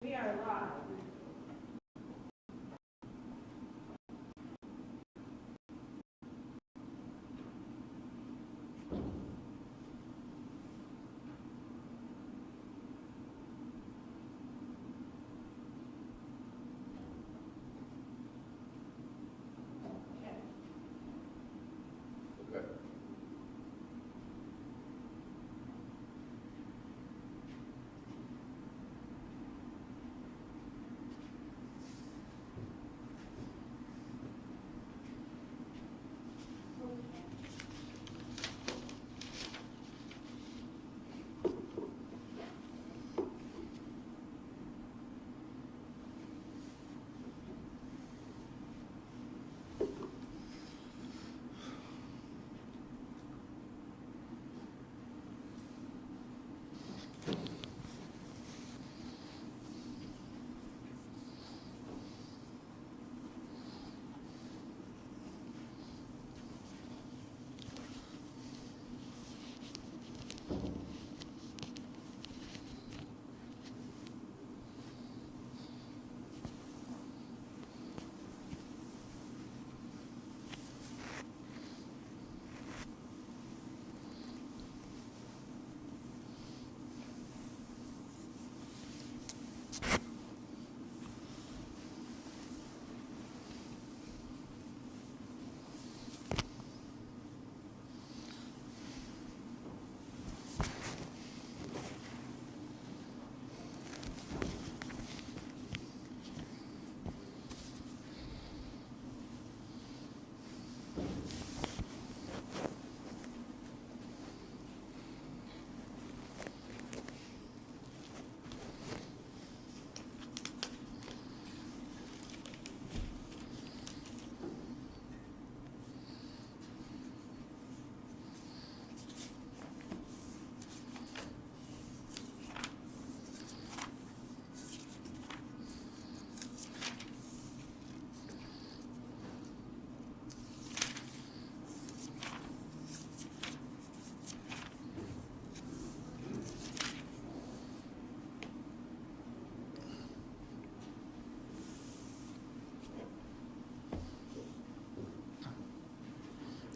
We are live. Okay.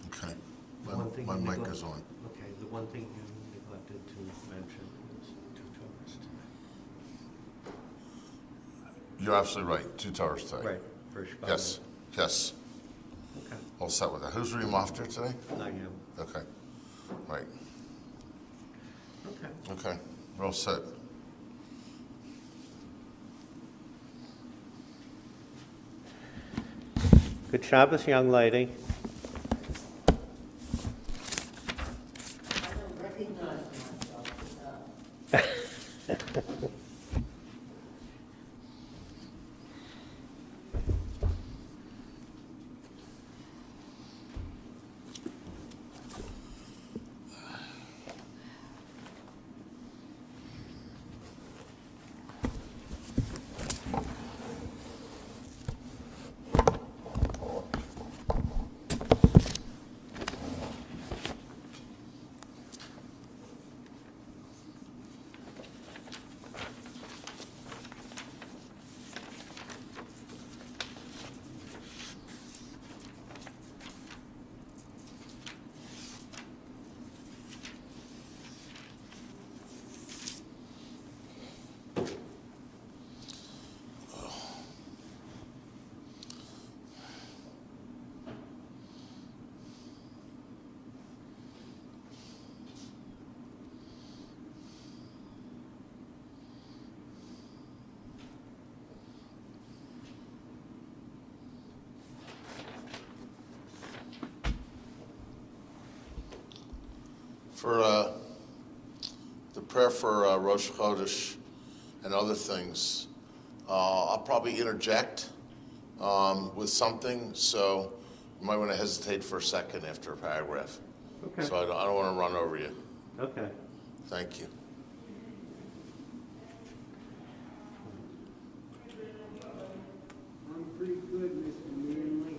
Okay. My mic is on. Okay, the one thing you neglected to mention is two towers You're absolutely right. 2 towers today. today. Right, for Chicago. Yes. Yes. Okay, All set with that. Who's reading after today? not you. Okay. Right. Okay. Okay. We're all set. Good Shabbos, young lady. I don't recognize myself. For the prayer for Rosh Chodesh and other things, I'll probably interject with something, so you might want to hesitate for a second after a paragraph. Okay. So I don't want to run over you. Okay. Thank you. I'm pretty good, Mr. Manley.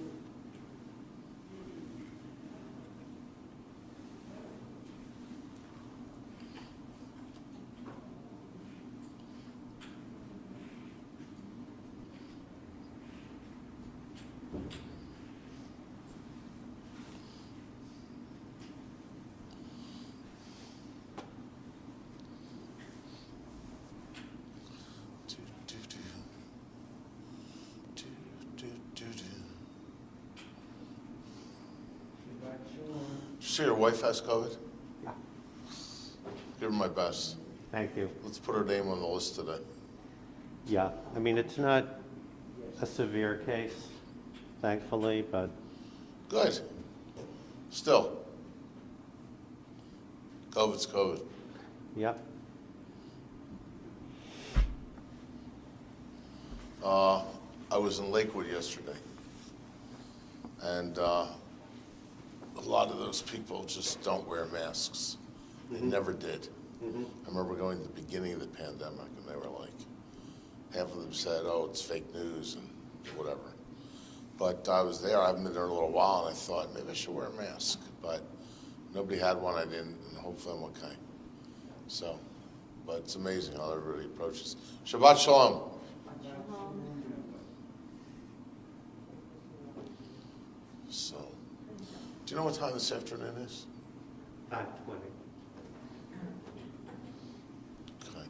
sure your wife has COVID? Yeah. Give her my best. Thank you. Let's put her name on the list today. Yeah, I mean, it's not a severe case, thankfully, but Good. Still. COVID's COVID. yep. I was in Lakewood yesterday, and a lot of those people just don't wear masks. They never did. I remember going to the beginning of the pandemic, and they were like, half of them said, oh, it's fake news and whatever. But I was there, I haven't been there in a little while, and I thought, maybe I should wear a mask. But nobody had one, I didn't, and hopefully I'm okay. So, but it's amazing how everybody approaches. Shabbat Shalom. So, do you know what time this afternoon is? 5:20. Okay.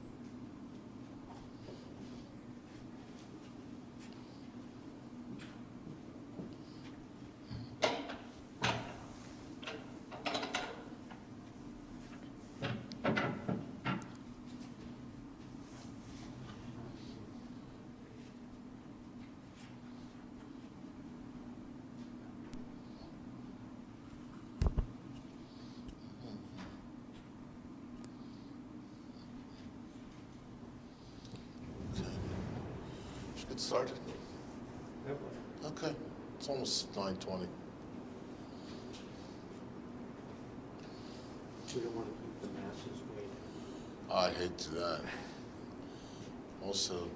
Should get started. Okay, it's almost 9:20. We don't want to keep the masses waiting. I hate to do that. Also,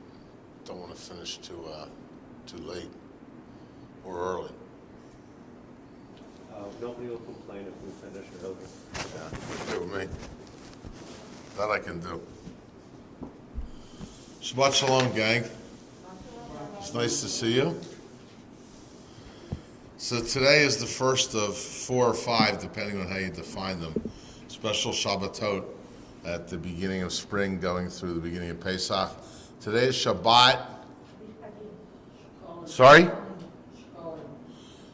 don't want to finish too late or early. Nobody will complain if we finish early. Yeah, good with me. That I can do. Shabbat Shalom, gang. It's nice to see you. So today is the first of 4 or 5, depending on how you define them, special Shabbatot at the beginning of spring going through the beginning of Pesach. Today is Shabbat. Sorry?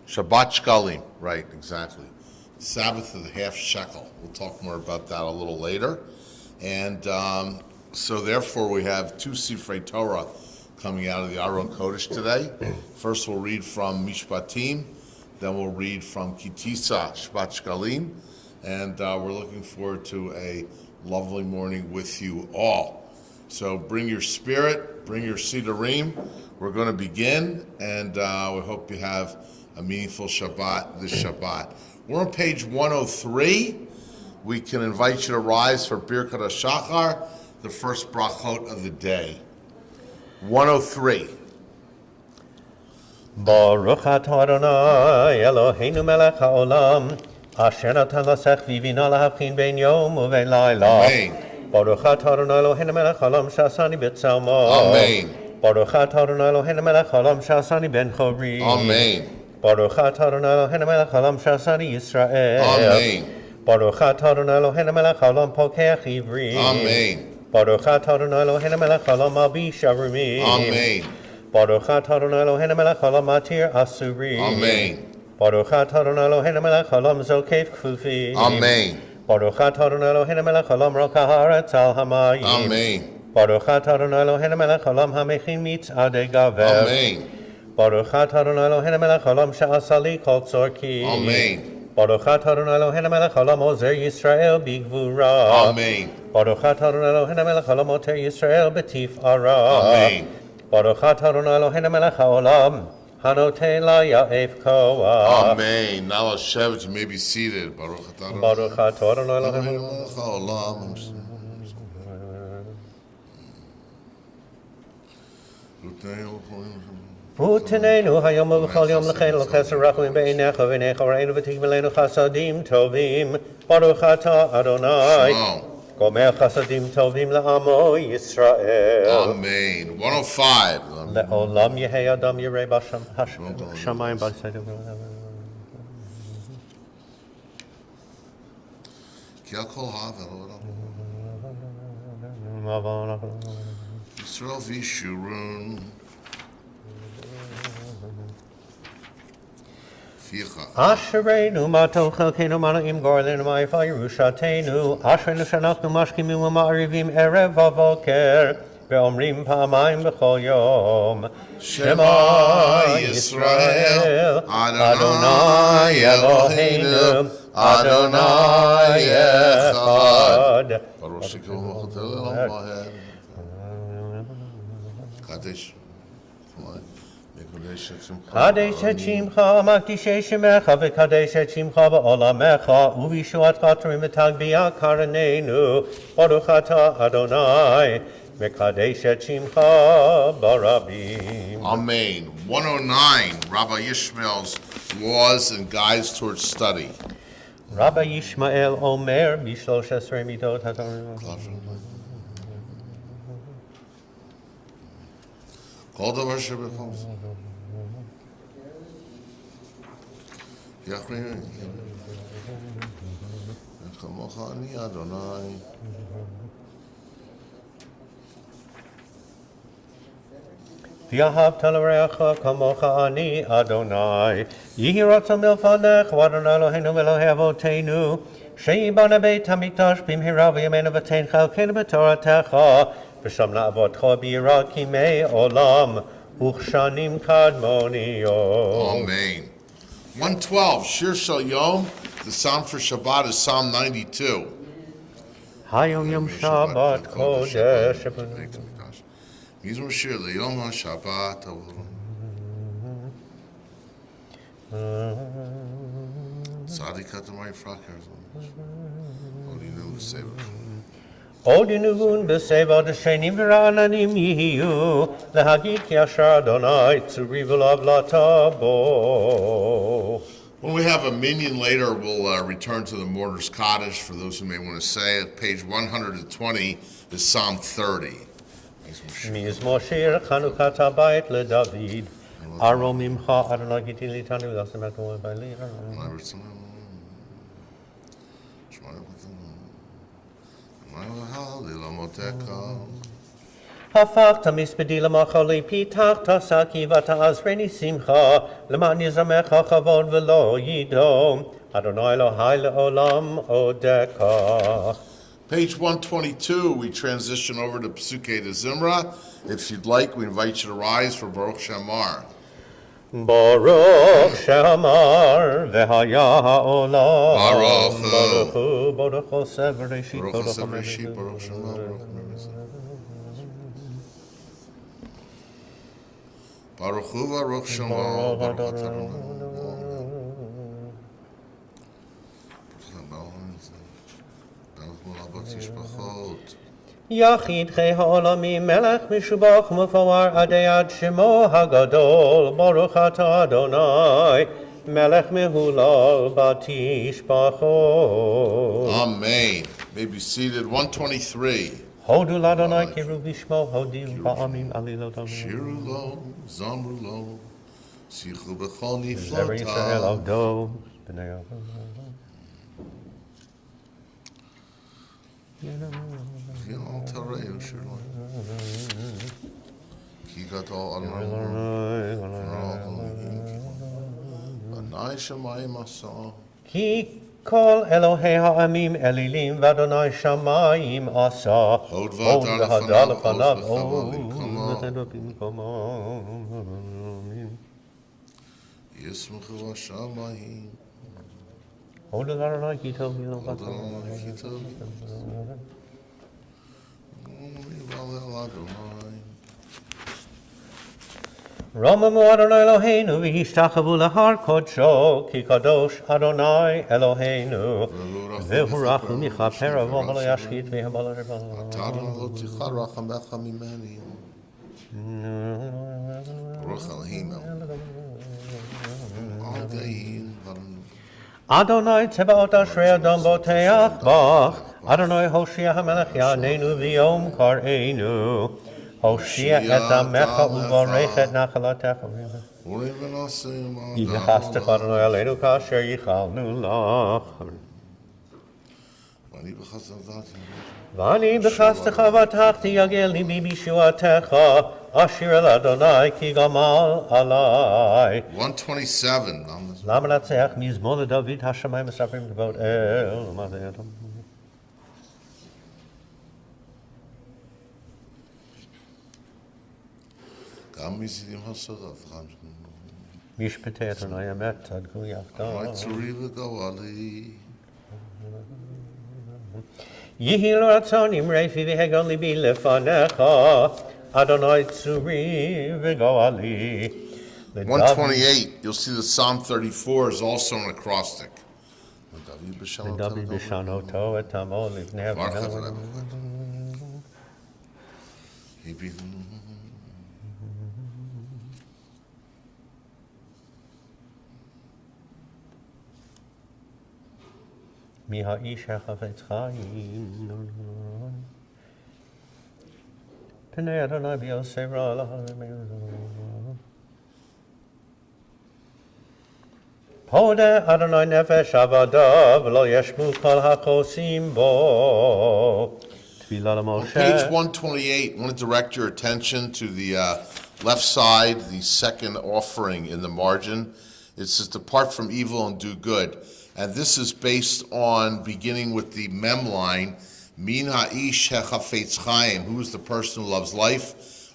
Shabbat Shkalim. Right, exactly. Sabbath of the half shekel. We'll talk more about that a little later. And so therefore we have 2 Sifrei Torah coming out of the Aron Kodesh today. First we'll read from Mishpatim, then we'll read from Kitisa, Shabbat Shkalim, and we're looking forward to a lovely morning with you all. So bring your spirit, bring your Sidurim. We're going to begin, and we hope you have a meaningful Shabbat this Shabbat. We're on page 103. We can invite you to rise for Birkat HaShachar, the first brachot of the day. 103. Baruch atah Adonai Eloheinu melech haolam asher natan lasech vivina lahavchin ben yom uvein laila. Amen. Baruch atah Adonai Eloheinu melech haolam shasani b'tzalmo. Amen. Baruch atah Adonai Eloheinu melech haolam shasani ben chori. Amen. Baruch atah Adonai Eloheinu melech haolam shasani Yisrael. Amen. Baruch atah Adonai Eloheinu melech haolam pokeach ivri. Amen. Baruch atah Adonai Eloheinu melech haolam albi sharumi. Amen. Baruch atah Adonai Eloheinu melech haolam matir asuri. Amen. Baruch atah Adonai Eloheinu melech haolam zokef kfufi. Amen. Baruch atah Adonai Eloheinu melech haolam rokah haaretz al hamayim. Amen. Baruch atah Adonai Eloheinu melech haolam hamechin mitzadei gavel. Amen. Baruch atah Adonai Eloheinu melech haolam she'asali kol tzorki. Amen. Baruch atah Adonai Eloheinu melech haolam ozer Yisrael bigvura. Amen. Baruch atah Adonai Eloheinu melech haolam oter Yisrael betifara. Amen. Baruch atah Adonai Eloheinu melech haolam hanoten la ya'ef koach. Amen. Now Hashem, you may be seated. Baruch atah. Baruch atah Adonai Eloheinu. Utenenu hayom v'chol yom l'chein l'chesed rachum beinecha v'necha v'reinu v'tigmelenu chasadim tovim. Baruch atah Adonai. Shalom. Gomer chasadim tovim la'amo Yisrael. Amen. 105. Le'olam yehei adam yirei b'shamayim b'seidim. Kiel kol havel. Yisrael v'shurun. Ashereinu matol chelkeinu manaim gorlinu ma'ifah Yerushatenu. Ashereinu shanachnu mashkimim u'ma'arivim erev v'avoker. Ve'omrim pa'amayim b'chol yom. Shema Yisrael, Adonai Eloheinu, Adonai Echad. Baruch Shekil Mochotel Elam Vahed. Kadesh. Kadesh et shimcha, makdishei shemecha, v'kadesh et shimcha ba'olamecha, u'vishuatcha trim v'tagbia karanenu, baruch atah Adonai, v'kadesh et shimcha barabim. Amen. 109, Rabbi Yishmael's laws and guides towards study. Rabbi Yishmael Omer, b'shlosh esrei midot haTorah. Kol davar shebechol. Yachrin. Chamocha ani Adonai. V'yahavta l'reacha kamocha ani Adonai. Yihi ratzon milfanecha, v'Adonai Eloheinu v'Elokei avoteinu. She'ibana beit hamikdash b'mhira v'yameinu v'tein chalkeinu b'toratecha. V'sham na'avotcha b'yira kimei olam. Uchshanim kadmoniyot. Amen. 112, Shir Shal Yom. The psalm for Shabbat is Psalm 92. Hayom yom Shabbat kodesh. Mizmor Shir L'Yom HaShabbat. Tzadik Katamari Fraker. Odinu Sefer. Odinuvun b'seva d'shenim v'ra'ananim yihiyu, lehagid ki asher Adonai tzurivu lavlatabo. When we have a minion later, we'll return to the Mourner's Kaddish. For those who may want to say it, page 120 is Psalm 30. Mizmor shir chanukat habayit leDavid. Aro mimcha Adonai giti litani v'dasim eto v'ayli. Hafachta mispedi l'machali pitachta saki v'ta'azreni simcha l'man yizamecha chavod v'lo yidom Adonai Elohai le'olam odeka. Page 122, we transition over to Psuke de Zimra. If you'd like, we invite you to rise for Baruch Shamar. Baruch Shamar v'haya ha'olam Baruch Hu. Baruch Hu Severeshit Baruch HaSevereshit, Baruch Shamar, Baruch Merezah. Baruch Hu, Baruch Shamar, Baruch Atah. Yachid chei ha'olamim melech mishubach mufawar adei shemo hagadol Baruch atah Adonai melech mehulal batishbachot. Amen. May be seated. 123. Hodu l'Adonai kiru vishmo hodim ba'amim alilot Shiru lo, zamru lo, sichu b'chol Zever Yisrael niflotav. avdo b'nei avdo. Yom tareu shiru. Ki gadol Adonai. Anai shamayim asa. Ki kol Elohei ha'amim elilim v'Adonai shamayim asa. Hod Hod v'hadar v'hadar lefanav, lefanav. hod v'chavav Kamo. Yismuchu hashamayim. Hod l'Adonai ki tov yilom Hod Adonai ki tov. Yivalel Adonai. Romamu Adonai Eloheinu v'hishtachavu lahar kodsho ki kadosh Adonai Eloheinu v'hu rachum michaper avo v'lo yashchit v'yabal Atadon lo ticha rachamecha mimeni. Baruch Elohim el. Al dein v'adon. Adonai tzebaot ashrei Adon boteach bach Adonai Hoshia HaMelech Ya'anenu v'yom kar'enu Hoshia et amecha uvarech et nachalatecha Urim v'nasim al Yichastech Adonai Aleinu kasher yichalnu lach V'ani b'chazal dati. ואני בחסדך בטחתי יגל ליבי בישועתך, אשיר אל אדוני כי גמל עלי. 127. on this- למה לנצח מזמור לדוד השמיים מספרים כבוד אל. מה זה אדם? גם מזידים הסודות, משפטי אדוני אמת צדקו יחדיו. עמי צורי וגואלי. יהי לו רצון אמרי פי והגון ליבי לפניך, אדוני צורי וגואלי. 128, you'll see the Psalm 34 is also an acrostic. לדוד בשענותו את עמו לבני אבינו. מי האיש החפץ חיים? פני אדוני ביוסף רע לך. פודה אדוני נפש עבדיו, ולא ישבו כל החוסים בו. תפילה On למשה. page 128, I want to direct your attention to the left side, the second offering in the margin. It says, depart from evil and do good. And this is based on beginning with the mem line, Min ha'ish hechafetz chaim, who is the person who loves life,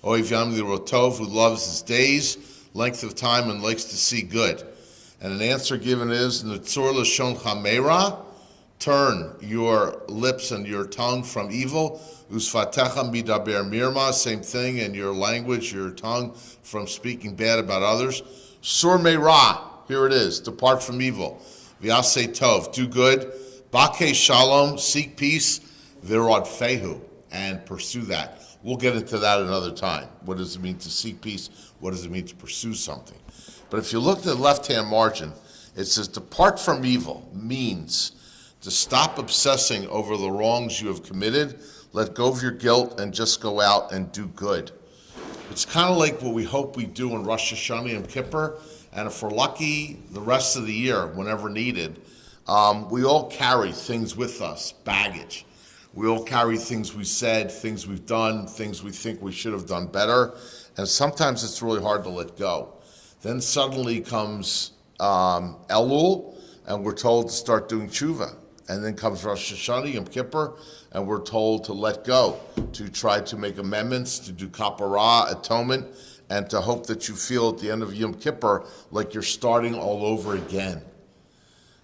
Oiv yam lirotov, who loves his days, length of time, and likes to see good. And an answer given is, Netzor l'shon chamera, turn your lips and your tongue from evil, Usfatecha midaber mirma, same thing, and your language, your tongue, from speaking bad about others. Sur meira, here it is, depart from evil. V'yaseh tov, do good. Bakei shalom, seek peace. Virod fehu, and pursue that. We'll get into that another time. What does it mean to seek peace? What does it mean to pursue something? But if you look at the left-hand margin, it says, depart from evil means to stop obsessing over the wrongs you have committed, let go of your guilt, and just go out and do good. It's kind of like what we hope we do in Rosh Hashanah and Kippur, and if we're lucky, the rest of the year, whenever needed, we all carry things with us, baggage. We all carry things we said, things we've done, things we think we should have done better, and sometimes it's really hard to let go. Then suddenly comes Elul, and we're told to start doing tshuva. And then comes Rosh Hashanah, Yom Kippur, and we're told to let go, to try to make amendments, to do kapara, atonement, and to hope that you feel at the end of Yom Kippur like you're starting all over again.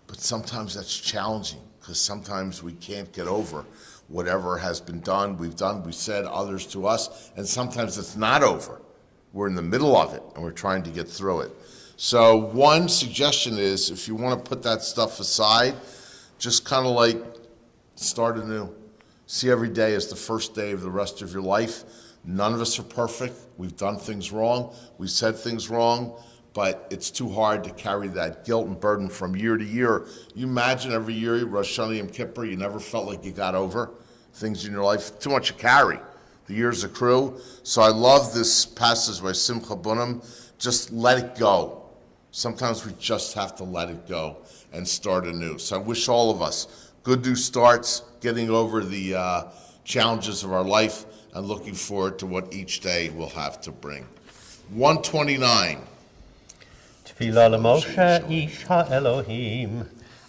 But sometimes that's challenging, because sometimes we can't get over whatever has been done, we said, others to us, and sometimes it's not over. We're in the middle of it, and we're trying to get through it. So one suggestion is, if you want to put that stuff aside, just kind of like start anew. See every day as the first day of the rest of your life. None of us are perfect. We've done things wrong. We said things wrong, but it's too hard to carry that guilt and burden from year to year. You imagine every year, Rosh Hashanah, Yom Kippur, you never felt like you got over things in your life. Too much to carry. The years accrue. So I love this passage by Simcha Bunim. Just let it go. Sometimes we just have to let it go and start anew. So I wish all of us good new starts, getting over the challenges of our life, and looking forward to what each day will have to bring. 129. תפילה למשה איש האלוהים.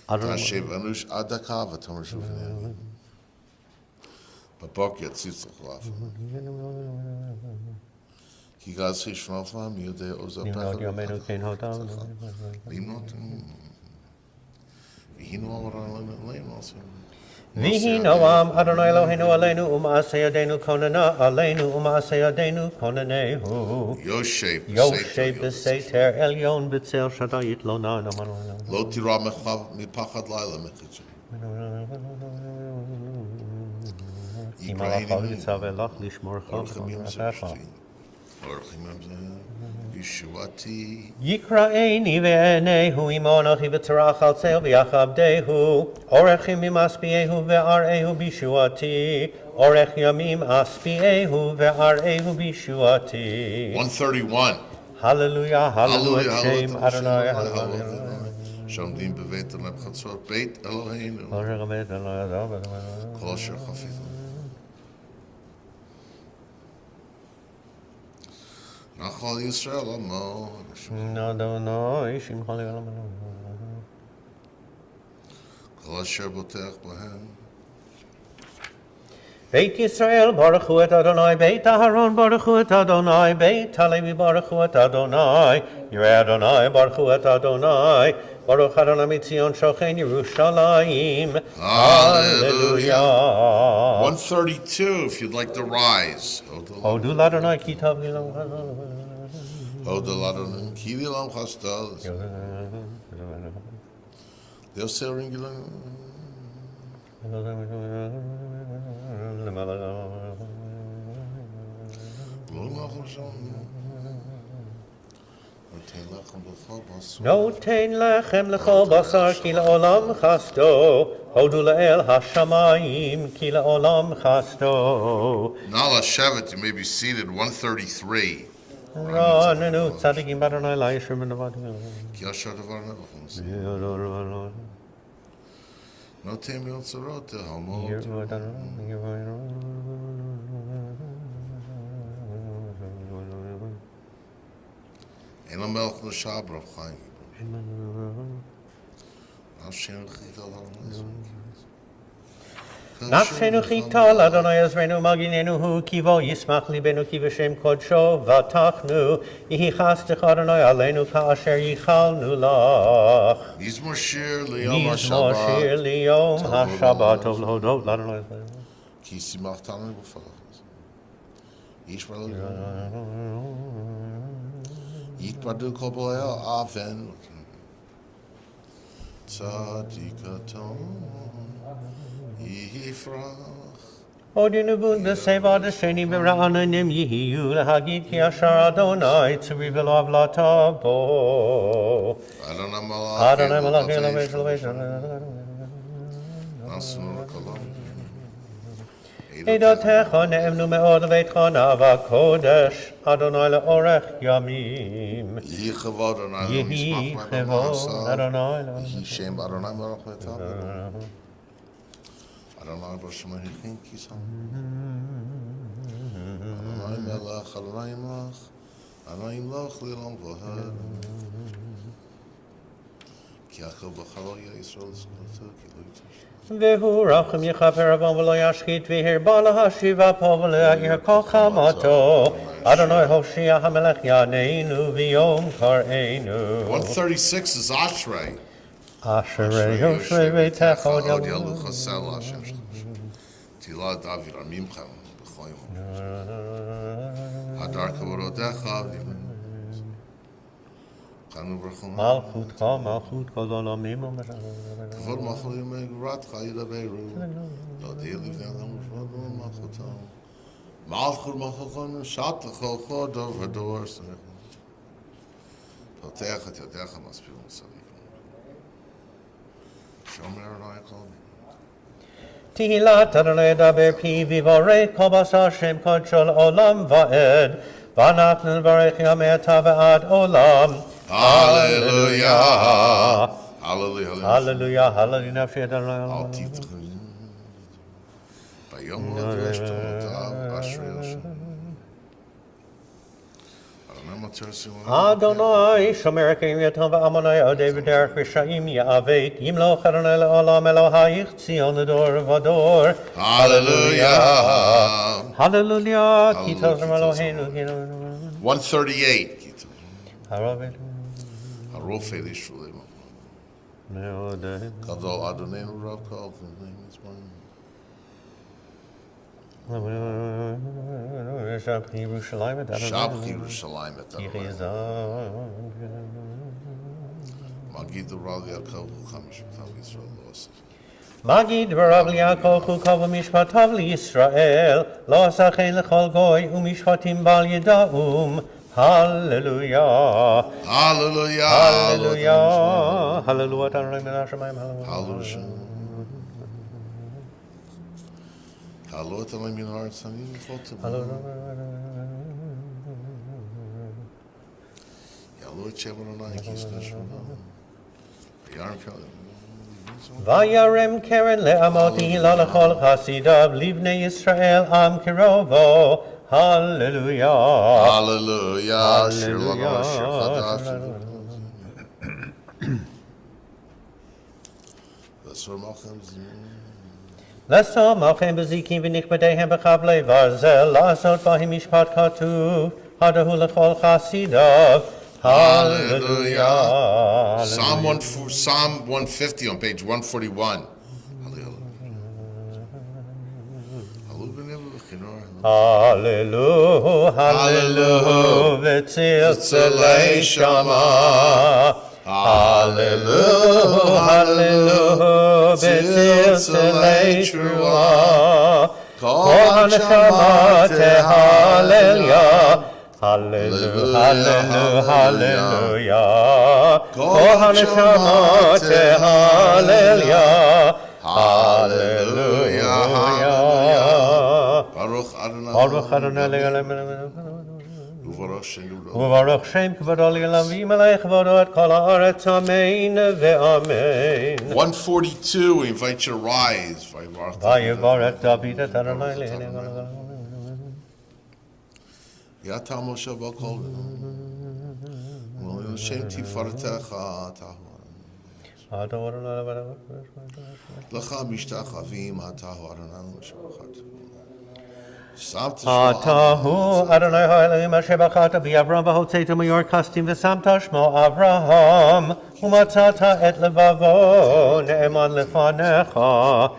Tashev anush adaka v'tomer shuvnei. Babok yatzitzach laf. Ki gaz hishmav lam yudei ozapach. נמנות יומנו כן הודם. Limnot. V'hinu amar leim ויהי נועם אדוני אלוהינו עלינו ומעשה ידינו כוננה עלינו ומעשה ידינו כוננהו. יושב בסתר עליון בצל שדי יתלונן. לא תירא מפחד לילה מחדשו. אם הלכה יצווה לך לשמורך ולמענך. ישועתי. יקראני ועיניהו עמו אנוכי וצרח על צל ויכבדהו. אורך ימים אספיהו ואראהו בישועתי. אורך ימים אספיהו ואראהו בישועתי. 131. הללויה, הללו את שם אדוני. שעומדים בבית חצות בית אלוהינו. כל אשר חפצנו. Nachal Yisrael Amo. Adonai Shimcha Le'olam. Kol asher botech b'hem. Beit Yisrael Baruch Hu et Adonai, Beit Aharon Baruch Hu et Adonai, Beit Halevi Baruch Hu et Adonai, Yireh Adonai Baruch Hu et Adonai, Baruch Adonai Mitzion Shochen Yerushalayim. Hallelujah. 132, if you'd like to rise. Hodu Adonai Kitav Lilam. Hodel Adonai, Ki Lilam Chastal. They'll say Ringilam. No tein lechem lechol basar ki la'olam chasto. Hodu la'el hashamayim ki la'olam chasto. Nala Shevet, you may be seated. 133. Ranenu tzadikim Adonai la'yishur b'navadim. Ki asher davar nevachim. No tem yotzarot halmot. Ein melch no shabra chaim. Nafshenu chital Adonai Ezreinu maginenu hu kivo yismach libenu ki v'shem kodsho v'tachnu yihi chastech Adonai aleinu ka'asher yichalnu lach. Mizmor shir liyom Mizmor shir liyom hashabat tov l'hodot l'Adonai Ezreinu. Ki simachtaну b'falach. Yishmael Yitbadu kol b'leil aven. Tzadikaton yifrach. Odinu v'unda seva d'sheni b'ra'ananim yihiyu l'hagid ki asher Adonai tzuri v'lo avlatabo. Adonai malach Adonai malach elovesh elovesh. Nasur kolam. Edotecha ne'emnu me'od leveitcha nava kodesh Adonai le'orech yamim. Yehi chavod Adonai Yehi l'mishmach chevod Adonai Yehi shem Adonai melech v'etav. Adonai b'shema hichin kisam. Adonai melech, Adonai imlach. Adonai imlach li'olam v'ohed. Ki achel b'chalo Yisrael l'skolto ki lo yitash. Vehu rachum yechaper avon v'lo yashchit v'hir bala hashiva po v'lo ya'ir kol chamato. Adonai Hoshea hamelech yaneinu v'yom kar'enu. 136 is Ashrei. Asherei Yoshei v'techa od Od yalu. yalu chasel Hashem shlosh. Tila David amimchem b'choyim. Hadar kavododecha v'yim. Chanu v'rachum. Malchutcha, malchut kol olamim Kavod machol yimei gratcha yidabeiru. Lo de'eli v'yadam v'shvadu malchutam. Malchut malchutam shatachol chodov v'dor. Poteach et yadecha maspil m'saviv. Shomer Adonai kol. Tihilat Adonai daber pi v'vorei kol basar shem kodshol olam va'ed. V'anachnu nvarech yame'ata v'ad olam. Hallelujah. Hallelujah. Hallelujah, hallelujah, nafshi Adonai. Al titchun. Bayom l'adresh tomotav ashrei Hashem. Adonai mater siwan. Adonai, shomer keim yatom v'amonai odei v'derech rishayim ya'avet. Yimloch Adonai le'olam Elohayich tzion l'dor v'dor. Hallelujah. Hallelujah, kitos Hallelujah, Eloheinu. 138. Kitu. Hallelujah. Harofe l'ishulema. Meodeh. Gadol Adonai Rav Kol. His name is one. Shabbat Yerushalayim et Adonai. Shabbat Yerushalayim et Adonai. Yechizah. Magid Rav Yaakov Chamish B'tav Yisrael Lo'aseh. Magid v'Rav Yaakov chukav v'mishpatav liYisrael lo asachen lechol goy u'mishpatim bal yeda'um. Hallelujah. Hallelujah. Hallelujah. Hallelujah. Adonai min hashamayim. Hallelujah. Hallelujah. Adonai min haaretz hanim v'chotem. Hallelujah. Shem Adonai kisnesh v'nam. Yarm kalim. Vayarem keren le'amot ihila lechol chasidav livnei Yisrael am kirovo Hallelujah. Hallelujah. Shir Lano, Shir Chadash. לשום אוכם בזיקים ונכבדיהם בחבלי ברזל, לעשות בהם משפט כתוב, הדהו לכל חסידיו. Hallelujah. Psalm 150 on page 141. Hallelujah, hallelujah, v'tzilzalei shama. Hallelujah, hallelujah, v'tzilzalei trua. Kol haneshama tehallelujah. Hallelujah, hallelujah, hallelujah. Kol haneshama tehallelujah. Hallelujah, hallelujah. Baruch Adonai. Baruch Adonai Uvarach Shem Kvodo L'Elavim Alei Kvodo Et Kol Haaretz Amen Ve'amen. 142, we invite you to rise. Vayivarech David et Adonai Le'enei Yata Moshe B'Kol Shem Tifaretecha Tahu L'cha Mishtachavim Hatahu Adonai L'Shemachat Atahu Adonai Ha'elohim Asher B'chata B'Avram V'hotzeitu Meyor Kastim V'samta Shmo Avraham U'matzata et levavo Ne'eman lefanecha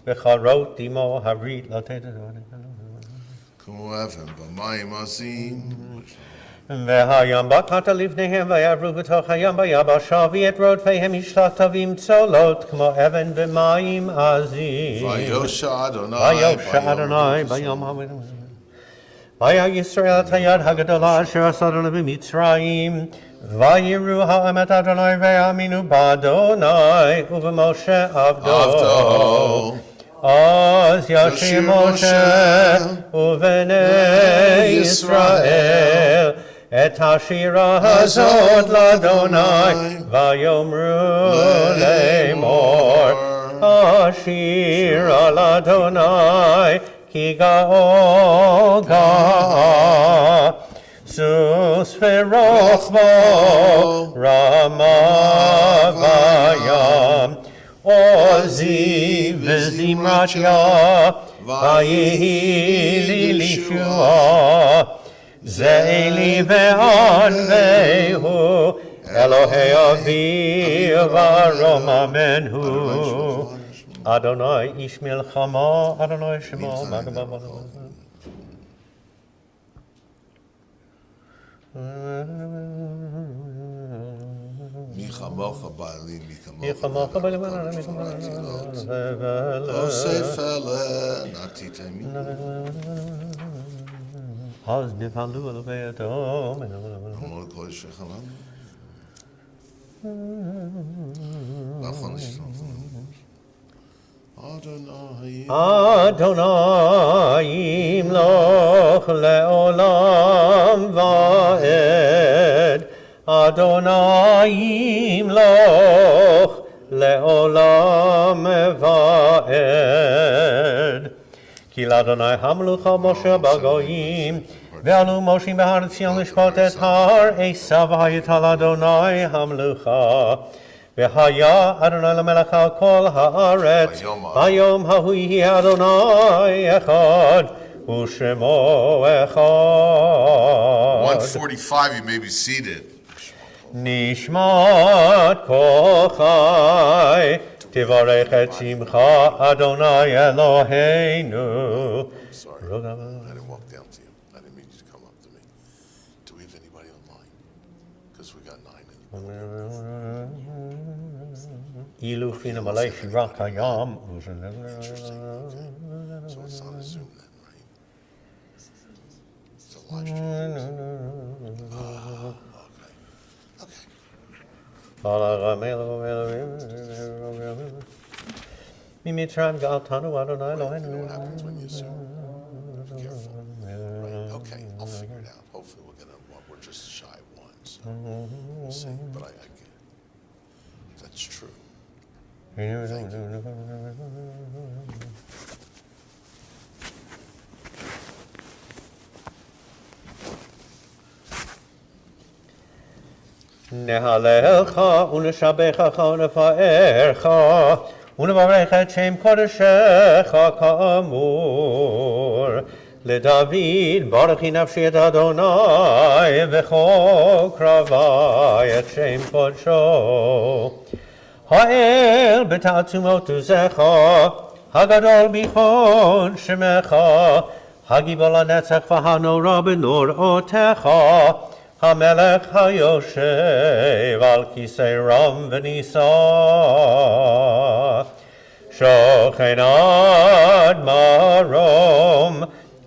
V'charot Dimo Harit L'Teitu Ku'evim B'mayim Azim והים בקעת לפניהם ויעברו בתוך הים ביבשה ואת רודפיהם השתתבים צולות כמו אבן במים עזים. ויושע אדוני ביום ההוא. והיה ישראל את היד הגדולה אשר עשה לנו במצרים ויראו העם את אדוני ויאמינו באדוני ובמשה עבדו. אז ישיר משה ובני ישראל את השירה הזאת לאדוני ויאמרו לאמור השיר על אדוני כי גאו גאה סוס ורוכבו רמה וים עוזי וזמרת יה ויהי לי לישועה זה אלי וענווהו אלוהי אבי ורוממנו אדוני איש מלחמה אדוני שמו מגבה מי כמוך בעלים, מי כמוך בעלים, אוסף אלה נתיתמי אז נפעלו אלוהי אדום אמור כל שחלם נכון אדוני ימלוך לעולם ועד אדוני ימלוך לעולם ועד כי לאדוני המלוכה משה בגויים ועלו משה בהר ציון לשפוט את הר עשיו והייתה לאדוני המלוכה והיה אדוני למלך על כל הארץ ביום ההוא יהיה אדוני אחד ושמו אחד 145 you may be seated נשמת כל חי תברך את שמך אדוני אלוהינו sorry I didn't walk down to you I didn't mean you to come up to me do we have anybody online because we got 9 אילו פינה מלא שירת הים so it's on a Zoom then right it's a live stream ממצרים גאלתנו אדוני you know אלוהינו what happens when you Zoom be careful right okay I'll figure it out hopefully we're just shy of one so we'll see but I get it that's true thank you נהללך ונשבחך ונפארך ונברך את שם קודשך כאמור. לדוד ברכי נפשי את אדוני וכל קרבי את שם קודשו. האל בתעצומות עוזך, הגדול ביכון שמך, הגיבור לנצח והנורא בנוראותיך, המלך היושב על כיסא רם ונישא, שוכן עד מרום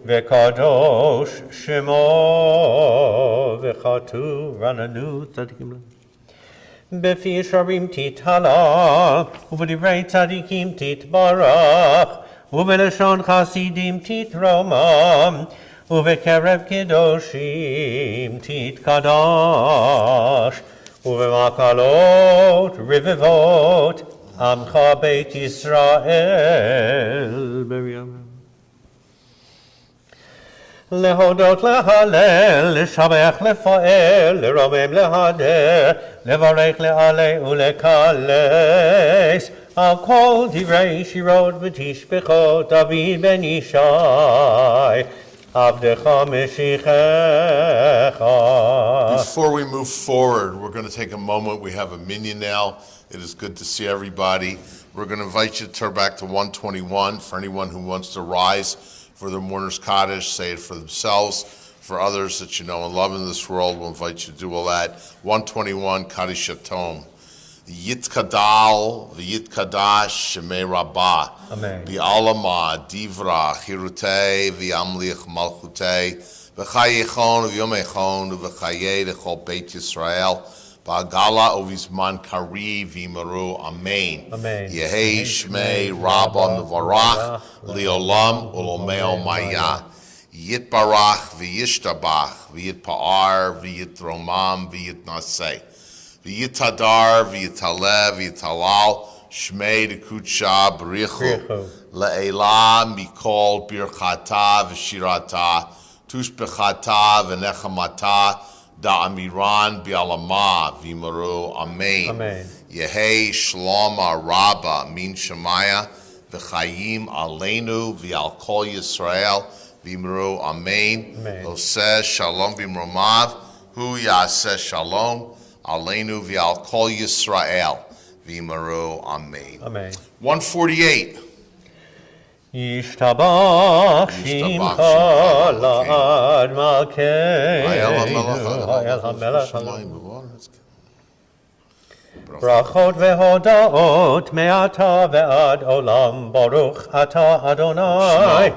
וקדוש שמו, וכתוב רננו צדיקים. בפי ישרים תתהלה, ובדברי צדיקים תתברך, ובלשון חסידים תתרומם, ובקרב קדושים תתקדש, ובמקלות רבבות עמך בית ישראל בריאם. להודות, להלל, לשבח, לפאר, לרומם, להדר, לברך, לעלה ולקלס, על כל דברי שירות ותשבחות דוד בן ישי, עבדך משיחך. Before we move forward, we're going to take a moment. We have a minion now. It is good to see everybody. We're going to invite you to turn back to 121 for anyone who wants to rise for the mourner's Kaddish, say it for themselves. For others that you know and love in this world, we'll invite you to do all that. 121, Kaddish Yatom. Yitkadal, V'yitkadash, Shemei Rabbah. Amen. Bi'alama, Divra, Chirutei, V'yamlich Malchutei, V'chayechon, V'yomechon, V'chayei, L'chol Beit Yisrael, Ba'agala, Ovizman Kari, V'yimaru, Amen. Amen. Yehei Shmei Rabba Mevarach, Li'olam, Ulomeo Maya. Yitbarach, V'yishtabach, V'yitpa'ar, V'yitromam, V'yitnaseh. V'yitadar, v'yitaleh, v'yitalal, shmei d'kutsha b'richu, le'elah mikol birchata v'shirata, tushbechata v'nechamata, da'amiran bi'alama, v'yimaru, amen. Amen. Yehei shalom araba, min shemaya, v'chayim aleinu, v'al kol Yisrael, v'yimaru, amen. Oseh shalom v'imromav, hu yaseh shalom, Aleinu v'al kol Yisrael v'yimaru, amen. Amen. 148. Yishtabach shimcha la'ad malkeinu, Hayel HaMelech Brachot ve'hodaot me'ata ve'ad olam, Baruch ata Adonai,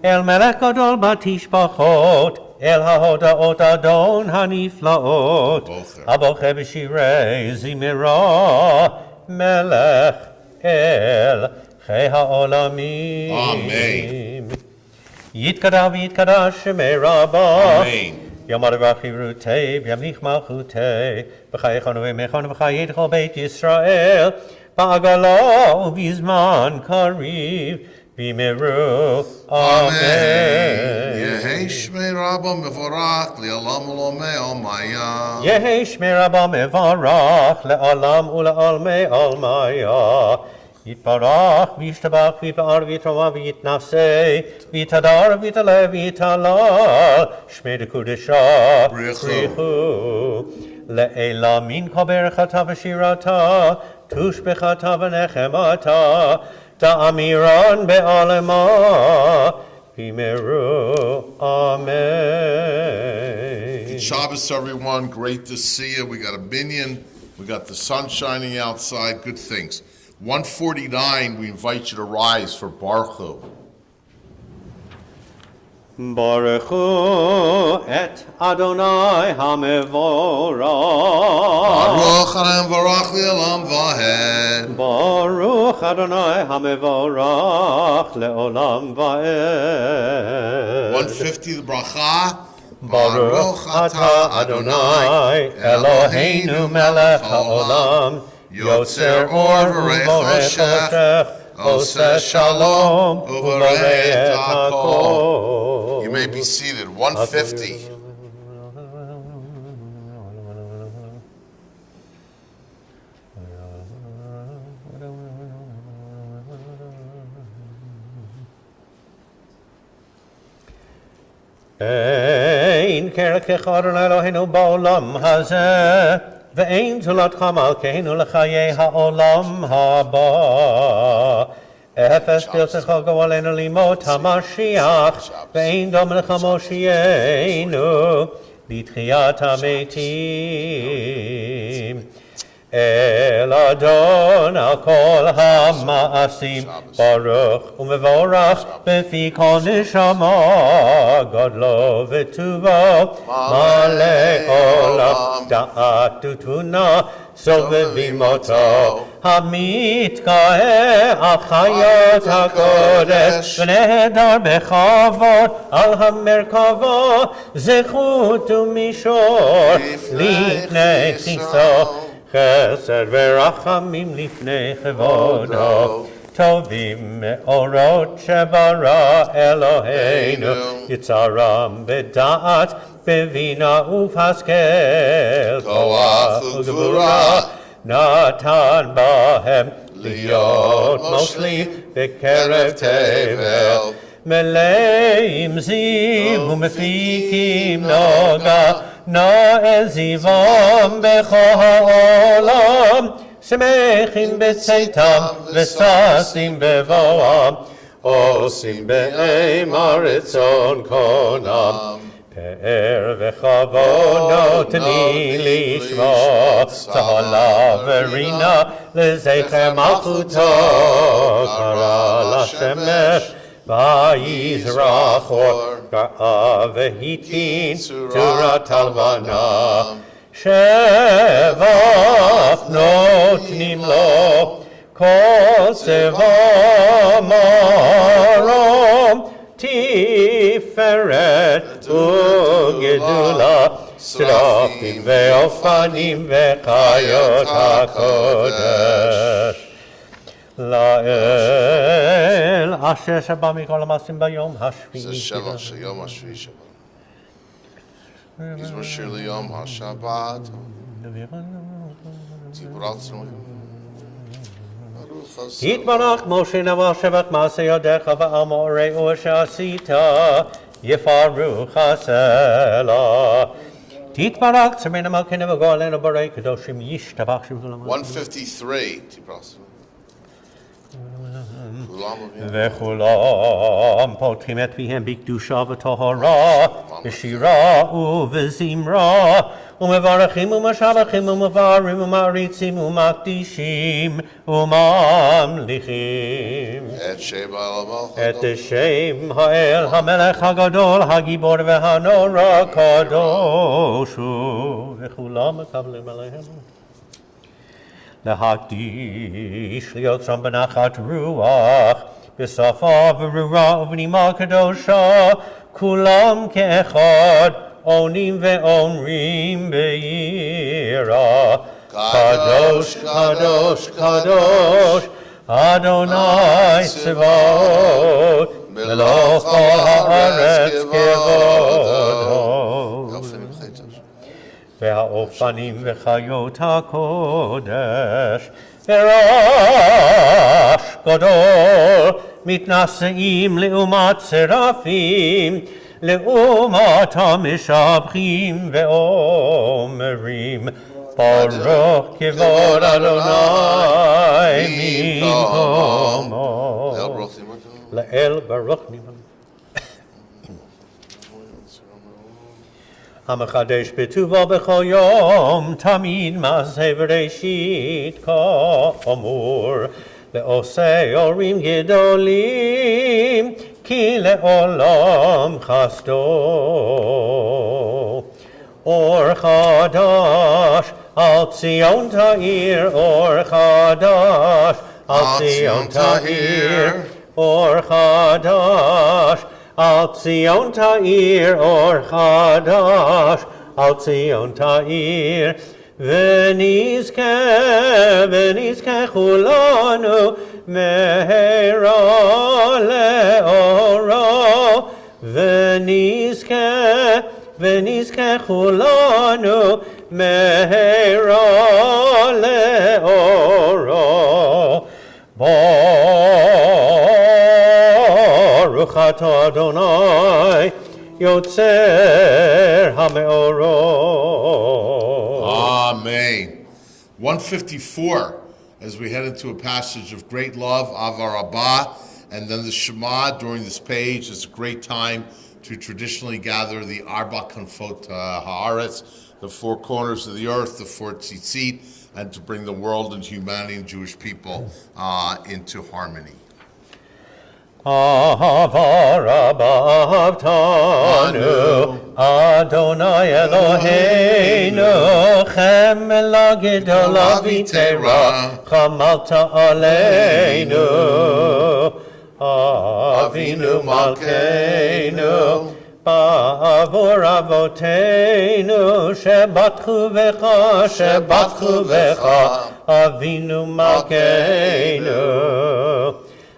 El melech gadol batishbachot, El hahodaot Adon haniflaot, Aboche b'shirei zimira, Melech El chei ha'olamim. Amen. Yitkadav yitkadash shemei Rabbah. Amen. Yomar v'chirutei, v'yamlich malchutei, v'chayechonu v'mechonu v'chayed chol Beit Yisrael, ba'agala u'vizman kariv, v'yimeru, amen. Yehei shmei Rabba mevorach, li'olam ulomeo maya. Yehei shmei Rabba mevarach, le'olam u'le'olmei almaya. Yitbarach, v'yishtabach, v'yitba'ar, v'yitroma, v'yitnaseh, v'yitadar, v'yitaleh, v'yitalal, shmei d'kudesha, brichu. Le'elah min kol berachata v'shirata, tushbechata v'nechemata, da'amiran be'alema, v'yimeru, amen. Good Shabbos, everyone. Great to see you. We got a binyan. We got the sun shining outside. Good things. 149, we invite you to rise for Baruch Hu. Baruch Hu et Adonai HaMevorach. Baruch Hashem Varach Li'olam Vahed. Baruch Adonai HaMevorach Le'olam Vaed. 150, the bracha. Baruch Ata Adonai Eloheinu Melech HaOlam Yotzer Or V'Borech Choshech Oseh Shalom U'Borech Et HaKol. You may be seated. 150. אין כרכך אדוני אלוהינו בעולם הזה, ואין זולתך מלכנו לחיי העולם הבא. אפס ברצונך גואלנו לימות המשיח, ואין דומה לך מושיענו לתחיית המתים. אל אדון על כל המעשים, ברוך ומבורך בפי כל נשמה, גודלו וטובו, מלא עולם, דעת ותבונה, סובבים אותו, המתגאה על חיות הקודש, ונהדר בכבוד על המרכבה, זכות ומישור לפני כיסו. חסד ורחמים לפני כבודו, טובים מאורות שברא אלוהינו, יצרם בדעת, בבינה ובהשכל, כוח וגבורה, נתן בהם להיות מושלים בקרב תבל, מלאים זיו ומפיקים נוגה, נאה זיוום בכל העולם, שמחים בצאתם וששים בבואם, עושים באימה רצון קונם. פאר וכבוד נותני לשמוע, צהלה ורינה לזכר מלכותו, קרא לשמש ויזרח אור, קרא והתקין צורת הלבנה, שבח נותנים לו כל צבא מרום, תפארת וגדולה, שרפים ואופנים וחיות הקודש. לאל אשר שבא מכל המעשים ביום השביעי. זה שבח של יום השביעי שבת. מזמור שיר ליום השבת. תברצנו. יתברך משה נבוא שבח מעשה ידיך ואמורהו שעשית, יפרוך הסלע. תתברך צמרנו מלכנו וגואלנו ברי קדושים ישתבח שמו לעולם. 153. תברצנו. וכולם פותחים את פיהם בקדושה וטהרה, בשירה ובזמרה, ומברכים ומשבחים ומבארים ומעריצים ומקדישים וממליכים את שם האל המלך הגדול הגיבור והנורא קדוש הוא, וכולם מקבלים עליהם. להקדיש להיות שם בנחת רוח, בשפה ברורה ובנימה קדושה, כולם כאחד עונים ואומרים ביראה, קדוש קדוש קדוש אדוני צבאות, מלוך כל הארץ כבודו. והאופנים וחיות הקודש, ורעש גדול מתנשאים לעומת שרפים, לעומת המשבחים ואומרים, ברוך כבוד אדוני ממקומו. לאל ברוך ממקומו. המחדש בטובו בכל יום, תמיד מעשה בראשית כאמור, לעושי אורים גדולים, כי לעולם חסדו. אור חדש על ציון תאיר, אור חדש על ציון תאיר, אור חדש על ציון תאיר, אור חדש על ציון תאיר, ונזכה כולנו מהרה לאורו, ונזכה כולנו מהרה לאורו. ברוך אתה אדוני יוצר המאורות. Amen. 154, as we head into a passage of great love, Avar Rabbah, and then the Shema during this page. It's a great time to traditionally gather the Arba Kanfot Haaretz, the four corners of the earth, the four tzitzit, and to bring the world and humanity and Jewish people into harmony. Avar Rabbah Tanu, Adonai Eloheinu, Chemel Gidol Avitera, Chamalta Aleinu, Avinu Malkeinu, Ba'avur Avoteinu, Shebatchu Vecha, Avinu Malkeinu,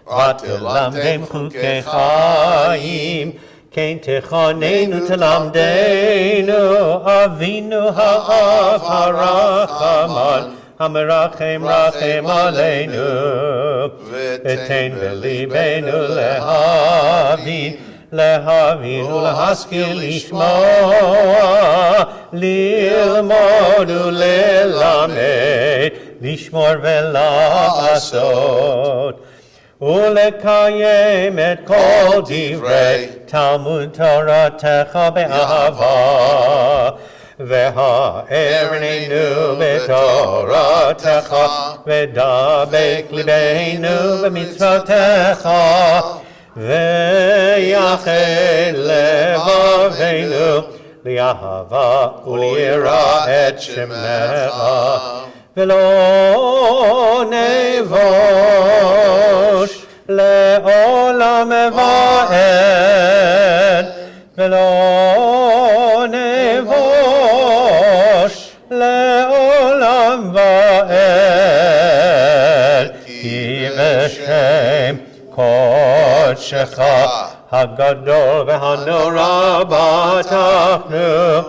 ותלמדם חוקי חיים, כן תכוננו תלמדנו, אבינו האב הרחמן, המרחם רחם עלינו, ותן בליבנו להבין ולהשכיל לשמוע, ללמוד וללמד, לשמור ולעשות. ולקיים את כל דברי תלמוד תורתך באהבה, והאר עינינו בתורתך, ודבק ליבנו במצוותיך, ויחד לבבינו לאהבה וליראה את שמך. ולא נבוש לעולם ועד, ולא נבוש לעולם ועד, כי בשם קודשך הגדול והנורא בטחנו,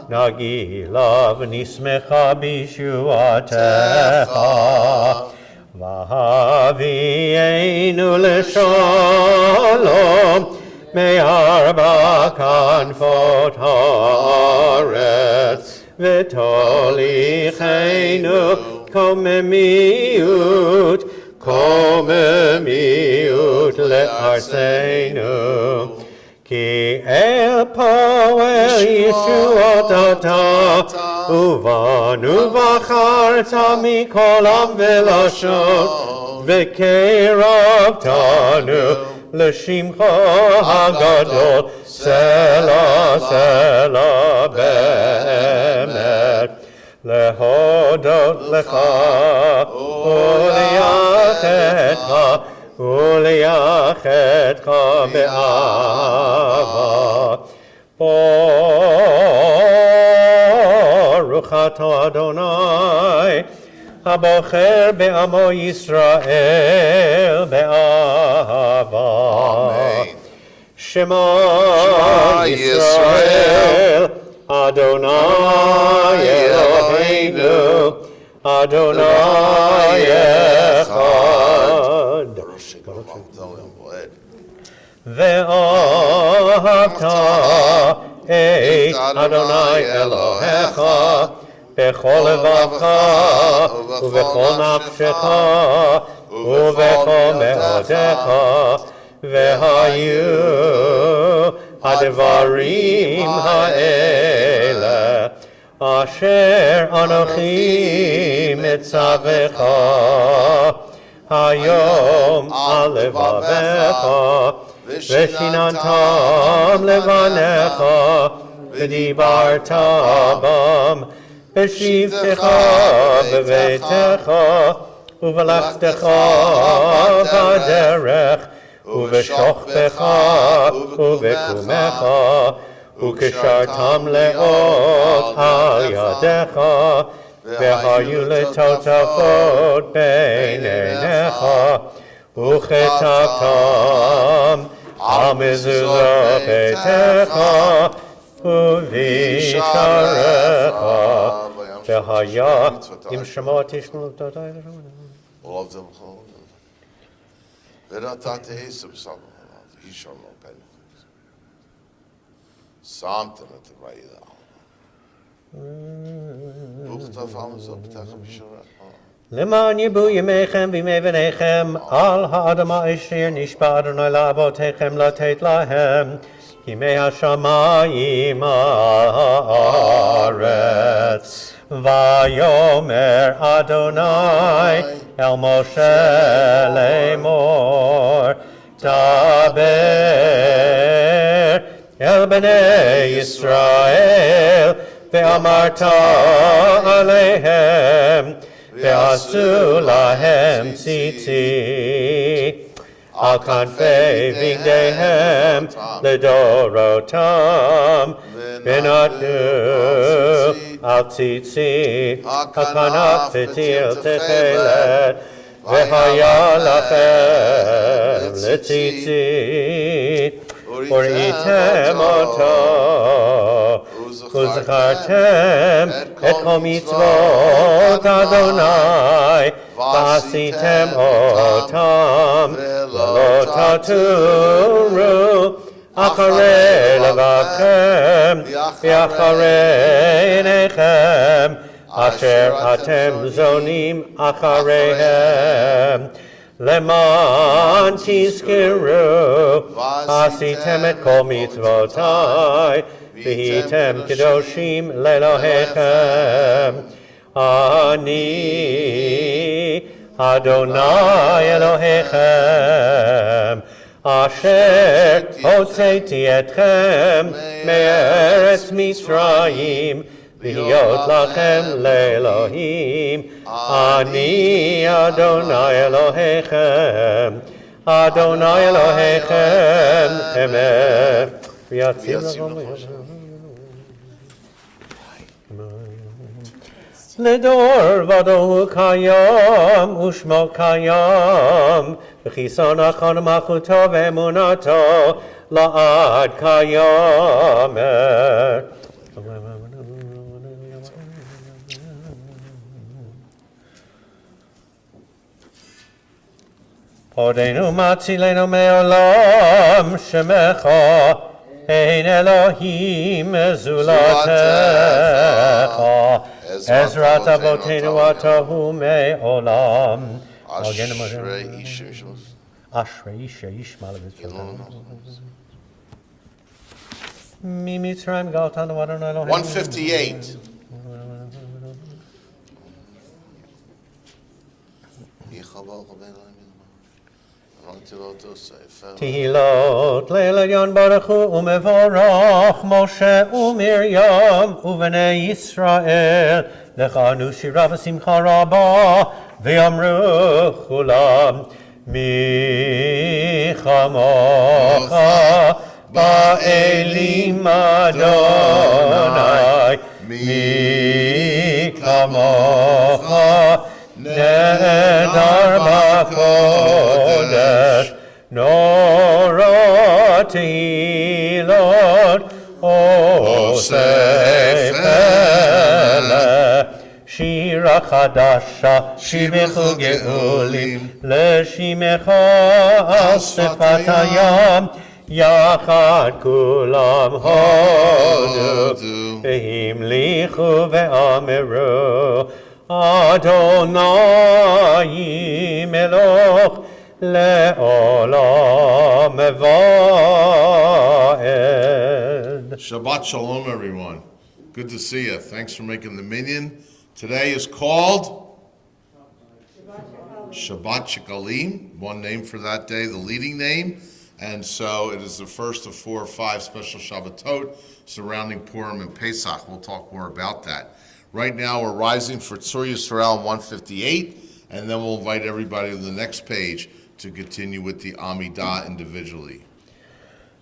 נגילה ונשמחה בישועתך, והביאנו לשלום מארבע כנפות הארץ, ותוליכנו קוממיות לארצנו, כי אל פועל ישועות אתה, ובנו בחרת מכל עם ולשון, וקרבתנו לשמך הגדול, סלע סלע באמת. להודות לך ולייחדך באהבה. ברוך אתה אדוני הבוחר בעמו ישראל באהבה. שמע ישראל Adonai Eloheinu, Adonai Echad. Ve'ahavta et Adonai Elohecha bechol levavcha ubechol nafshecha ubechol me'odecha ve'hayu הדברים האלה אשר אנוכי מצווך היום על לבביך ושיננתם לבניך ודיברת בם בשבתך בביתך ובלכתך בדרך ובשוכבך ובקומך וקשרתם לאות על ידיך והיו לטוטפות בין עיניך וכתבתם על מזוזות ביתך ובשעריך והיה עם שמות תשמעו תודה. Something at the right. למען יבוא ימיכם בימי בניכם על האדמה אשר נשבע אדוני לאבותיכם לתת להם ימי השמיים הארץ. ויאמר אדוני אל משה לאמור דבר אל בני ישראל ואמרת עליהם ועשו להם ציצית על כנפי בגדיהם לדורותם ונתנו על ציצית הכנף ותיל תכלת והיה לכם לציצית וראיתם אותו וזכרתם את כל מצוות אדוני ועשיתם אותם ולא תטורו אחרי לבבכם ואחרי עיניכם אשר אתם זונים אחריהם למען תזכרו עשיתם את כל מצוותי והייתם קדושים לאלוהיכם. אני אדוני אלוהיכם אשר הוצאתי אתכם מארץ מצרים להיות לכם לאלוהים. אני אדוני אלוהיכם אדוני אלוהיכם אמת ויציב לבוא לדור ודור קיים ושמו קיים וכיסו נכון ומלכותו ואמונתו לעד קיימת. עודנו מצילנו מעולם שמך אין אלוהים זולתך עזרת אבותינו אתה הוא מעולם. אשרי איש שישמע לבצעותינו ממצרים גאלתנו אדוני אלוהינו. 158. תהילות ליל עליון ברוך הוא ומבורך משה ומרים ובני ישראל לכנו שירה ושמחה רבה ואמרו כולם מי כמוך באלים אדוני מי כמוך נהדר בקודש נורא תהילות אוסף אלה שירה חדשה שיבחו גאולים לשמך על שפת הים יחד כולם הודו והמליכו ואמרו אדוני מלוך לעולם ועד. Shabbat Shalom, everyone. Good to see you. Thanks for making the minyan. Today is called Shabbat Shekalim, one name for that day, the leading name. And so it is the first of 4 or 5 special Shabbatot surrounding Purim and Pesach. We'll talk more about that. Right now we're rising for Tzur Yisrael 158, and then we'll invite everybody to the next page to continue with the Amidah individually.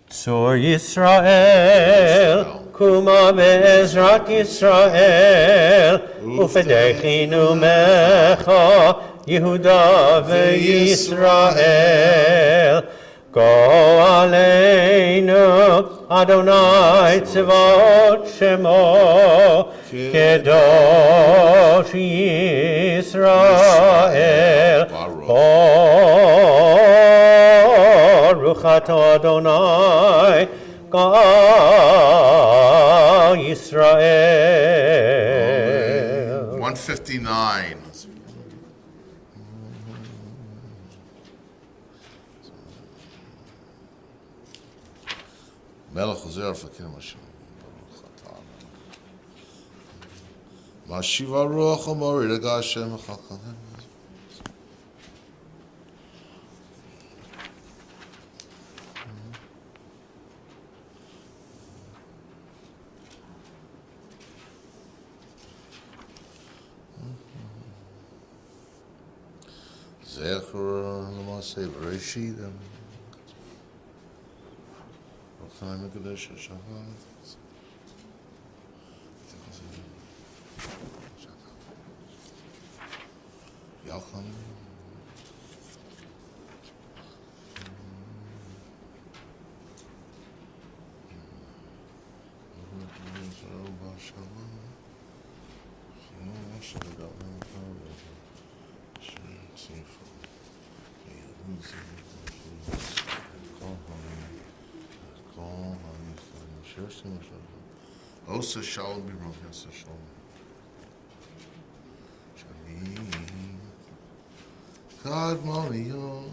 Tzur Yisrael, Kuma be'ezrat Yisrael, Ufedechinu mecha, Yehuda ve'Yisrael. Go aleinu, Adonai tzevot shemo, Kedosh Yisrael. Baruch atah Adonai, Gal Yisrael. 159. Melech Ozer Fakim Hashem. Mashiva Ruach Amori Lega Hashem Chakam. Zecher Lamasei Bereshit. Time Mekadesh Shabbat. Yalcham. Osa Shalom B'Rom Yasa Shalom. Shalim Kadmoniyon.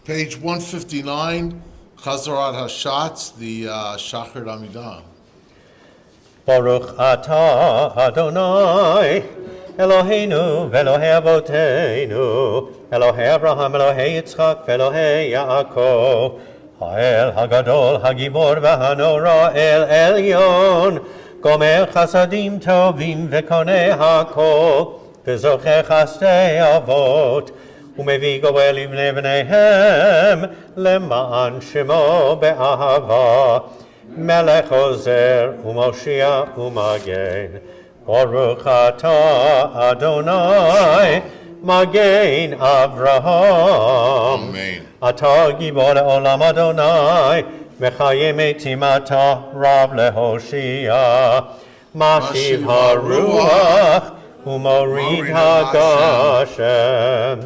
Page 159, Chazarat Hashatz, the Shachar Amidah. Baruch atah Adonai, Eloheinu v'Elohei Avoteinu, Elohei Abraham, Elohei Yitzchak, v'Elohei Yaakov, Ha'el Hagadol, Hagibor v'Hanora, El Elyon, Gomer Chasadim Tovim v'Konei Hakol, v'Zocheh Chasdei Avot, ומביא גואל לבני בניהם למען שמו באהבה, מלך עוזר ומושיע ומגן. ברוך אתה אדוני מגן אברהם. אמן. אתה גיבור לעולם אדוני, מחיה מתים אתה רב להושיע. משיב הרוח ומוריד הגשם,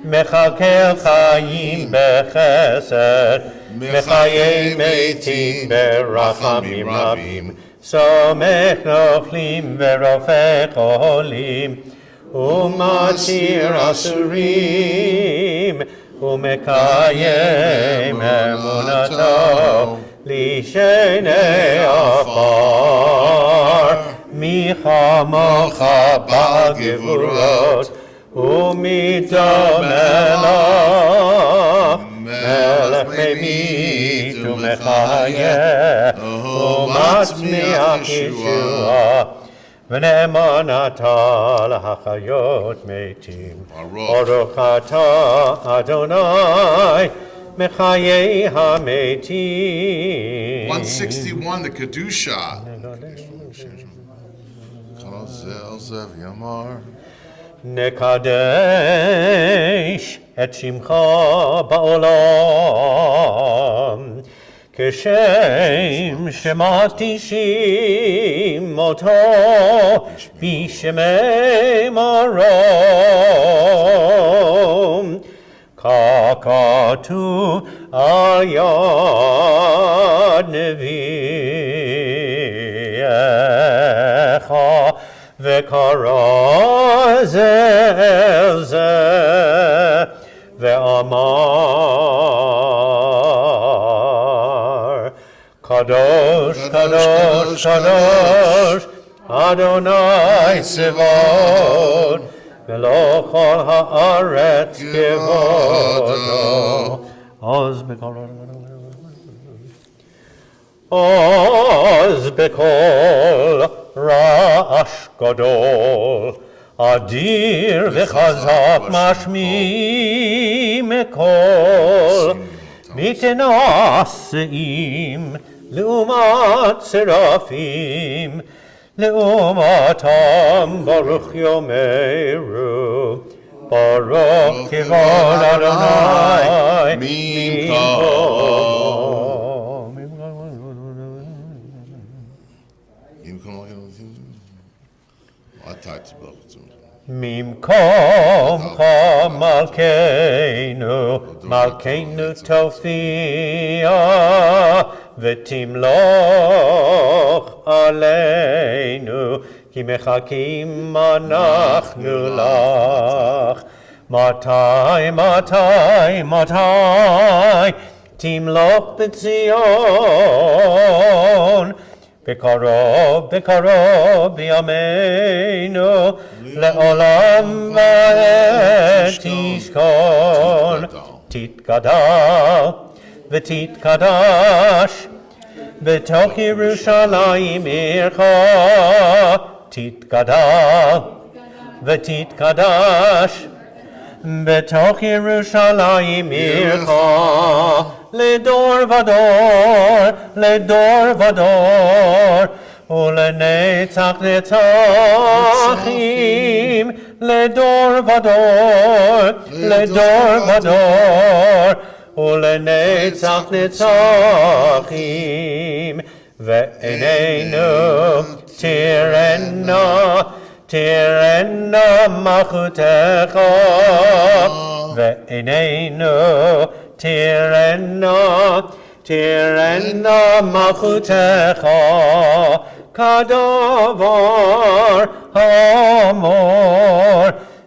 מחכה חיים בחסד, מחיי מתים ברחמים רבים, סומך נוכלים ורופא חולים, ומתיר אסורים, ומקיים אמונתו לשני עפר. מי כמוך בעל גבורות ומידו מלך, מלך ממית ומחיה ומצמיח ישועה, ונאמן אתה להחיות מתים. ברוך אתה אדוני מחיי המתים. 161, the Kedusha. נקדש את שמך בעולם, כשם שמקדישים אותו בשמי מרום, ככתוב על יד נביאך, וקרא זה אל זה, ואמר, קדוש, קדוש, קדוש, אדוני צבאות, ולא כל הארץ כבודו. עוז בקול רעש גדול, אדיר וחזק משמיעים קול, מתנשאים לעומת שרפים, לעומתם ברוך יאמרו, ברוך כבוד אדוני ממקום. ממקומך מלכנו, מלכנו תופיע, ותמלוך עלינו, כי מחכים אנחנו לך. מתי, מתי, מתי, תמלוך בציון, בקרוב, בקרוב בימינו, לעולם ועד תשכון. תתגדל ותתקדש בתוך ירושלים עירך, תתגדל ותתקדש בתוך ירושלים עירך, לדור ודור, לדור ודור, ולנצח נצחים, לדור ודור, לדור ודור, ולנצח נצחים. ועינינו תראנה, תראנה מלכותך, ועינינו תראנה, תראנה מלכותך, כדבר האמור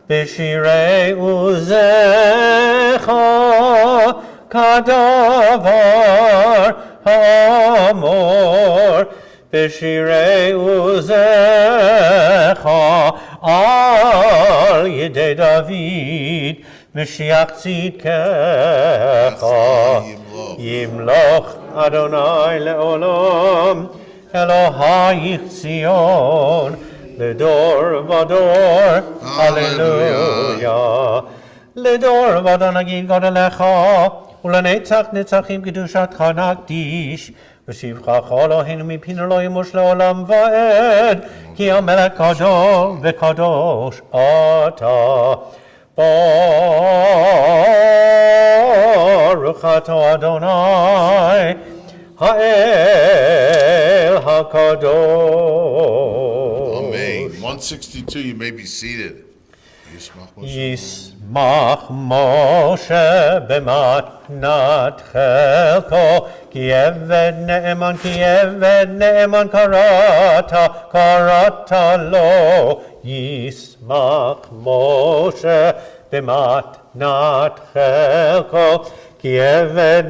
בשירי עוזך, כדבר האמור בשירי עוזך, על ידי דוד משיח צדקך. ימלוך אדוני לעולם, אלוהיך ציון, לדור ודור, הללויה. לדור ודור נגיד גודלך, ולנצח נצחים קדושתך נקדיש. ושבחך אלוהינו מפין לא ימוש לעולם ועד, כי המלך גדול וקדוש אתה. ברוך אתה אדוני האל הקדוש. Amen. 162. 162, you may be seated. ישמח משה במתנת חלקו, כי עבד נאמן קראת לו. ישמח משה במתנת חלקו, כי עבד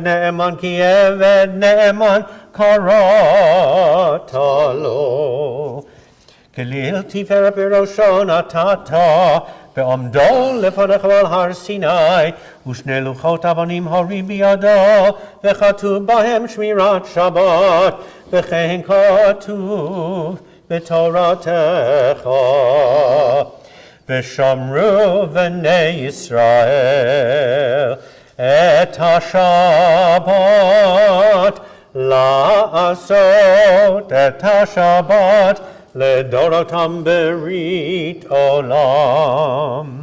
נאמן קראת לו. כליל תפארת בראשו נתת, בעומדו לפניך על הר סיני, ושני לוחות אבנים הורים בידו, וכתוב בהם שמירת שבת, וכן כתוב בתורתך. ושמרו בני ישראל את השבת, לעשות את השבת לדורותם ברית עולם.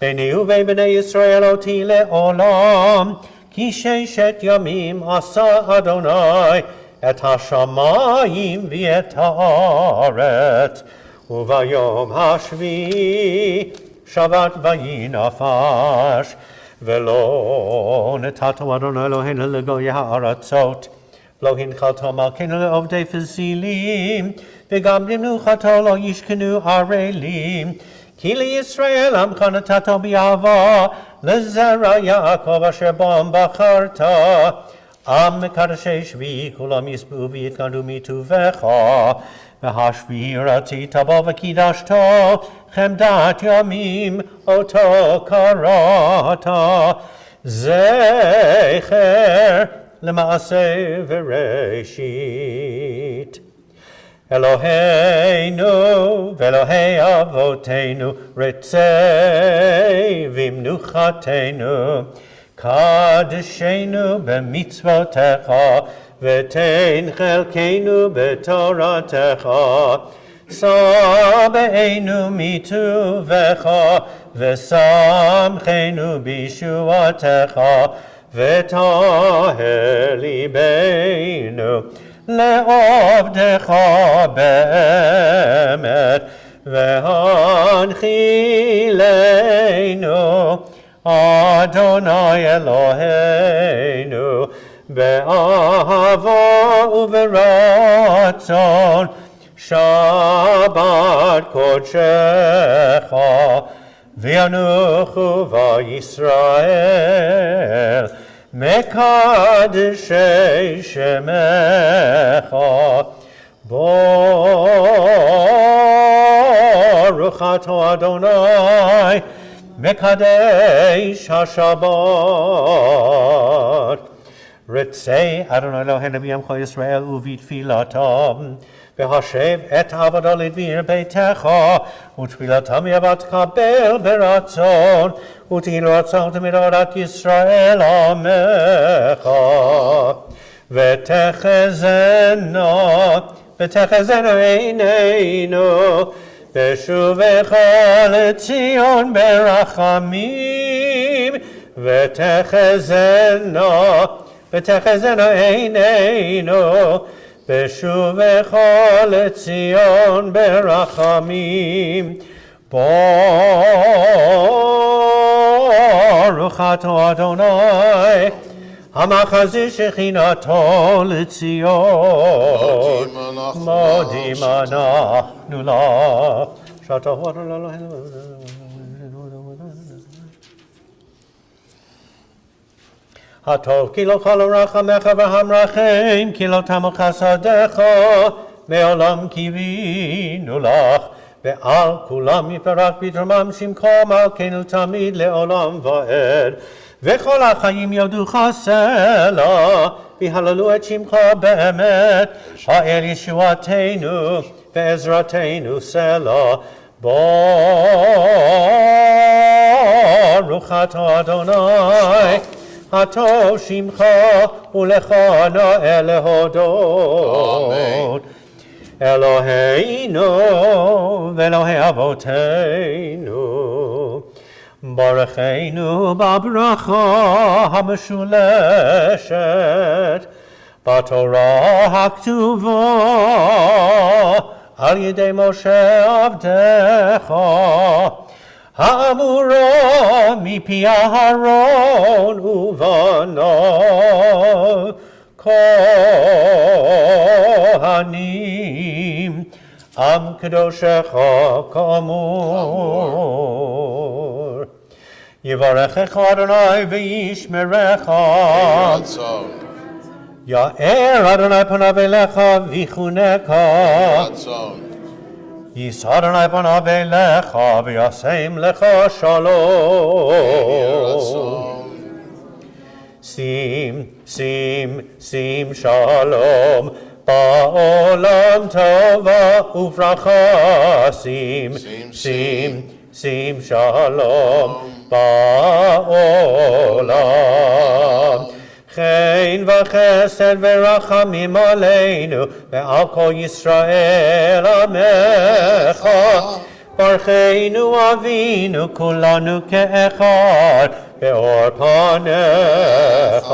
ביני ובין בני ישראל אותי לעולם, כי 6 ימים עשה אדוני את השמיים ואת הארץ, וביום השביעי שבת ויהי נפש. ולא נתתו אדוני אלוהינו לגויי הארצות, לא הנחלתו מלכנו לעובדי פסילים, וגם במנוחתו לא ישכנו ערלים. כי לישראל עמך נתתו באהבה, לזרע יעקב אשר בם בחרת. עם מקדשי שביעי כולם ישבעו ויתגנדו מטובך, והשביעי רצית בו וקידשתו, חמדת ימים אותו קראת. זכר למעשה וראשית. אלוהינו ואלוהי אבותינו, רצה במנוחתנו, קדשנו במצוותיך, ותן חלקנו בתורתך. שבענו מטובך, ושמחנו בישועתך, וטהר ליבנו לעובדך באמת, והנחילנו אדוני אלוהינו באהבה וברצון, שבת קודשך, וינוחו בישראל מקדשי שמך. ברוך אתה אדוני מקדש השבת. רצה אדוני אלוהינו בעמך ישראל ובתפילתם, והשב את עבודה לדביר ביתך, ותפילתם יבוא תקבל ברצון, ותהי לרצון תמיד עבודת ישראל עמך. ותחזינה עינינו, בשובך לציון ברחמים, ותחזינה עינינו, בשובך לציון ברחמים. ברוך אתה אדוני המחזיר שכינתו לציון. מודים אנחנו לך. שאתה הוא אדוני אלוהינו. הטוב כי לא כל רחמך והמרחם, כי לא תמו חסדיך, מעולם קיווינו לך, ועל כולם יפרח בתרומם שמך מלכנו תמיד לעולם ועד. וכל החיים יודוך סלע, והללו את שמך באמת, האל ישועתנו ועזרתנו סלע. ברוך אתה אדוני הטוב שמך ולך נאה להודות. אלוהינו ואלוהי אבותינו, ברכנו בברכה המשולשת בתורה הכתובה על ידי משה עבדך, האמורו מפי אהרון ובניו כהנים, עם קדושך כאמור. יברכך אדוני וישמרך, רצון, יאר אדוני פניו אליך ויחונקה, רצון, יישא אדוני פניו אליך וישם לך שלום. רצון, שים שלום בעולם טובה וברכה. שים שלום בעולם. חן וחסד ורחמים עלינו ועל כל ישראל עמך. ברכנו אבינו כולנו כאחד באור פניך.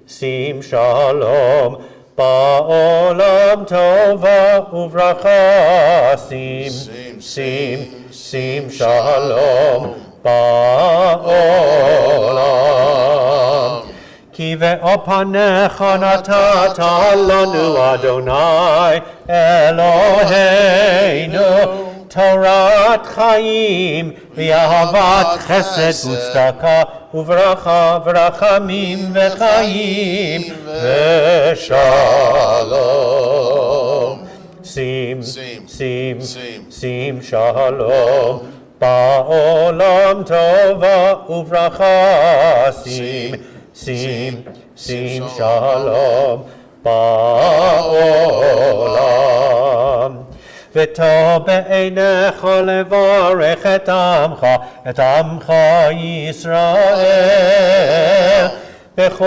שים שלום בעולם טובה וברכה. שים שלום בעולם. כי באור פניך נתת לנו אדוני אלוהינו תורת חיים ואהבת חסד וצדקה וברכה ורחמים וחיים ושלום. שים שלום בעולם טובה וברכה. שים שלום בעולם. וטוב בעיניך לברך את עמך ישראל, בכל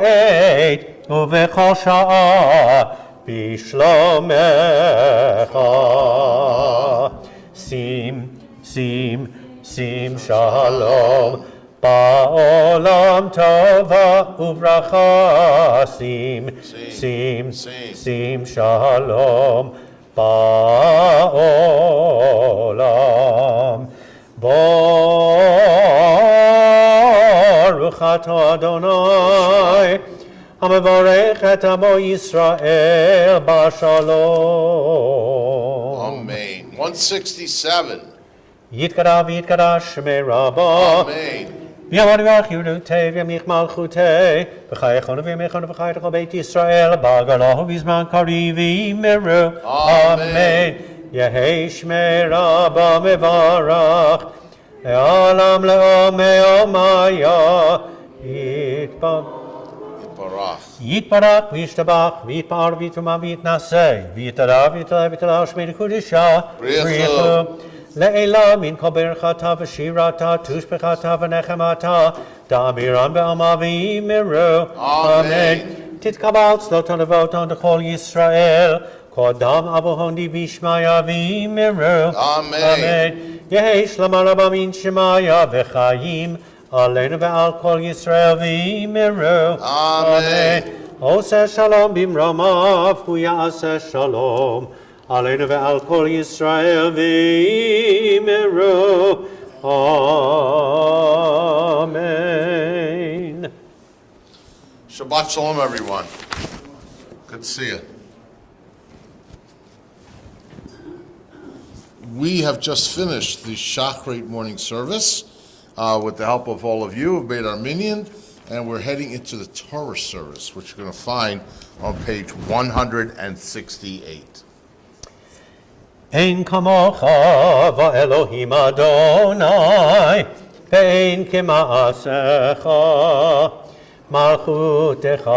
עת ובכל שעה בשלומך. שים שלום בעולם טובה וברכה. שים שלום בעולם. ברוך אתה אדוני המברך את עמו ישראל בשלום. amen. 167, יתגדל ויתקדש שמי רבו. amen. ויעמוד ויברך יהודותי וימליך מלכותי, וחייכנו וימיכנו וחי לכל בית ישראל בגלה ובזמן קריב ויאמרו אמן. יהי שמי רבו מברך לעולם לעולמי עולמיה. יתברך וישתבח ויתפאר ויתרומם ויתנשא ויתעלה ויתעלה ויתעלה שמי לקודשה בריחו לעילה מן כל ברכתה ושירתה תושבחתה ונחמתה דאמירן בעלמא ויאמרו אמן. תתקבל צלותן לבותן לכל ישראל קודם אבוהון די וישמעיה ויאמרו אמן. יהי שלמה רבה מן שמעיה וחיים עלינו ועל כל ישראל ויאמרו אמן. עושה שלום במרומיו הוא יעשה שלום עלינו ועל כל ישראל ויאמרו amen. Shabbat shalom, everyone. Good to see you. We have just finished the Shachrit morning service with the help of all of you who've made our minyan, and we're heading into the Torah service, which you're going to find on page 168. אין כמוך ואלוהים אדוני, ואין כמעשיך. מלכותך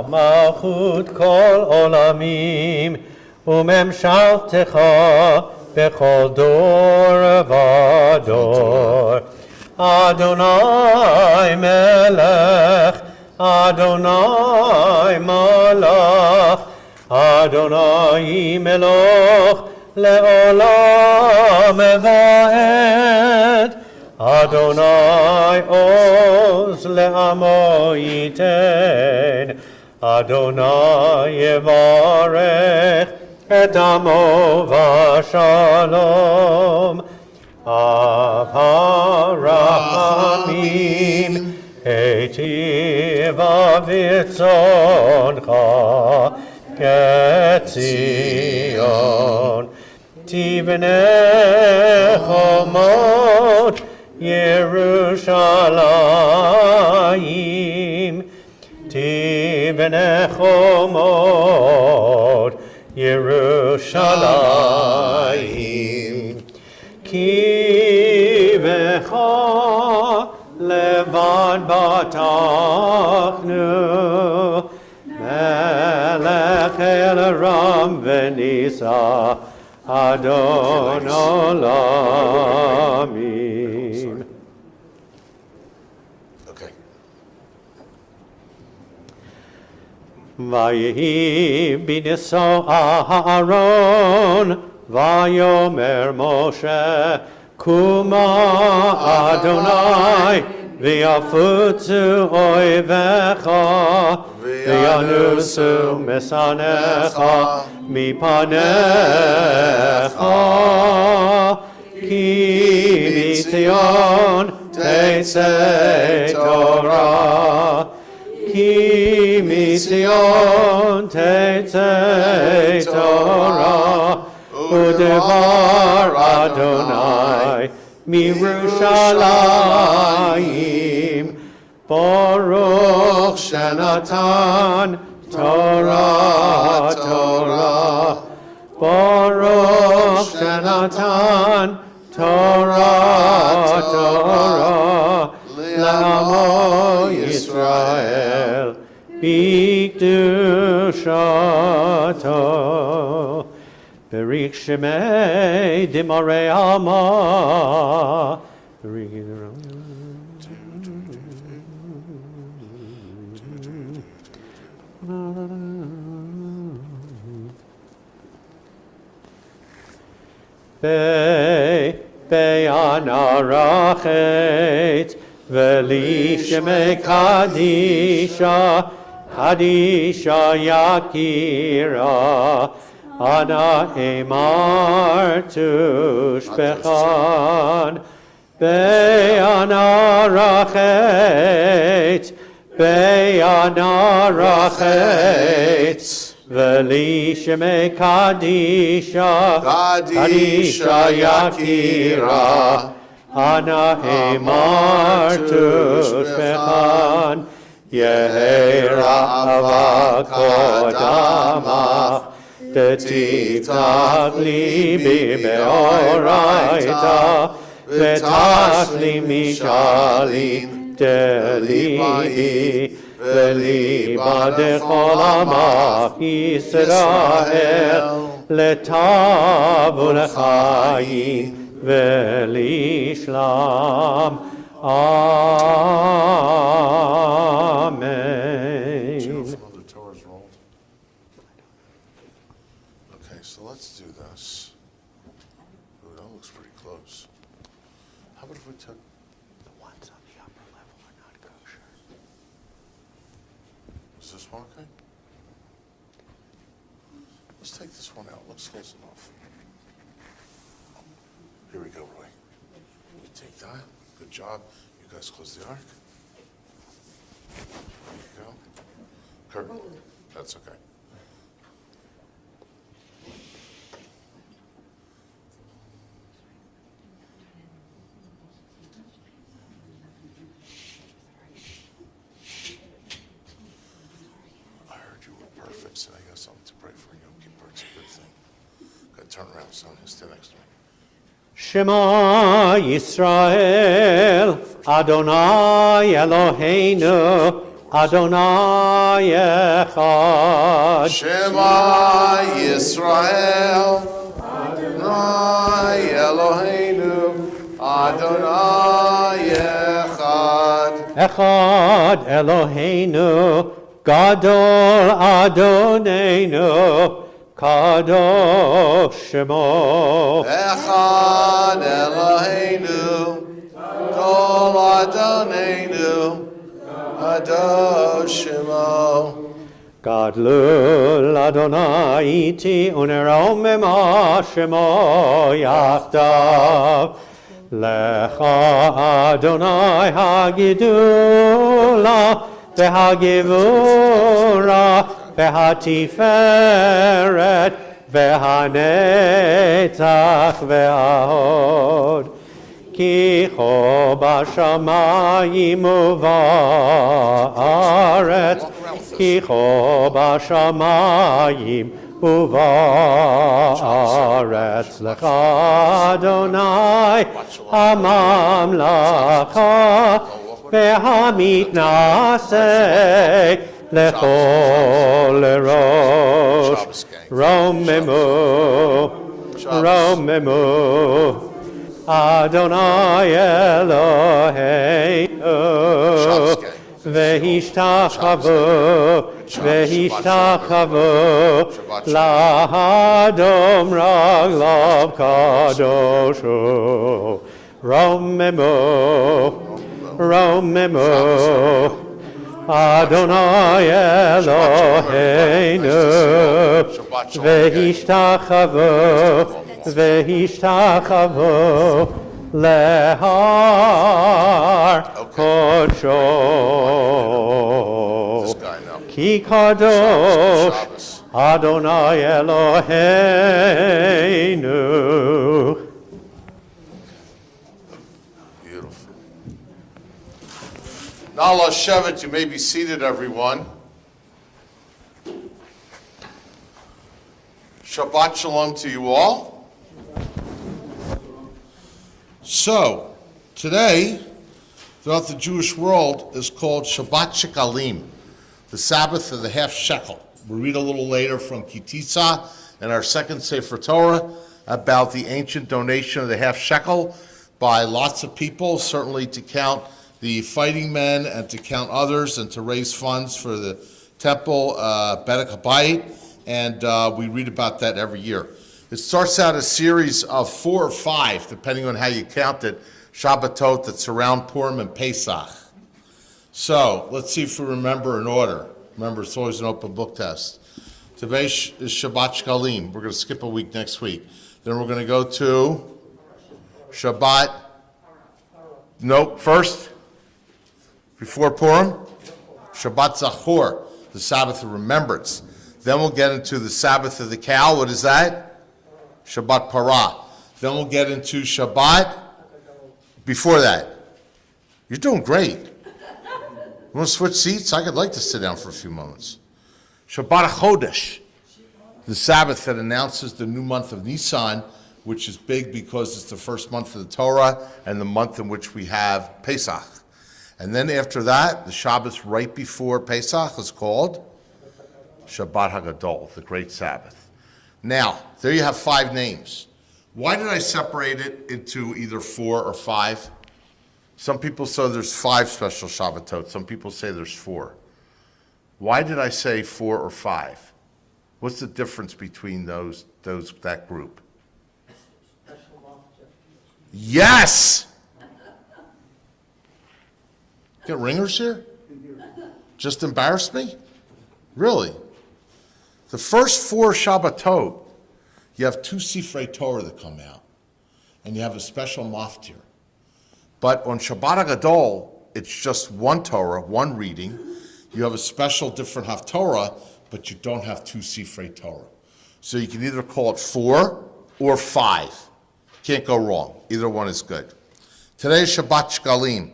מלכות כל עולמים, וממשלתך בכל דור ודור. אדוני מלך, אדוני מלך, אדוני מלוך לעולם ועד. אדוני עוז לעמו ייתן, Adonai yevarech et amo v'shalom. Av harachamim heitiv avitzoncha ketzion. Tivnei chomot Yerushalayim. Tivnei chomot Yerushalayim. Ki v'cha levad batachnu melech el ram v'nisa Adon olamim. Okay. Vayehi b'niso Aharon Vayomer Moshe Kuma Adonai V'yafutzu oivecha V'yanusu mesanecha Mipanecha Ki mitzion Tetzei Torah Ki mitzion Tetzei Torah Udevar Adonai Mirushalayim Baruch Shenatan Torah Torah Baruch Shenatan Torah Torah L'amo Yisrael B'kedushato Berich Shemei Dimarei Alma. Be'anarachet Veli Shemei Kadisha Hadisha Yakira Ana Emar Tushbechan Be'anarachet Be'anarachet Veli Shemei Kadisha Kadisha Yakira Ana Emar Tushbechan Yehera Avakodamach Tiftach libi be'oraita V'tashli mishalim delibi V'liba dechol amach Yisrael Letav u'lechayim V'lishlam Amen. Okay, so let's do this. Ooh, that looks pretty close. How about if we took The ones on the upper level are not kosher. Is this one okay? Let's take this one out. Looks close enough. Here we go, Roy. You take that. Good job. You guys close the ark. There you go. Kurt, that's okay. I heard you were perfect, so I got something to pray for you. It's a good thing. Good, turn around, son. Stay next to me. Shema Yisrael, Adonai Eloheinu, Adonai Echad. Shema Yisrael, Adonai Eloheinu, Adonai Echad. Echad Eloheinu, Gadol Adonenu, Kadosh Shemo. Echad Eloheinu, Kol Adonenu, Kadosh Shemo. Gadlul Adonai iti uneromem Shemo yachdav. Lecha Adonai hagidula v'hagivura v'hatiferet v'hanetach v'hahod. Ki cho b'shamayim u'va'aretz, ki cho b'shamayim u'va'aretz. Lecha Adonai hamamlacha v'hamitnaseh lechol erosh. Romemu, Romemu. Adonai Eloheinu v'hishtachavu lahadom raglav kadoshu romemu romemu Adonai Eloheinu v'hishtachavu lehar kodsho ki kadosh Adonai Eloheinu. Beautiful. Now, Shevet, you may be seated, everyone. Shabbat Shalom to you all. So, today, throughout the Jewish world, is called Shabbat Shekalim, the Sabbath of the half shekel. We'll read a little later from Kitisa in our second Sefer Torah about the ancient donation of the half shekel by lots of people, certainly to count the fighting men and to count others and to raise funds for the temple, Bedek HaBayit, and we read about that every year. It starts out a series of 4 or 5, depending on how you count it, Shabbatot that surround Purim and Pesach. So, let's see if we remember in order. Remember, it's always an open book test. Today is Shabbat Shekalim. We're going to skip a week next week. Then we're going to go to Shabbat. Nope, first, before Purim, Shabbat Zachor, the Sabbath of Remembrance. Then we'll get into the Sabbath of the cow. What is that? Shabbat Parah. Then we'll get into Shabbat. Before that, you're doing great. You want to switch seats? I'd like to sit down for a few moments. Shabbat Chodesh, the Sabbath that announces the new month of Nisan, which is big because it's the first month of the Torah and the month in which we have Pesach. And then after that, the Shabbos right before Pesach is called Shabbat HaGadol, the Great Sabbath. Now, there you have 5 names. Why did I separate it into either 4 or 5? Some people say there's 5 special Shabbatot. Some people say there's 4. Why did I say 4 or 5? What's the difference between that group? Yes! Get ringers here? Just embarrassed me? Really? The first 4 Shabbatot, you have 2 Sifrei Torah that come out, and you have a special maftir. But on Shabbat HaGadol, it's just 1 Torah, 1 reading. You have a special different Haftorah, but you don't have 2 Sifrei Torah. So you can either call it 4 or 5. Can't go wrong. Either one is good. Today is Shabbat Shekalim.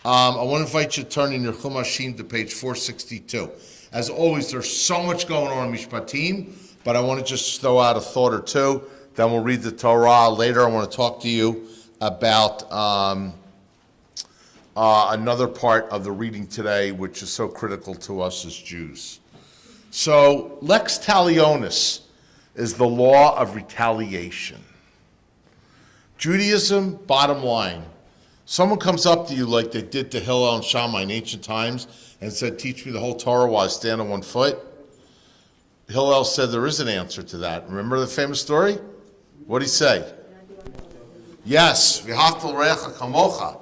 I want to invite you to turn in your Chumashim to page 462. As always, there's so much going on in Mishpatim, but I want to just throw out a thought or two. Then we'll read the Torah. Later, I want to talk to you about another part of the reading today, which is so critical to us as Jews. So, lex talionis is the law of retaliation. Judaism, bottom line, someone comes up to you like they did to Hillel and Shammai in ancient times and said, teach me the whole Torah while I stand on 1 foot. Hillel said there is an answer to that. Remember the famous story? What did he say? Yes, v'haftal recha kamocha.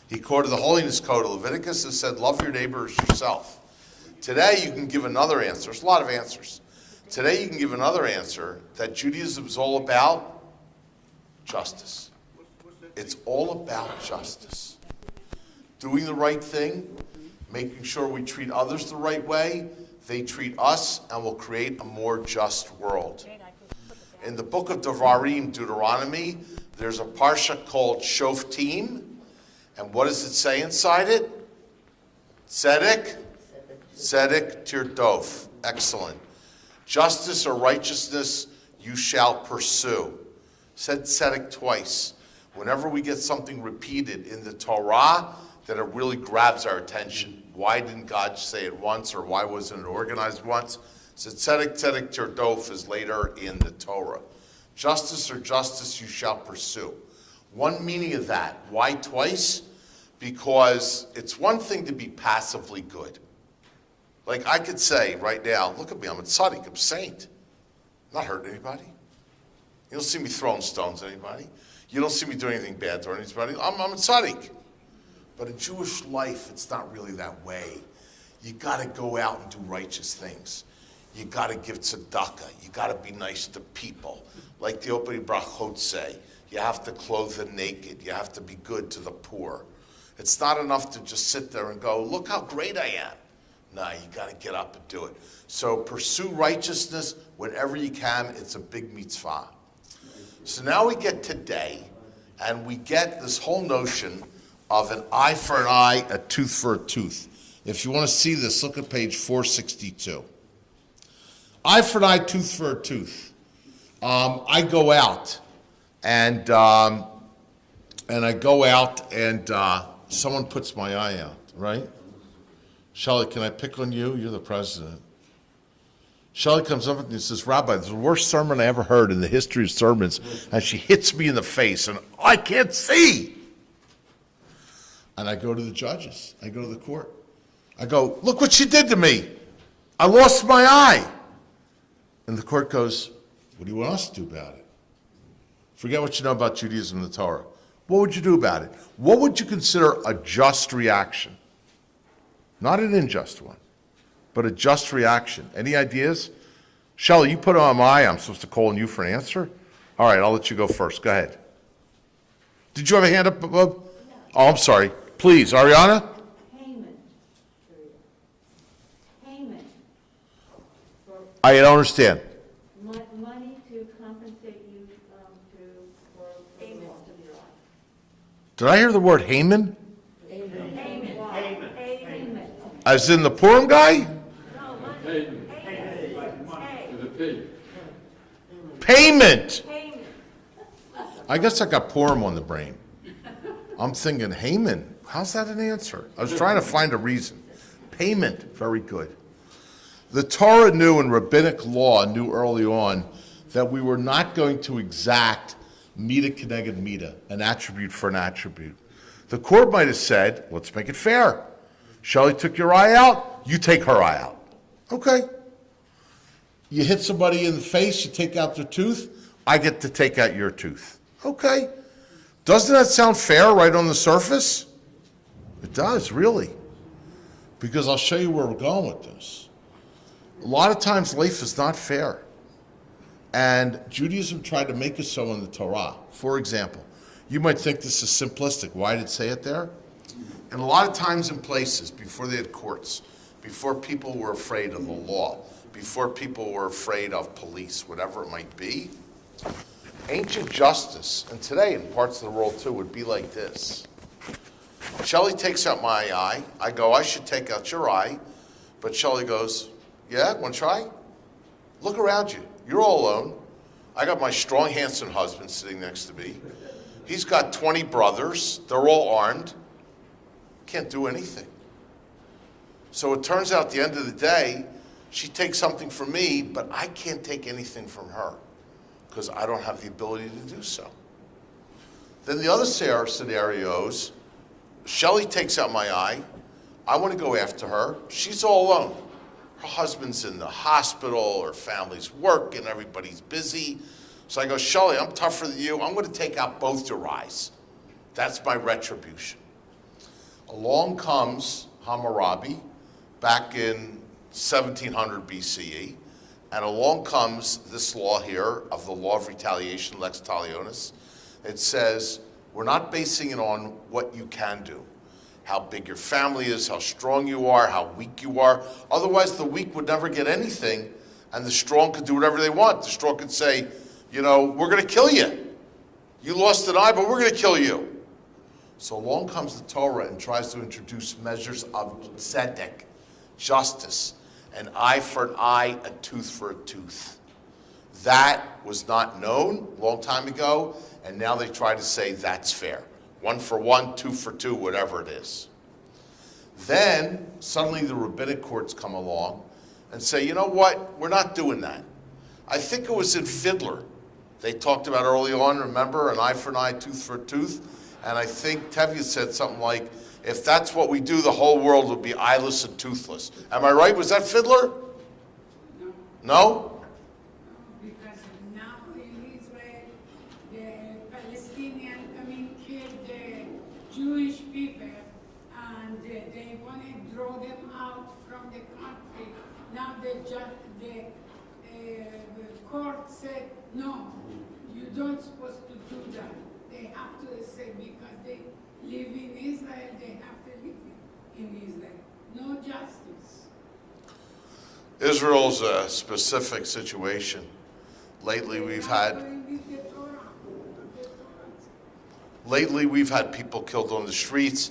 He quoted the holiness code of Leviticus and said, love your neighbor as yourself. Today you can give another answer. There's a lot of answers. Today you can give another answer that Judaism is all about justice. It's all about justice. Doing the right thing, making sure we treat others the right way, they treat us, and we'll create a more just world. In the book of Devarim, Deuteronomy, there's a parsha called Shoftim, and what does it say inside it? Tzedek, Tzedek Tirdof. Excellent. Justice or righteousness you shall pursue. Said tzedek twice. Whenever we get something repeated in the Torah, that it really grabs our attention. Why didn't God say it once, or why wasn't it organized once? So tzedek, tzedek tirdof is later in the Torah. Justice or justice you shall pursue. One meaning of that. Why twice? Because it's one thing to be passively good. Like I could say right now, look at me, I'm a tzaddik, I'm a saint. I'm not hurting anybody. You don't see me throwing stones at anybody. You don't see me doing anything bad to anybody. I'm a tzaddik. But in Jewish life, it's not really that way. You got to go out and do righteous things. You got to give tzedakah. You got to be nice to people. Like the opening brachot say, you have to clothe the naked. You have to be good to the poor. It's not enough to just sit there and go, look how great I am. No, you got to get up and do it. So pursue righteousness whenever you can. It's a big mitzvah. So now we get today, and we get this whole notion of an eye for an eye, a tooth for a tooth. If you want to see this, look at page 462. Eye for an eye, tooth for a tooth. I go out, and someone puts my eye out, right? Shelley, can I pick on you? You're the president. Shelley comes up and says, Rabbi, this is the worst sermon I ever heard in the history of sermons. And she hits me in the face, and I can't see. And I go to the judges. I go to the court. I go, look what she did to me. I lost my eye. And the court goes, what do you want us to do about it? Forget what you know about Judaism and the Torah. What would you do about it? What would you consider a just reaction? Not an unjust one, but a just reaction. Any ideas? Shelley, you put on my eye. I'm supposed to call on you for an answer? All right, I'll let you go first. Go ahead. Did you have a hand up, Bob? No. Oh, I'm sorry. Please, Ariana? Payment. Payment. I don't understand. Money to compensate you for the loss of your life. Did I hear the word Haman? Payment. Payment. As in the Purim guy? No, money. Payment. Payment. I guess I got Purim on the brain. I'm thinking Haman. How's that an answer? I was trying to find a reason. Payment. Very good. The Torah knew, and rabbinic law knew early on, that we were not going to exact mida keneged mida, an attribute for an attribute. The court might have said, let's make it fair. Shelley took your eye out, you take her eye out. Okay. You hit somebody in the face, you take out their tooth, I get to take out your tooth. Okay. Doesn't that sound fair right on the surface? It does, really. Because I'll show you where we're going with this. A lot of times life is not fair. And Judaism tried to make it so in the Torah. For example, you might think this is simplistic. Why did it say it there? And a lot of times and places, before they had courts, before people were afraid of the law, before people were afraid of police, whatever it might be, ancient justice, and today in parts of the world too, would be like this. Shelley takes out my eye. I go, I should take out your eye. But Shelley goes, yeah, want to try? Look around you. You're all alone. I got my strong, handsome husband sitting next to me. He's got 20 brothers. They're all armed. Can't do anything. So it turns out at the end of the day, she takes something from me, but I can't take anything from her because I don't have the ability to do so. Then the other scenarios, Shelley takes out my eye. I want to go after her. She's all alone. Her husband's in the hospital, her family's working, everybody's busy. So I go, Shelley, I'm tougher than you. I'm going to take out both your eyes. That's my retribution. Along comes Hammurabi back in 1700 BCE, and along comes this law here of the law of retaliation, lex talionis. It says, we're not basing it on what you can do, how big your family is, how strong you are, how weak you are. Otherwise, the weak would never get anything, and the strong could do whatever they want. The strong could say, we're going to kill you. You lost an eye, but we're going to kill you. So along comes the Torah and tries to introduce measures of tzedek, justice, an eye for an eye, a tooth for a tooth. That was not known a long time ago, and now they try to say that's fair. 1 for 1, 2 for 2, whatever it is. Then suddenly the rabbinic courts come along and say, you know what, we're not doing that. I think it was in Fiddler. They talked about early on, remember, an eye for an eye, tooth for a tooth. And I think Tevye said something like, if that's what we do, the whole world would be eyeless and toothless. Am I right? Was that Fiddler? No. No? Because now in Israel, the Palestinians come and kill the Jewish people, and they want to draw them out from the country. Now the court said, no, you don't supposed to do that. They have to say, because they live in Israel, they have to live in Israel. No justice. Israel's a specific situation. Lately we've had people killed on the streets.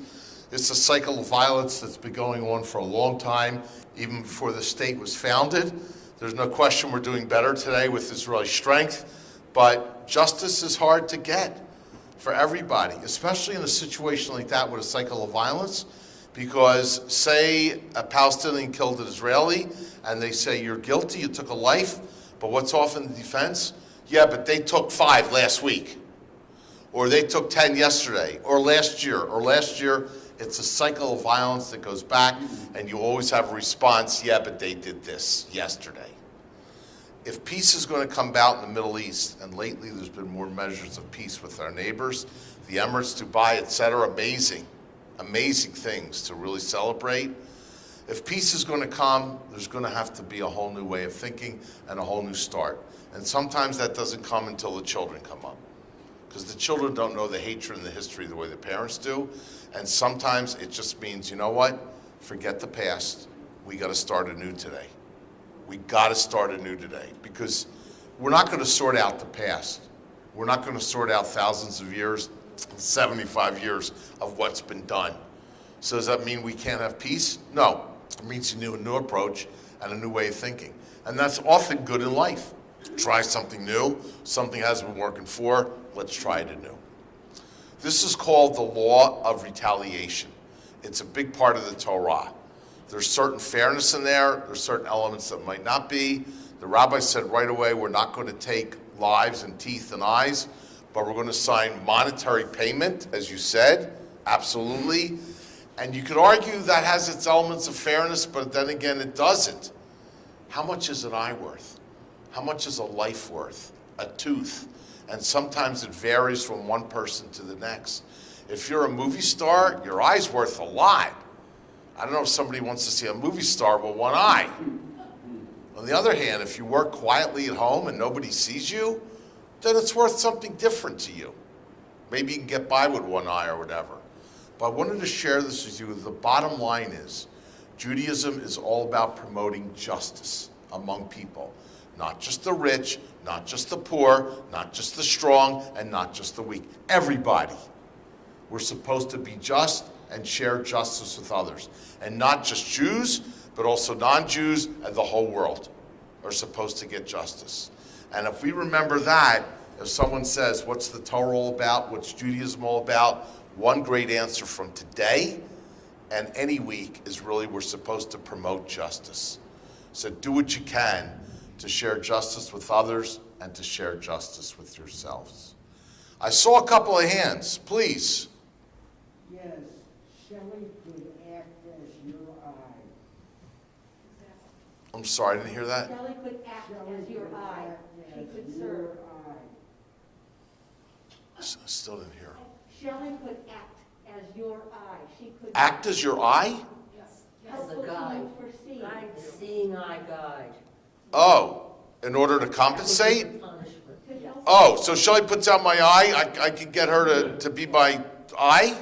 It's a cycle of violence that's been going on for a long time, even before the state was founded. There's no question we're doing better today with Israeli strength, but justice is hard to get for everybody, especially in a situation like that with a cycle of violence, because say a Palestinian killed an Israeli and they say you're guilty, you took a life, but what's often the defense? Yeah, but they took 5 last week, or they took 10 yesterday, or last year. It's a cycle of violence that goes back, and you always have a response, yeah, but they did this yesterday. If peace is going to come about in the Middle East, and lately there's been more measures of peace with our neighbors, the Emirates, Dubai, etc., amazing things to really celebrate. If peace is going to come, there's going to have to be a whole new way of thinking and a whole new start. And sometimes that doesn't come until the children come up, because the children don't know the hatred and the history the way the parents do. And sometimes it just means, you know what? Forget the past. We got to start anew today. We got to start anew today, because we're not going to sort out the past. We're not going to sort out thousands of years, 75 years of what's been done. So does that mean we can't have peace? No. It means a new approach and a new way of thinking. And that's often good in life. Try something new. Something hasn't been working for. Let's try it anew. This is called the law of retaliation. It's a big part of the Torah. There's certain fairness in there. There's certain elements that might not be. The rabbi said right away, we're not going to take lives and teeth and eyes, but we're going to sign monetary payment, as you said, absolutely. And you could argue that has its elements of fairness, but then again, it doesn't. How much is an eye worth? How much is a life worth? A tooth? And sometimes it varies from one person to the next. If you're a movie star, your eye's worth a lot. I don't know if somebody wants to see a movie star with one eye. On the other hand, if you work quietly at home and nobody sees you, then it's worth something different to you. Maybe you can get by with one eye or whatever. But I wanted to share this with you. The bottom line is, Judaism is all about promoting justice among people. Not just the rich, not just the poor, not just the strong, and not just the weak. Everybody. We're supposed to be just and share justice with others. And not just Jews, but also non-Jews and the whole world are supposed to get justice. And if we remember that, if someone says, what's the Torah all about? What's Judaism all about? One great answer from today and any week is really we're supposed to promote justice. So do what you can to share justice with others and to share justice with yourselves. I saw a couple of hands, please. Yes, Shelley could act as your eye. I'm sorry, I didn't hear that. Shelley could act as your eye. She could serve. Your eye. Still didn't hear. Shelley could act as your eye. She could Act as your eye? help As a with guide. you for seeing. seeing eye guide. Oh, in order to compensate? Punishment, To yes. help. Oh, so Shelley puts out my eye, I could get her to be my eye?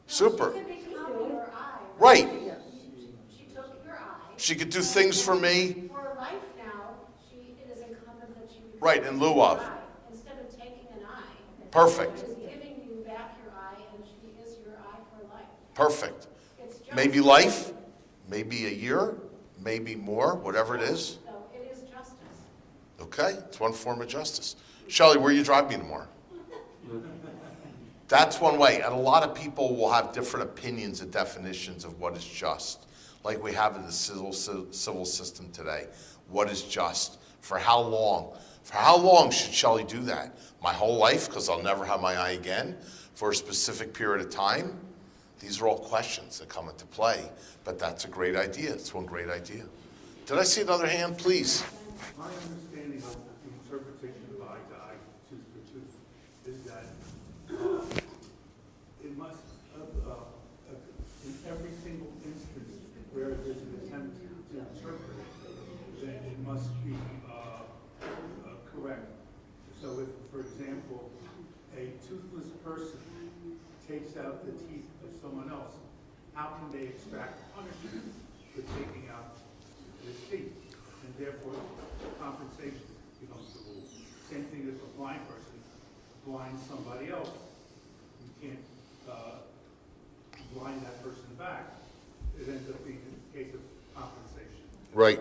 Super. She could become your eye. Right. Yes. She took your eye. She could do things for me, For life now, it is incumbent that you. right, in lieu of. Instead of taking an eye. Perfect, She is giving you back your eye, and she is your eye for life. perfect. It's just. Maybe life, maybe a year, maybe more, whatever it is. No, it is justice. Okay, it's one form of justice. Shelley, where you drive me tomorrow? That's one way, and a lot of people will have different opinions and definitions of what is just, like we have in the civil system today. What is just? For how long? For how long should Shelley do that? My whole life, because I'll never have my eye again? For a specific period of time? These are all questions that come into play, but that's a great idea. It's one great idea. Did I see another hand, please? My understanding of the interpretation of eye to eye, tooth for tooth, is that it must, in every single instance where there's an attempt to interpret it, then it must be correct. So if, for example, a toothless person takes out the teeth of someone else, how can they extract punishment for taking out his teeth? And therefore, compensation becomes the rule. Same thing if a blind person blinds somebody else. You can't blind that person back. It ends up being a case of compensation. Right.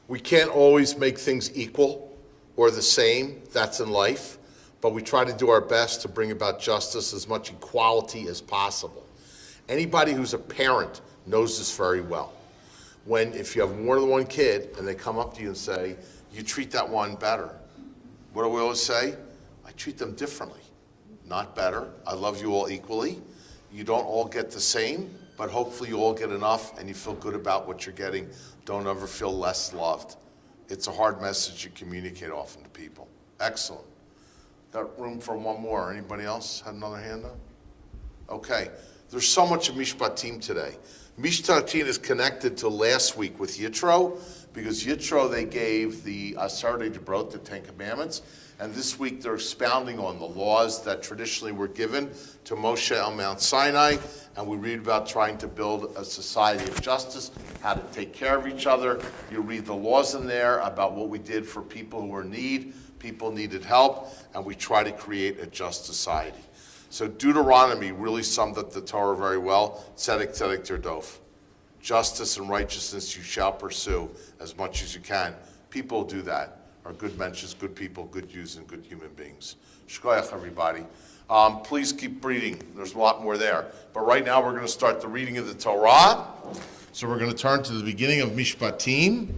We can't always make things equal or the same. That's in life. But we try to do our best to bring about justice, as much equality as possible. Anybody who's a parent knows this very well. If you have more than one kid and they come up to you and say, you treat that one better, what do we always say? I treat them differently, not better. I love you all equally. You don't all get the same, but hopefully you all get enough and you feel good about what you're getting. Don't ever feel less loved. It's a hard message you communicate often to people. Excellent. Got room for one more. Anybody else had another hand up? Okay. There's so much of Mishpatim today. Mishpatim is connected to last week with Yitro, because Yitro they gave the Asarei Debrot, the Ten Commandments, and this week they're expounding on the laws that traditionally were given to Moshe on Mount Sinai, and we read about trying to build a society of justice, how to take care of each other. You read the laws in there about what we did for people who were in need, people needed help, and we try to create a just society. So Deuteronomy really summed up the Torah very well. Tzedek, tzedek, tirdof. Justice and righteousness you shall pursue as much as you can. People do that. Are good mentions, good people, good Jews, and good human beings. Shkoyach, everybody. Please keep reading. There's a lot more there. But right now we're going to start the reading of the Torah. So we're going to turn to the beginning of Mishpatim,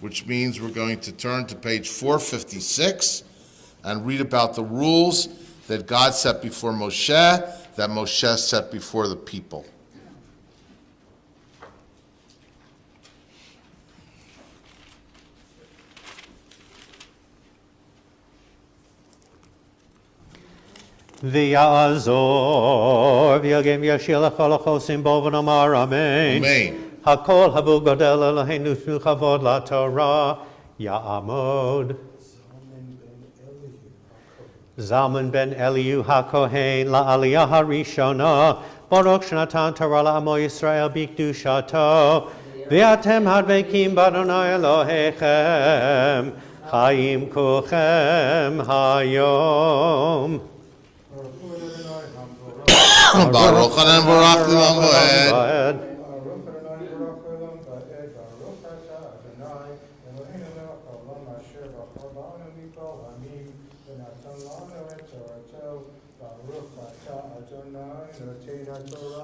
which means we're going to turn to page 456 and read about the rules that God set before Moshe, that Moshe set before the people. V'ya'azor v'yagim yashil achol achosim bo v'nomar amen. Amen. Hakol havu godel Eloheinu shnu chavod laTorah ya'amod. Zalman ben Elihu HaKohen la'aliyah harishona Baruch shnatan Torah la'amo Yisrael bikdushato V'atem hadvekim b'Adonai Elohechem Chaim kulchem hayom Baruch Hanan Baruch L'Moed.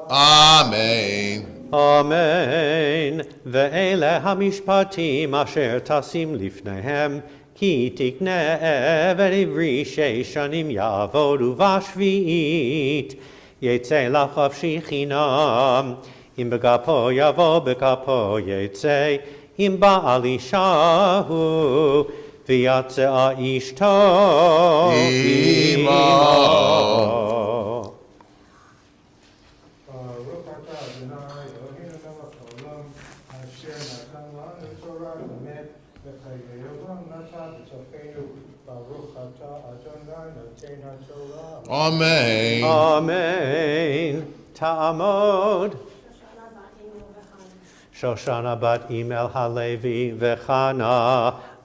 Amen. Amen. Ve'ele hamishpatim asher tasim lifnehem ki tikne v'ivri sheishanim yavodu v'ashvi'it yetze lachav shichinam im begapo yavo begapo yetze im ba'al ishahu v'yatzea ishto Imo. Baruch atah Adonai Eloheinu melech haolam asher natan lanu Torah emet v'chayei olam nata b'tocheinu. Baruch atah Adonai noten haTorah. Amen. Amen. Ta'amod. Shoshana bat Emanu-El. Shoshana bat Emanu-El Halevi v'Chana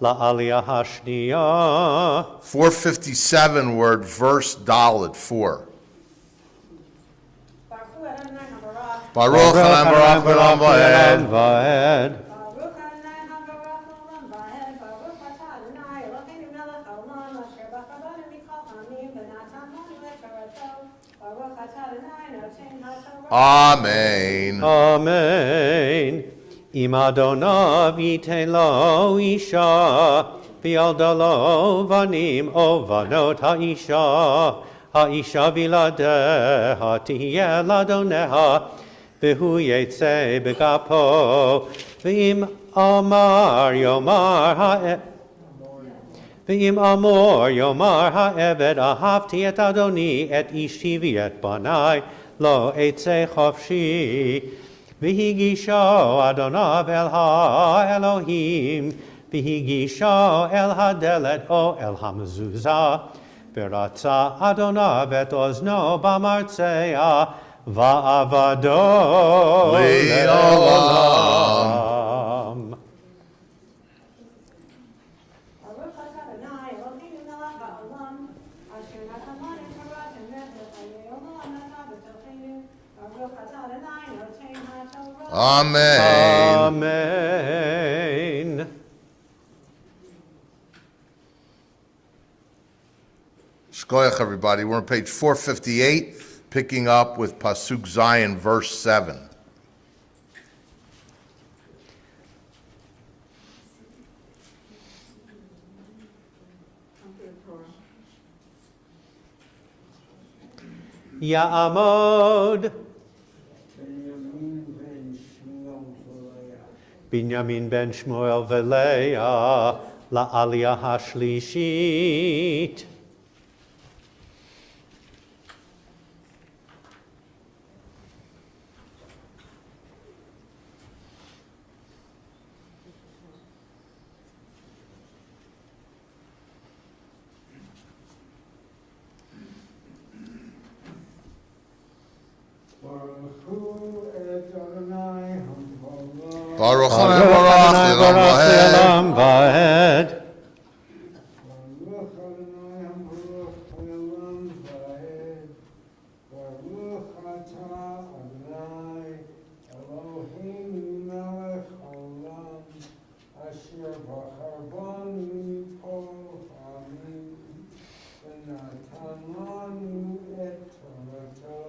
la'aliyah hashniya. 457 word verse Dalet 4. Baruch Adonai habarach. Baruch Adonai Baruch Olam Va'ed. Va'ed. Baruch Adonai habarach olam va'ed. Baruch atah Adonai Eloheinu melech haolam asher b'chabanu mikol ha'amim v'natan lanu et torato. Baruch atah Adonai noten haTorah. Amen. Amen. Im Adonav yiten lo isha, v'yalda lo vanim o vanot ha'isha viladeha tihye ladoneha, v'hu yetze b'gapo, v'im amar yomar ha'eved ahavti et Adoni et ishti v'et banai, lo etze chofshi. V'higisho Adonav el ha-Elohim, v'higisho el hadelet o el hamzuzah, v'ratza Adonav et ozno b'martzea, va'avado le'olam. Baruch atah Adonai Eloheinu melech haolam asher natan lanu Torah emet v'chayei olam nata b'tocheinu. Baruch atah Adonai noten haTorah. Amen. Amen. Shkoyach, everybody. We're on page 458, picking up with Pasuk Zion, verse 7. Come to the Torah. Ya'amod Benjamin Binyamin ben ben Shmuel V'leah. Shmuel v'Leah la'aliyah hashlishit. Baruch et Adonai haMelech. Baruch Baruch Adonai Baruch Adonai Olam baruch Va'ed. le'olam va'ed. Baruch Adonai haMelech haolam va'ed. Baruch atah Adonai Eloheinu melech haolam asher b'char banu mikol ha'amim v'natan lanu et torato.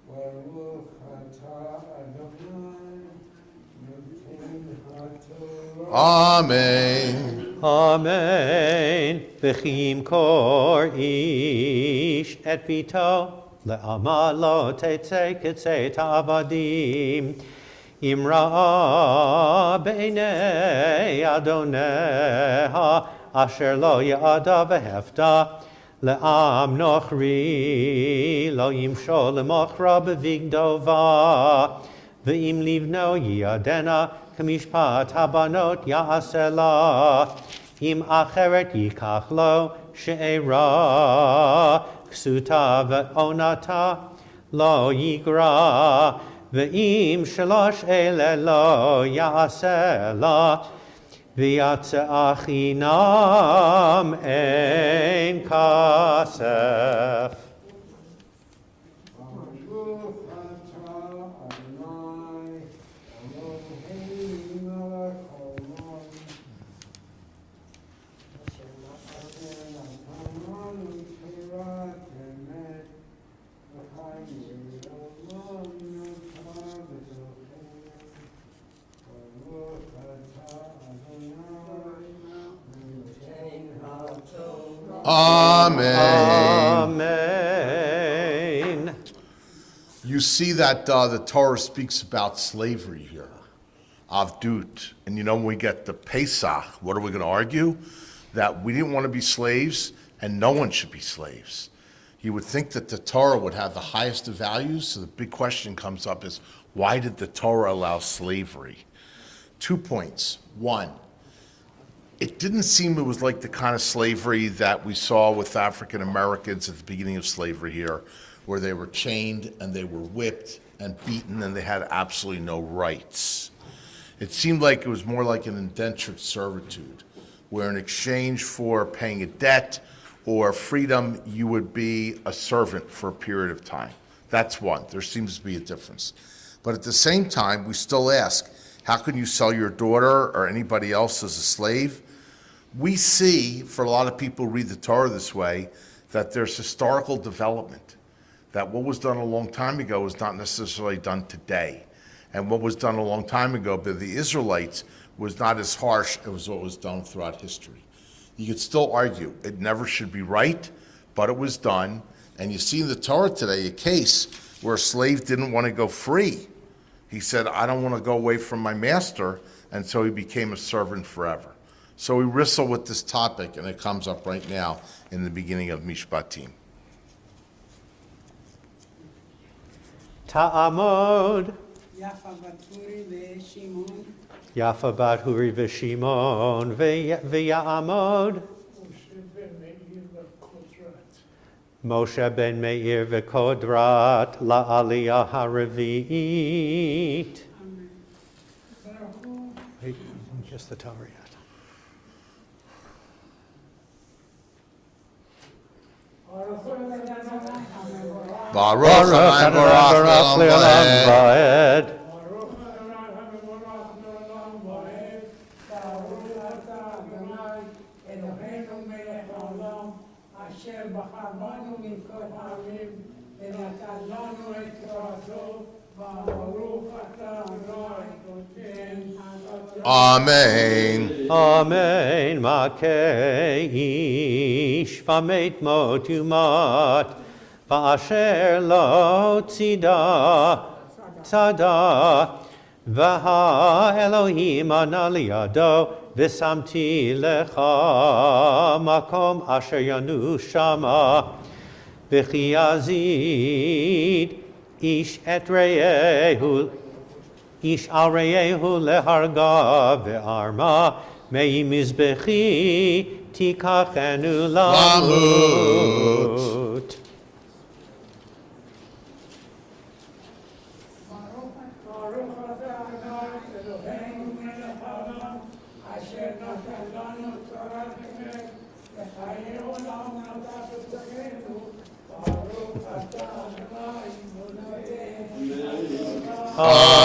Baruch atah Adonai noten haTorah. Amen. Amen. V'chim kor ish et bito le'ama lo tetzei ketzei ta'avadim imra b'nei adoneha asher lo ya'ada v'hefta le'am nochri lo yimshol le'mochra b'vigdova v'im livno yadena k'mishpat habanot ya'asela im acheret yikach lo she'era ksuta ve'onata lo yigra ve'im shalosh ele lo ya'asela v'yatze achinam en kasef. Baruch atah Adonai Eloheinu melech haolam asher natan lanu Torah emet v'chayei olam nata b'tocheinu. Baruch atah Adonai noten haTorah. Amen. Amen. You see that the Torah speaks about slavery here, avdut. And you know, when we get to Pesach, what are we going to argue? That we didn't want to be slaves, and no one should be slaves. You would think that the Torah would have the highest of values, so the big question comes up is, why did the Torah allow slavery? 2 points. One, it didn't seem it was like the kind of slavery that we saw with African Americans at the beginning of slavery here, where they were chained and they were whipped and beaten and they had absolutely no rights. It seemed like it was more like an indentured servitude, where in exchange for paying a debt or freedom, you would be a servant for a period of time. That's one. There seems to be a difference. But at the same time, we still ask, how can you sell your daughter or anybody else as a slave? We see, for a lot of people who read the Torah this way, that there's historical development, that what was done a long time ago is not necessarily done today. And what was done a long time ago by the Israelites was not as harsh as what was done throughout history. You could still argue it never should be right, but it was done. And you see in the Torah today a case where a slave didn't want to go free. He said, I don't want to go away from my master, and so he became a servant forever. So we wrestle with this topic, and it comes up right now in the beginning of Mishpatim. Ta'amod. Yafa Baturi ve'Shimon. Yafa bat Huri v'Shimon v'Ya'amod. Moshe ben Meir v'Kodrat la'aliyah ha'revi'it. Wait, just the Torah yet. Baruch Adonai Barach Le'olam Va'ed. Amen. Amen. Makeish v'meit mot yumat v'asher lo tzada v'ha Elohim ana liyado v'samti lecha makom asher yanu shama v'chi yazid ish et reyehu Ish al reyehu leharga ve'arma mei mizbechi tikachenu lamut.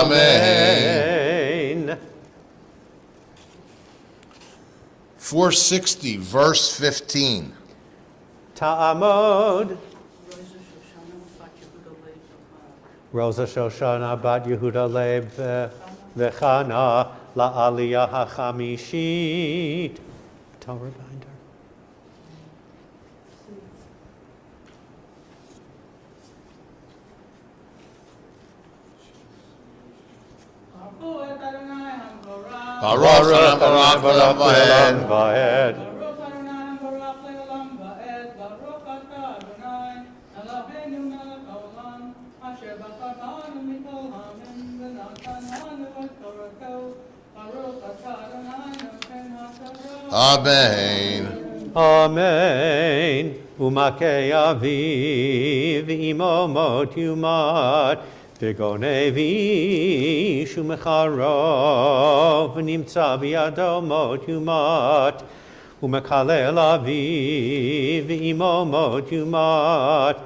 Amen. 460, verse 15. Ta'amod. Rosa Shoshana bat Yehuda Leib v'chana la'aliyah ha'chamishit. Torah binder. Baruch Adonai Barach Le'olam Va'ed. Baruch Adonai Barach Le'olam Va'ed. Baruch atah Adonai Eloheinu melech haolam asher bacharanu mikol ha'amim v'natan et Torato. Baruch atah Adonai noten haTorah. Amen. Amen. Umakei aviv imo mot yumat. V'gonevi shumecharov v'nimtza biyado mot yumat u'mekalel aviv imo mot yumat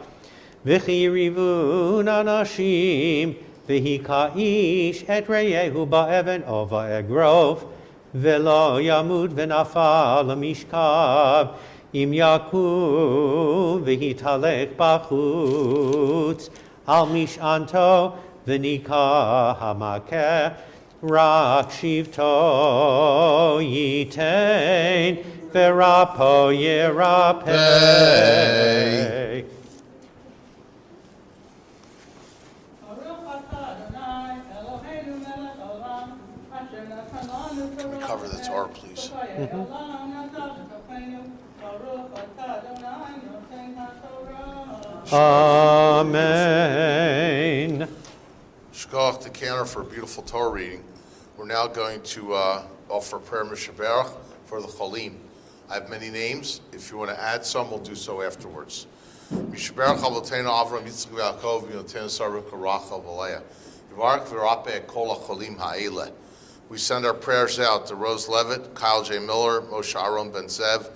v'chi rivun anashim v'hi ka'ish et reyehu ba'even o va'egrov v'lo yamud v'nafal l'mishkav im yakum v'hi talech b'chutz Al mishanto v'nika hamakeh rak shivto yitain v'rapo yerapeh. Can we cover the Torah, please? Amen. Shkoch the cantor for a beautiful Torah reading. We're now going to offer prayer Mishaberach for the Cholim. I have many names. If you want to add some, we'll do so afterwards. Mishaberach Avotenu Avram Yitzchak Yaakov V'Yotenu Saruk Rachel V'Leah. Yivarach V'Rapeh Kol HaCholim Ha'eleh. We send our prayers out to Rose Levitt, Kyle J. Miller, Moshe Aaron Ben Zev,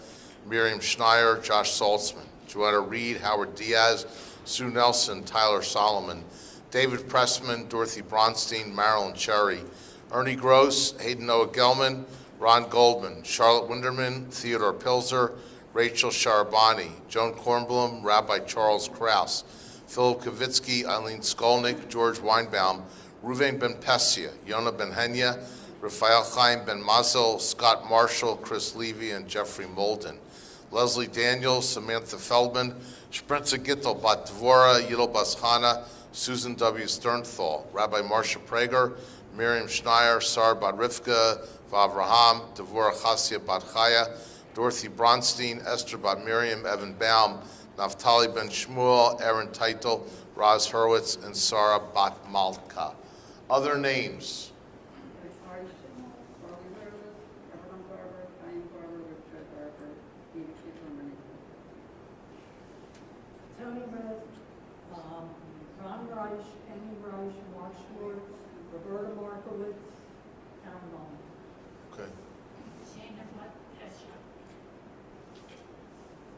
Miriam Schneier, Josh Saltzman, Joanna Reed, Howard Diaz, Sue Nelson, Tyler Solomon, David Pressman, Dorothy Bronstein, Marilyn Cherry, Ernie Gross, Hayden Noah Gelman, Ron Goldman, Charlotte Winderman, Theodore Pilzer, Rachel Sharabani, Joan Kornblum, Rabbi Charles Krause, Philip Kavitsky, Eileen Skolnick, George Weinbaum, Ruvain Ben Pesia, Yonah Ben Henya, Raphael Chaim Ben Mazel, Scott Marshall, Chris Levy, and Jeffrey Molden. Leslie Daniels, Samantha Feldman, Sprinza Gittel Bat Dvora, Yidel Baschana, Susan W. Sternthal, Rabbi Marsha Prager, Miriam Schneier, Sar Bat Rivka, Vavraham, Dvora Chasia Bat Chaya, Dorothy Bronstein, Esther Bat Miriam, Evan Baum, Naftali Ben Shmuel, Aaron Teitel, Raz Hurwitz, and Sarah Bat Malka. Other names. Tony Red, Ron Reich, Amy Reich, Mark Schwartz, Roberta Markowitz, Karen Bowman. Okay.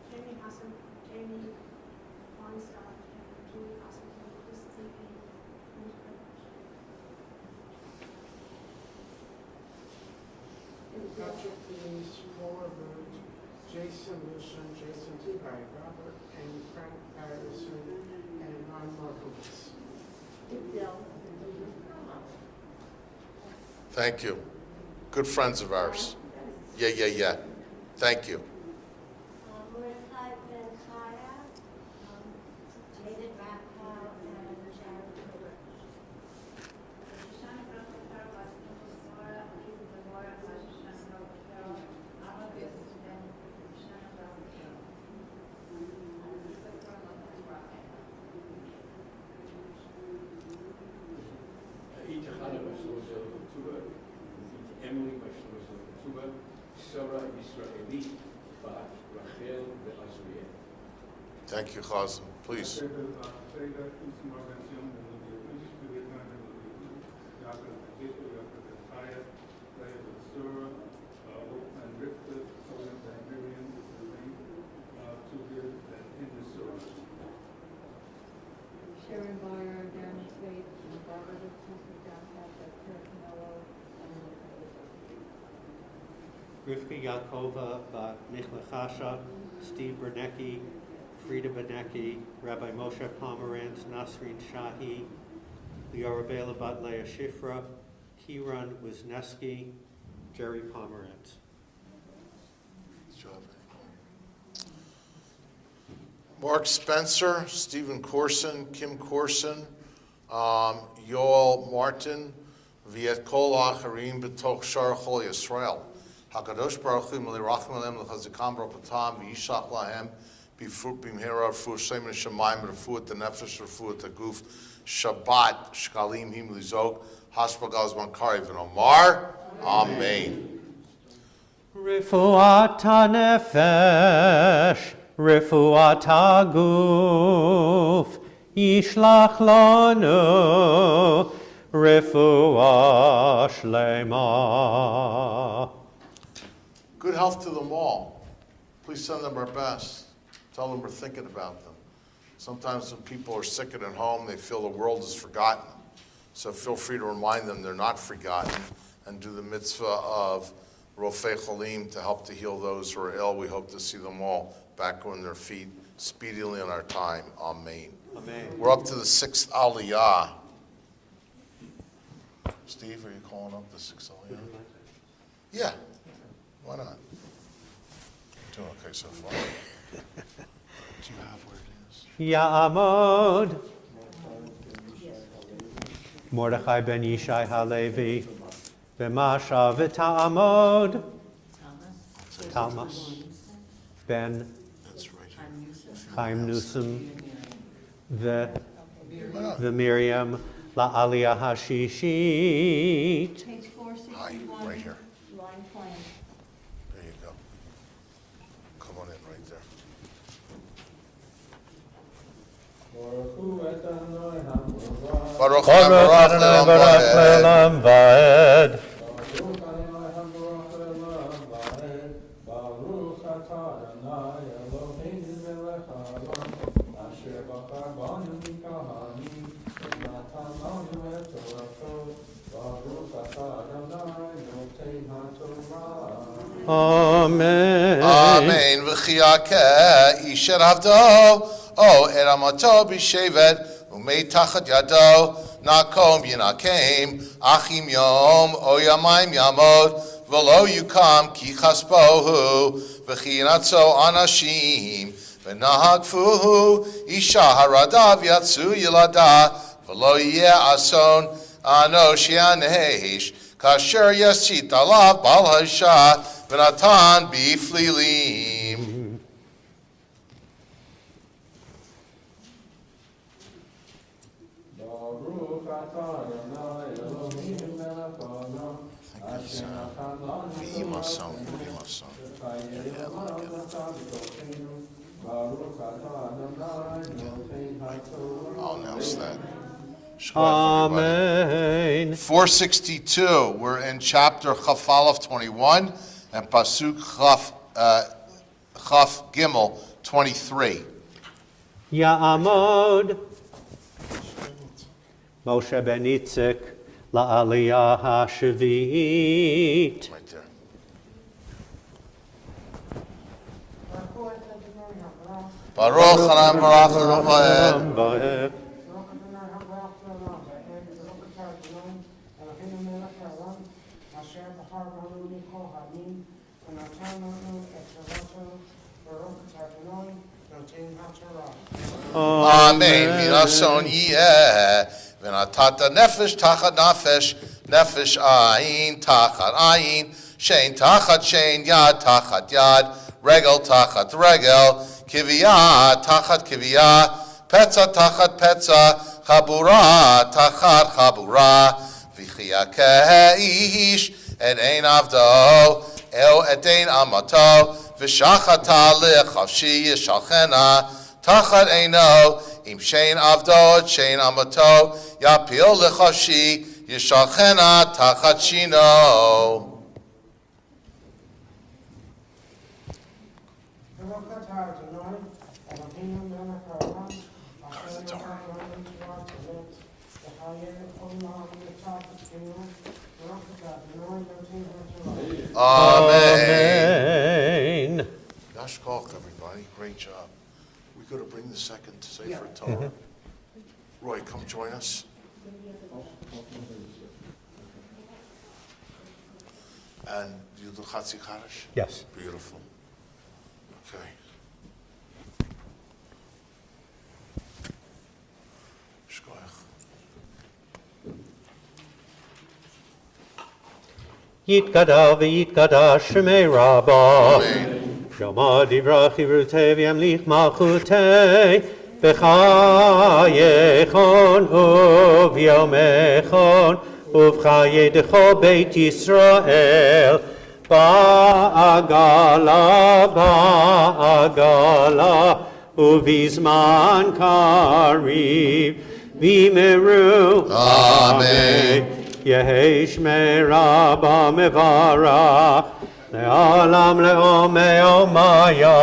Jamie Hassan, Jamie Weinstock, Julie Hassan, Christine, Patrick Denise, Paula Root, Jason Wilson, Jason Tibay, Robert and Frank Patterson, and Ron Markowitz. Thank you. Good friends of ours. Yeah. Thank you. Mordecai Ben Chaya, Jaden Rathbell, and Sharon Miller. Emily, my son, Tuba, Sarah Israeli, Bat Rachel, Be'azriel. Thank you, Chazan. Please. Sharon Meyer, Darren Slade, Barbara Dixon, John Patrick, Kirk Mello, Rivka Yakova Bat Michlechasha, Steve Bernecki, Frida Benecki, Rabbi Moshe Pomerantz, Nasrin Shahi, Liora Bela Bat Leah Shifra, Kiran Wisniewski, Jerry Pomerantz. Mark Spencer, Stephen Corson, Kim Corson, Yoel Martin, Viet Kol Acharim B'toch Shar Chol Yisrael. HaKadosh Baruch Hu Melirachim Alem L'chazikam B'ropatam V'yishach Lahem B'fut B'mhera R'fu Shem N'Shamayim R'fuat T'nefesh R'fuat T'guf Shabbat Shkalim Him Lizog Hashpagaz Mankari V'nomar Amen. Refuat HaNefesh, Refuat HaGuf, Yishlach Lanu, Refuah Shlema. Good health to them all. Please send them our best. Tell them we're thinking about them. Sometimes when people are sick and at home, they feel the world is forgotten. So feel free to remind them they're not forgotten and do the mitzvah of Rofei Cholim to help to heal those who are ill. We hope to see them all back on their feet speedily in our time. Amen. Amen. We're up to the 6th Aliyah. Steve, are you calling up the 6th Aliyah? Yeah. Why not? Doing okay so far. Do you have where it is? Ya'amod. Mordechai ben Yishai Halevi. B'masha v'ta'amod. Thomas. Ben That's right. Chaim Newsom. Miriam la'aliyah hashishit. Page Hi, 461. right here. Line 20. There you go. Come on in right there. Baruch Baruch Adonai Baruch Le'olam Va'ed. Amen. Amen. V'chiyakeh isher avdo o eramato b'shevet umei tachat yado nakom yinakem achim yom o yamayim yamod v'lo yukam ki chaspohu v'chiyatzo anashim v'nahagfuhu isha haradav yatsu yilada v'lo yeh ason anosh yanesh kasher yasit alav bal hashat v'natan b'flilim. I'll announce that. Amen. 462. We're in chapter Chaf Aleph 21 and Pasuk Chaf Gimel 23. Ya'amod Moshe ben Yitzchak la'aliyah hashvi'it. Right there. Baruch Hanam Baruch Hanam Va'ed. Amen. Minason yeh. V'natata nefesh tachat nefesh. Nefesh ayin tachat ayin. Shein tachat shein. Yad tachat yad. Regel tachat regel. Kiviyah tachat kiviyah. Petza tachat petza. Chabura tachat chabura. V'chiyakeh ish. Et ein avdo. El et ein amato. V'shachata lechavshi yishalchena. Tachat eino, im shein avdo, shein amato, yapil lechashi, yishalchena tachat shino. Amen. Yashkok, everybody. Great job. We got to bring the second Sefer Torah. Roy, come join us. And you do Chatzi Kaddish? Yes. Beautiful. Okay. Shkoyach. Yitkada v'yitkada shemei Rabbah. Amen. Shama divrach ivrutei v'yamlich malchutei v'chayechon uv'yomechon uv'chayedecho beit Yisrael ba'agala uv'izman kariv v'meru Amen. Yehi shmei Rabbah mevarach Le'olam le'omei omaya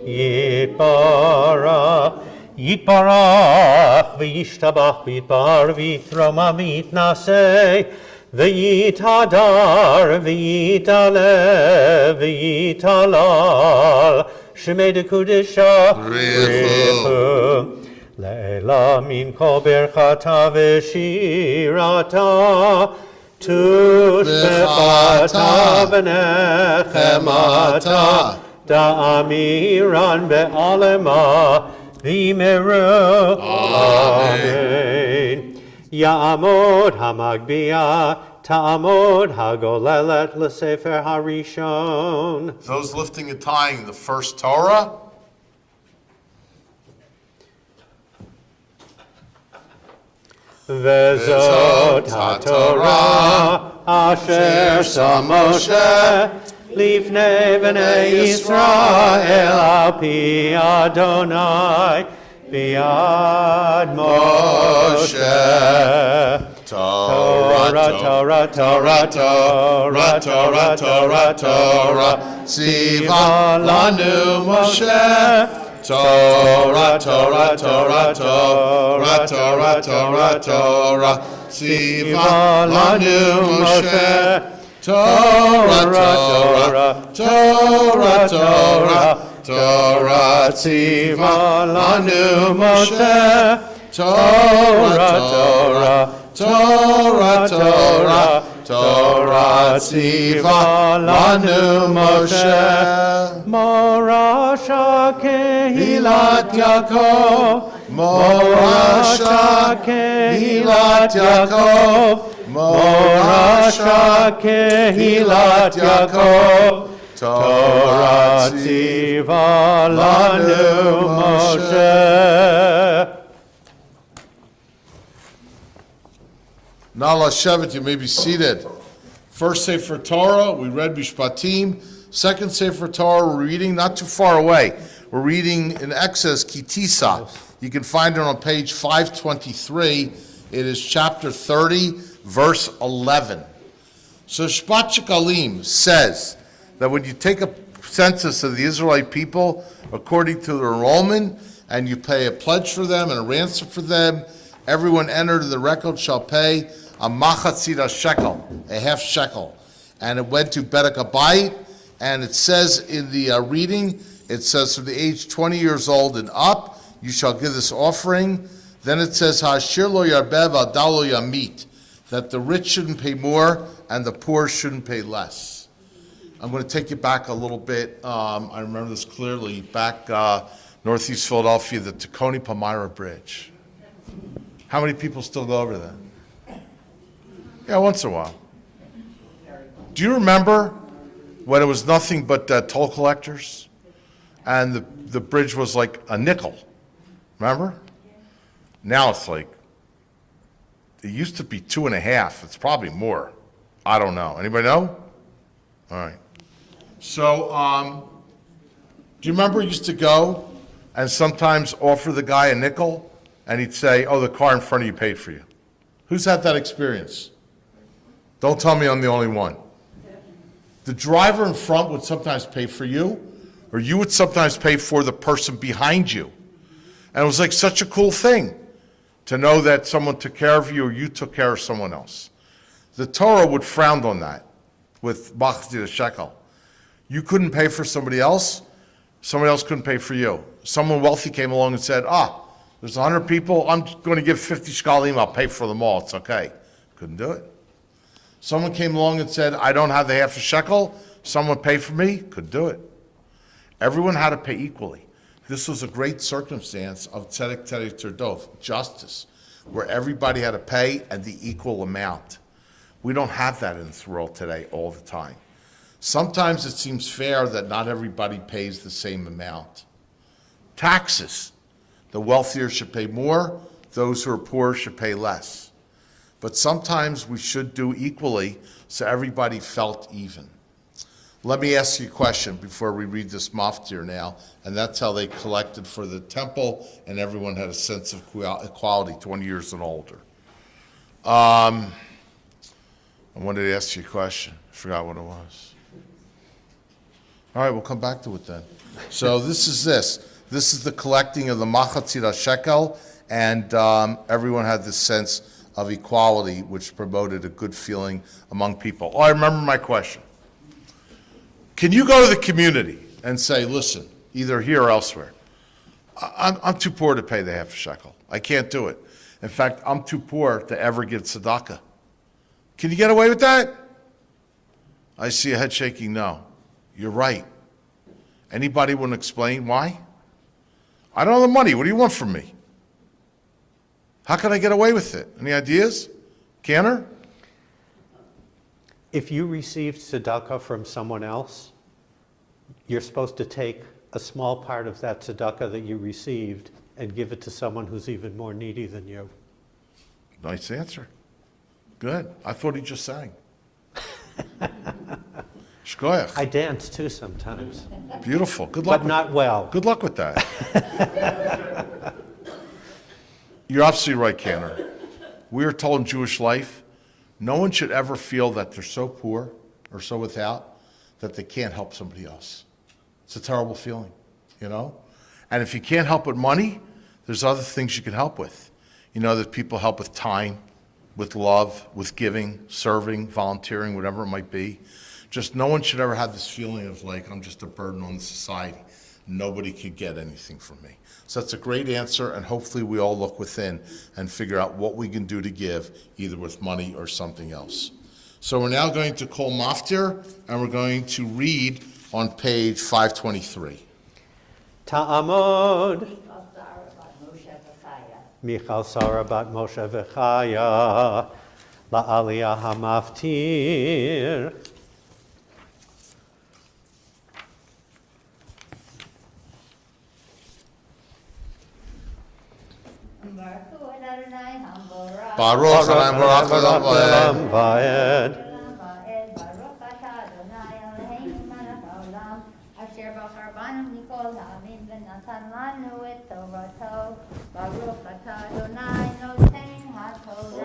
Yitbarach Yitbarach V'yishtabach V'yitbar V'yitroma V'yitnasei V'yitadar V'yitalev V'yitalal Shemei dekudesha Richu Le'ela min kol berchata v'shirata Tushbechata v'nechemata Da'amiran be'alema v'meru Amen Ya'amod ha'magbia Ta'amod ha'golelet l'sefer harishon. Those lifting and tying the first Torah. וזאת התורה אשר שם משה לפני בני ישראל על פי אדוני ביד משה. Torah, Torah, Torah, Torah, Torah, Torah, Torah, Tziva lanu Moshe. Torah, Torah, Torah, Torah, Torah, Torah, Torah, Tziva lanu Moshe. Torah, Torah, Torah, Torah, Torah, Tziva lanu Moshe. Torah, Torah, Torah, Torah, Torah, Tziva lanu Moshe. Morasha kehilat Yaakov, Morasha kehilat Yaakov, Morasha kehilat Yaakov, Torah tziva lanu Moshe. Nala Shevet, you may be seated. First Sefer Torah, we read Mishpatim. Second Sefer Torah, we're reading not too far away. We're reading in Exodus, Kitisa. You can find it on page 523. It is chapter 30, verse 11. So Shpat Shekalim says that when you take a census of the Israelite people, according to their enrollment, and you pay a pledge for them and a ransom for them, everyone entered in the record shall pay a machatzira shekel, a half shekel. And it went to Bedek Abayit, and it says in the reading, it says from the age 20 years old and up, you shall give this offering. Then it says, Hashir lo yarbev adal lo yamit, that the rich shouldn't pay more and the poor shouldn't pay less. I'm going to take you back a little bit. I remember this clearly, back northeast Philadelphia, the Tacony Palmyra Bridge. How many people still go over there? Yeah, once in a while. Do you remember when it was nothing but toll collectors? And the bridge was like a nickel. Remember? Now it's like, it used to be 2.5. It's probably more. I don't know. Anybody know? All right. So, do you remember you used to go and sometimes offer the guy a nickel and he'd say, oh, the car in front of you paid for you? Who's had that experience? Don't tell me I'm the only one. The driver in front would sometimes pay for you, or you would sometimes pay for the person behind you. And it was like such a cool thing to know that someone took care of you or you took care of someone else. The Torah would frown on that with Machzir Shekel. You couldn't pay for somebody else couldn't pay for you. Someone wealthy came along and said, there's 100 people, I'm going to give 50 shkalim, I'll pay for them all, it's okay. Couldn't do it. Someone came along and said, I don't have the half a shekel, someone pay for me, could do it. Everyone had to pay equally. This was a great circumstance of tzedek tzedek terdov, justice, where everybody had to pay and the equal amount. We don't have that in this world today all the time. Sometimes it seems fair that not everybody pays the same amount. Taxes. The wealthier should pay more, those who are poor should pay less. But sometimes we should do equally so everybody felt even. Let me ask you a question before we read this maftir now, and that's how they collected for the temple, and everyone had a sense of equality, 20 years and older. I wanted to ask you a question. I forgot what it was. All right, we'll come back to it then. So this is the collecting of the machatzira shekel, and everyone had this sense of equality, which promoted a good feeling among people. Oh, I remember my question. Can you go to the community and say, listen, either here or elsewhere, I'm too poor to pay the half a shekel. I can't do it. In fact, I'm too poor to ever give tzedakah. Can you get away with that? I see a head shaking no. You're right. Anybody want to explain why? I don't have the money. What do you want from me? How can I get away with it? Any ideas? Canner? If you received tzedakah from someone else, you're supposed to take a small part of that tzedakah that you received and give it to someone who's even more needy than you. Nice answer. Good. I thought he just sang. Shkoyach. I dance too sometimes, Beautiful. Good luck. but not well. Good luck with that. You're absolutely right, Cantor. We are told in Jewish life, no one should ever feel that they're so poor or so without that they can't help somebody else. It's a terrible feeling, you know? And if you can't help with money, there's other things you can help with. You know that people help with time, with love, with giving, serving, volunteering, whatever it might be. Just no one should ever have this feeling of like, I'm just a burden on the society. Nobody could get anything from me. So that's a great answer, and hopefully we all look within and figure out what we can do to give, either with money or something else. So we're now going to call Maftir, and we're going to read on page 523. Ta'amod. Michal Sarah bat Moshe v'chaya la'aliyah hamaftir. Baruch Adonai Baruch Olam Va'ed.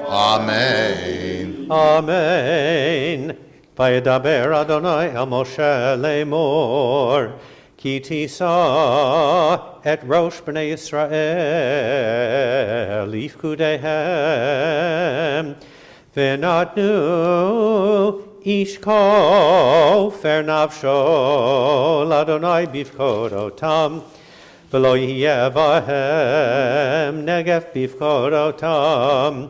Amen. Amen. Vayedaber Adonai el Moshe lemor, ki tisa et rosh b'nei Yisrael lifkudehem, v'natnu ish kofer nafsho l'Adonai bifkodotam, v'lo yeh bahem negef bifkodotam,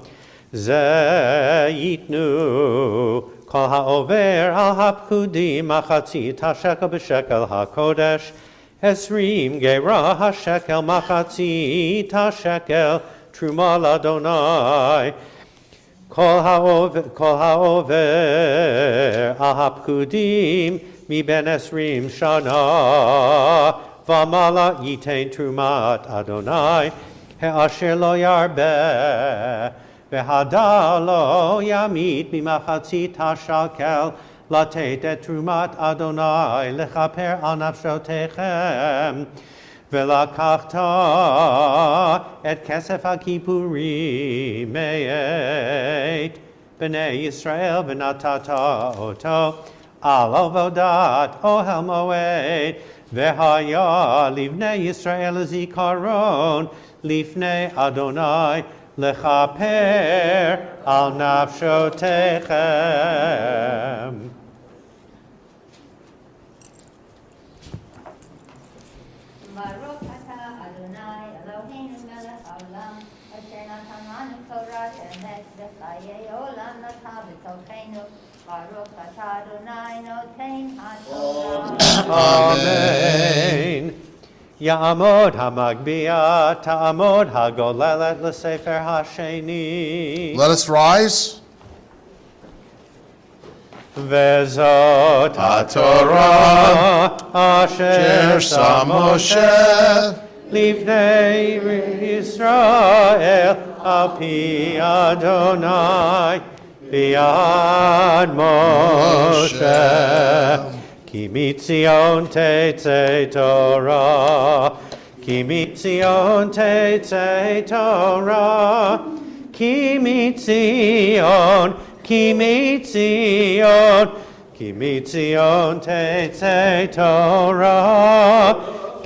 ze yitnu kol ha'over al ha'pkudim machatzit ha'shekel b'shekel ha'kodesh, esrim gera ha'shekel machatzit ha'shekel truma l'Adonai, kol ha'over al ha'pkudim mi ben esrim shana, v'mala yitein trumat Adonai, he'asher lo yarbeh, v'hada lo yamit mimachatzit hashakel, latet et trumat Adonai, lechaper al nafshotechem, v'lakachta et kesef ha'kipurim me'et b'nei Yisrael v'natata oto al avodat ohel moed, v'haya livnei Yisrael zikaron lifnei Adonai, lechaper al nafshotechem. Baruch atah Adonai Eloheinu melech haolam, asher natan lanu Torah emet v'chayei olam natan b'tochenu. Baruch atah Adonai noten haTorah. Amen. Ya'amod ha'magbia, ta'amod ha'golelet l'sefer ha'sheni. Let us rise. Vezot ha'Torah asher sam Moshe livnei Yisrael al pi Adonai bi'ad Moshe. Ki mitzion tetzei Torah, ki mitzion tetzei Torah, ki mitzion, ki mitzion, ki mitzion tetzei Torah,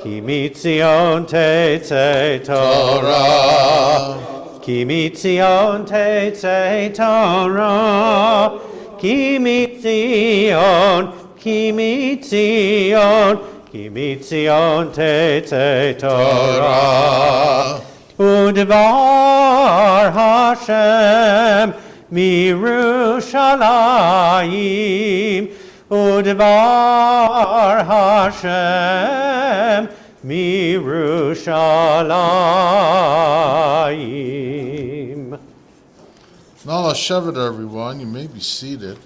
ki mitzion tetzei Torah, ki mitzion tetzei Torah, ki mitzion, ki mitzion tetzei Torah. Udvar Hashem mirushalayim, udvar Hashem mirushalayim. Nala Shevita, everyone. You may be seated.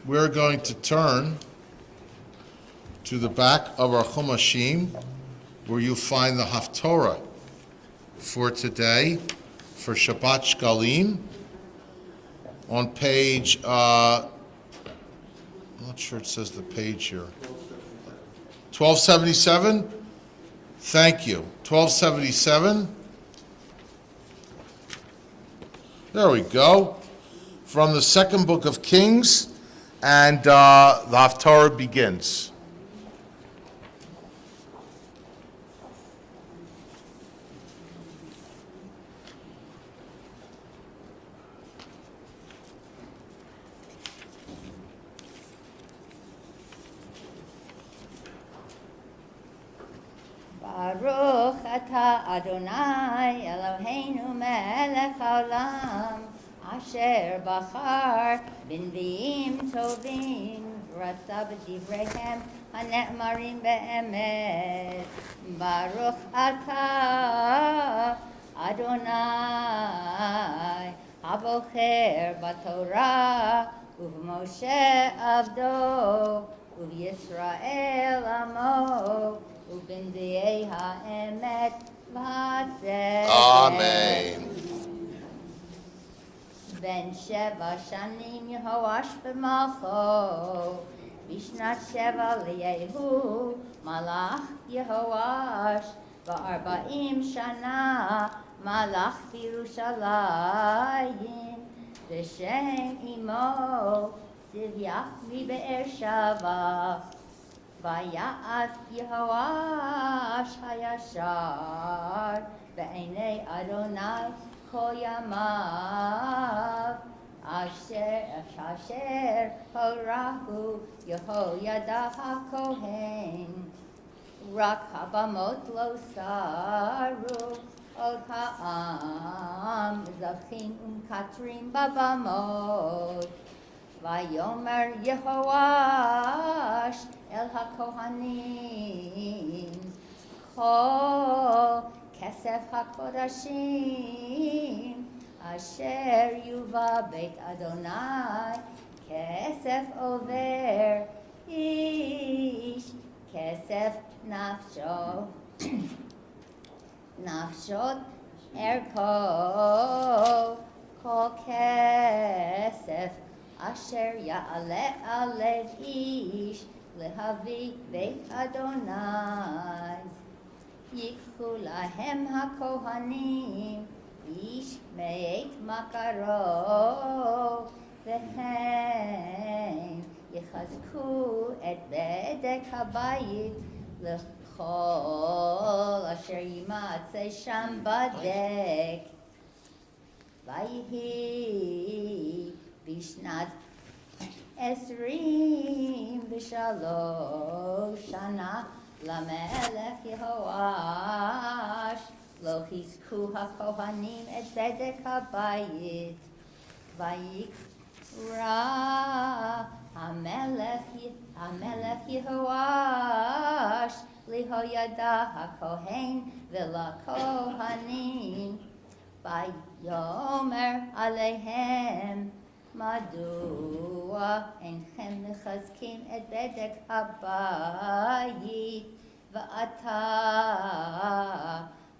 We're going to turn to the back of our Chumashim, where you find the Haftorah for today for Shabbat Shkalim on page, I'm not sure it says the page here. 1277? Thank you. 1277. There we go. From the second book of Kings, and the Haftarah begins. Baruch atah Adonai Eloheinu melech haolam asher bachar b'nviim tovim ratza b'divreihem hane'marim be'emet. Baruch atah Adonai habocher b'Torah u'b'Moshe avdo u'b'Yisrael amo ובנביאי האמת והצדק. Amen. בן 7 שנים יהואש במלכו, בשנת 7 ליהו מלך יהואש, ו40 שנה מלך בירושלים, ושם אמו צביה מבאר שבע. ויעש יהואש הישר בעיני אדוני כל ימיו אשר הוראו יהוידע הכהן. רק הבמות לא שרו, עוד העם זכים ומקטרים בבמות. ויאמר יהואש אל הכהנים, כל כסף הקודשים אשר יובא בית אדוני כסף עובר איש, כסף נפשות ערכו, כל כסף אשר יעלה על לב איש להביא בית אדוני. ייקחו להם הכהנים איש מאת מכרו, והם יחזקו את בדק הבית לכל אשר יימצא שם בדק. ויהי בשנת 23 שנה למלך יהואש, לא חיזקו הכהנים את בדק הבית. ויקרא המלך יהואש ליהוידע הכהן ולכהנים, ויאמר עליהם, מדוע אינכם מחזקים את בדק הבית? ועתה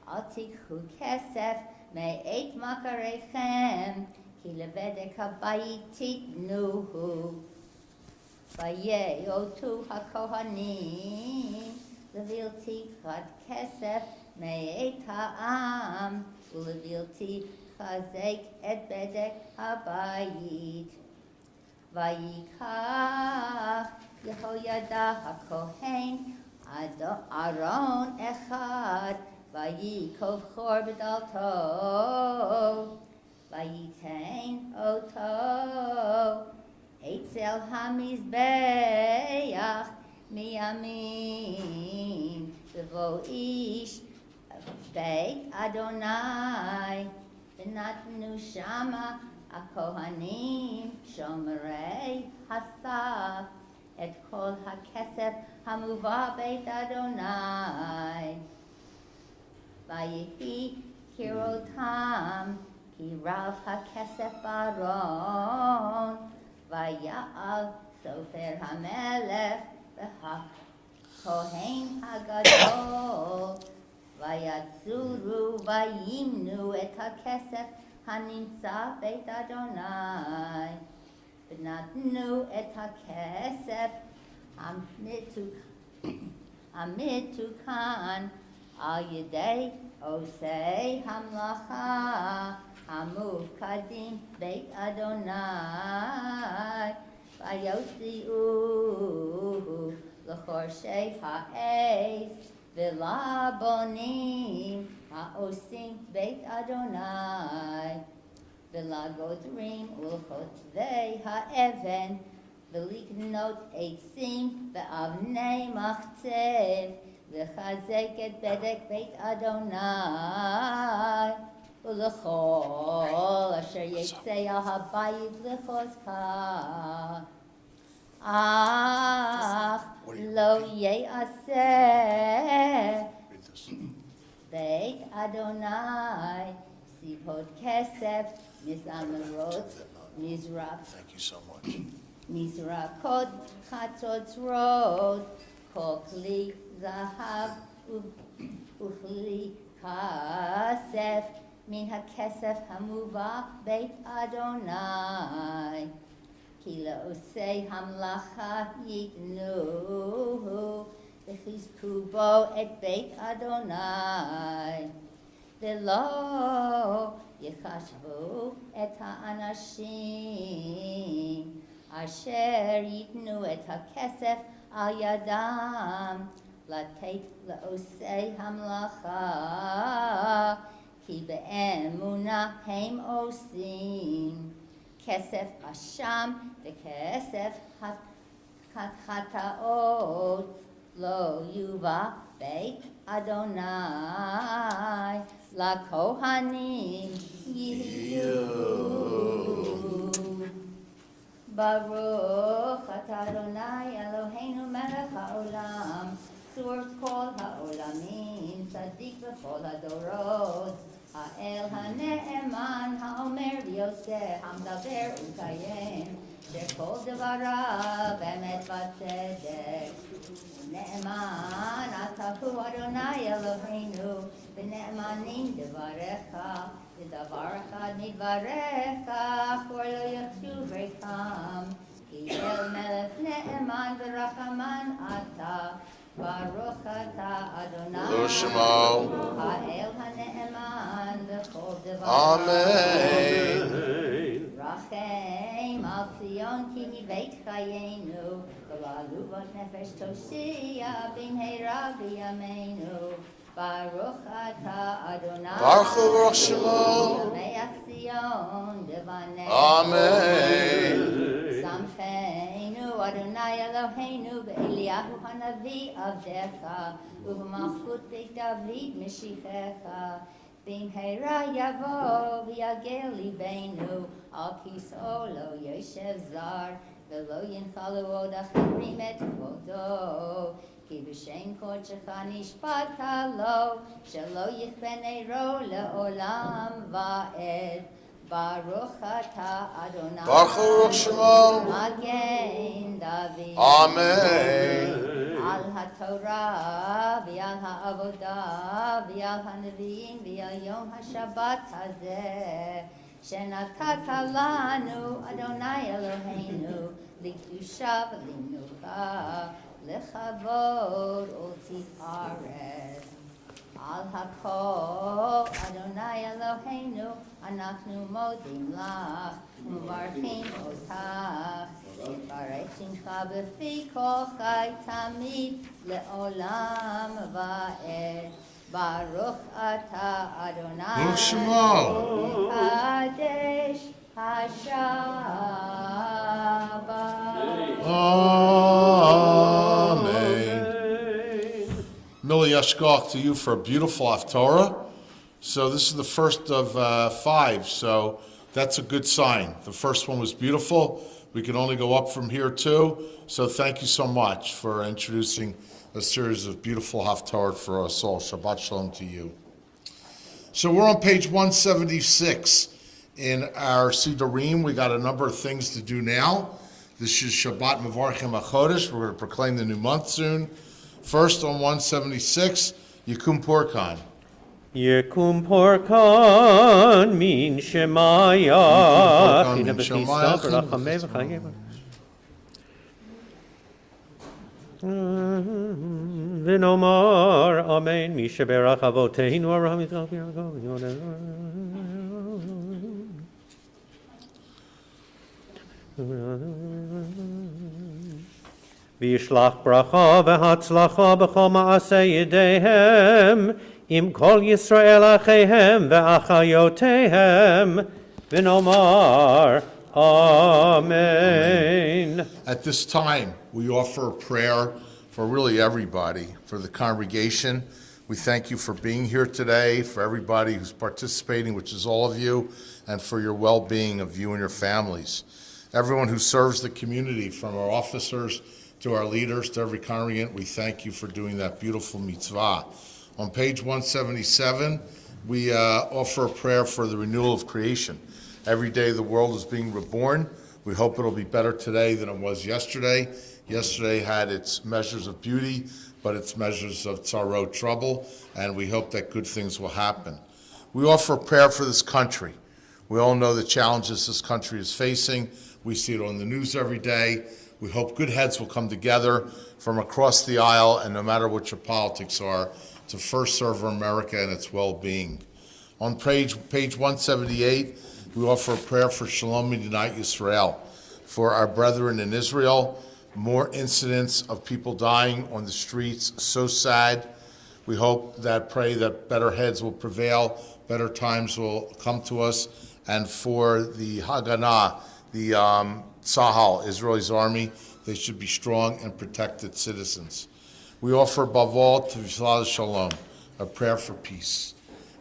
אל תיקחו כסף מאת מכריכם, כי לבדק הבית תיתנוהו. ויאותו הכהנים לבלתי חד כסף מאת העם, ולבלתי חזק את בדק הבית. ויקח יהוידע הכהן ארון אחד, ויקוב חור בדלתו, וייתן אותו אצל המזבח מימין, ובוא איש בית אדוני, ונתנו שמה הכהנים שומרי הסף את כל הכסף המובא בית אדוני. ויהי כראותם כי רב הכסף בארון, ויעל סופר המלך והכהן הגדול ויצורו וימנו את הכסף הנמצא בית אדוני, ונתנו את הכסף המתוקן על ידי עושי המלאכה המופקדים בית אדוני, ויוציאוהו לחורשי העץ ולבונים העושים בית אדוני, ולגודרים ולחוטבי האבן, ולקנות עצים ואבני מחצב, לחזק את בדק בית אדוני, ולכל אשר יצא על הבית לחוזקה. אך לא יעשה בית אדוני סיפות כסף מזמרות מזרקות חצוצרות, כל כלי זהב וכלי כסף מן הכסף המובא בית אדוני, כי לעושי המלאכה ייתנו וחיזקו בו את בית אדוני, ולא יחשבו את האנשים אשר ייתנו את הכסף על ידם לתת לעושי המלאכה, כי באמונה הם עושים. כסף אשם וכסף חטאות לא יובא בית אדוני, לכהנים יהיו. ברוך אתה אדוני אלוהינו מלך העולם, צור כל העולמים, צדיק בכל הדורות, האל הנאמן האומר ויוצא, המדבר ומקיים, שכל דבריו אמת וצדק. נאמן אתה הוא אדוני אלוהינו, ונאמנים דבריך, ודבר אחד מדבריך אך לא יחשוב ריקם, כי אל מלך נאמן ורחמן אתה, ברוך אתה אדוני האל הנאמן בכל דבר. אמן. רחם על ציון כי מבית חיינו, ולעלובות נפש תושיע במהרה בימינו. ברוך אתה אדוני ברוך הוא ברוך שמו. שמח ציון דבניה. אמן. שמחנו אדוני אלוהינו באליהו הנביא עבדך, ובמלכות בית דוד משיחך. במהרה יבוא ויגל ליבנו, על כיסאו לא יושב זר, ולא ינחלו עוד אחרים את כבודו. כי בשם קודשך נשבעת לו, שלא יכבה נרו לעולם ועד. ברוך אתה אדוני ברוך הוא ברוך שמו. מגן דוד. אמן. על התורה ועל העבודה ועל הנביאים ועל יום השבת הזה שנתת לנו אדוני אלוהינו, לקדושה ולמנוחה, לכבוד ולתפארת. על הכל אדוני אלוהינו אנחנו מודים לך ומברכים אותך, יתברך שמך בפי כל חי תמיד לעולם ועד. ברוך אתה אדוני ברוך שמו. מקדש השבת. Amen. Millie Yeshkoch to you for a beautiful Haftorah. So this is the first of 5, so that's a good sign. The first one was beautiful. We can only go up from here too. So thank you so much for introducing a series of beautiful Haftorah for us all. Shabbat Shalom to you. So we're on page 176 in our Sidurim. We got a number of things to do now. This is Shabbat Mevarchim HaChodesh. We're going to proclaim the new month soon. First on 176, Yikum Purkan. יקום פורקן מן שמיה, יקום פורקן חינה מן בכיסתו שמיה, ברחמי וחיים. ונאמר אמן, מי שברך אבותינו אברהם יצחק ויעקב. וישלח ברכה והצלחה בכל מעשה ידיהם עם כל ישראל אחיהם ואחיותיהם, ונאמר Amen. At this time, we offer a prayer for really everybody, for the congregation. We thank you for being here today, for everybody who's participating, which is all of you, and for your well-being of you and your families. Everyone who serves the community, from our officers to our leaders, to every congregant, we thank you for doing that beautiful mitzvah. On page 177, we offer a prayer for the renewal of creation. Every day the world is being reborn. We hope it'll be better today than it was yesterday. Yesterday had its measures of beauty, but its measures of tzarot, trouble, and we hope that good things will happen. We offer a prayer for this country. We all know the challenges this country is facing. We see it on the news every day. We hope good heads will come together from across the aisle, and no matter what your politics are, to first serve America and its well-being. On page 178, we offer a prayer for Shalom Medinat Yisrael, for our brethren in Israel. More incidents of people dying on the streets, so sad. We hope pray that better heads will prevail, better times will come to us, and for the Haganah, the Tzahal, Israel's army, they should be strong and protect its citizens. We offer above all to Tefillah Shalom, a prayer for peace.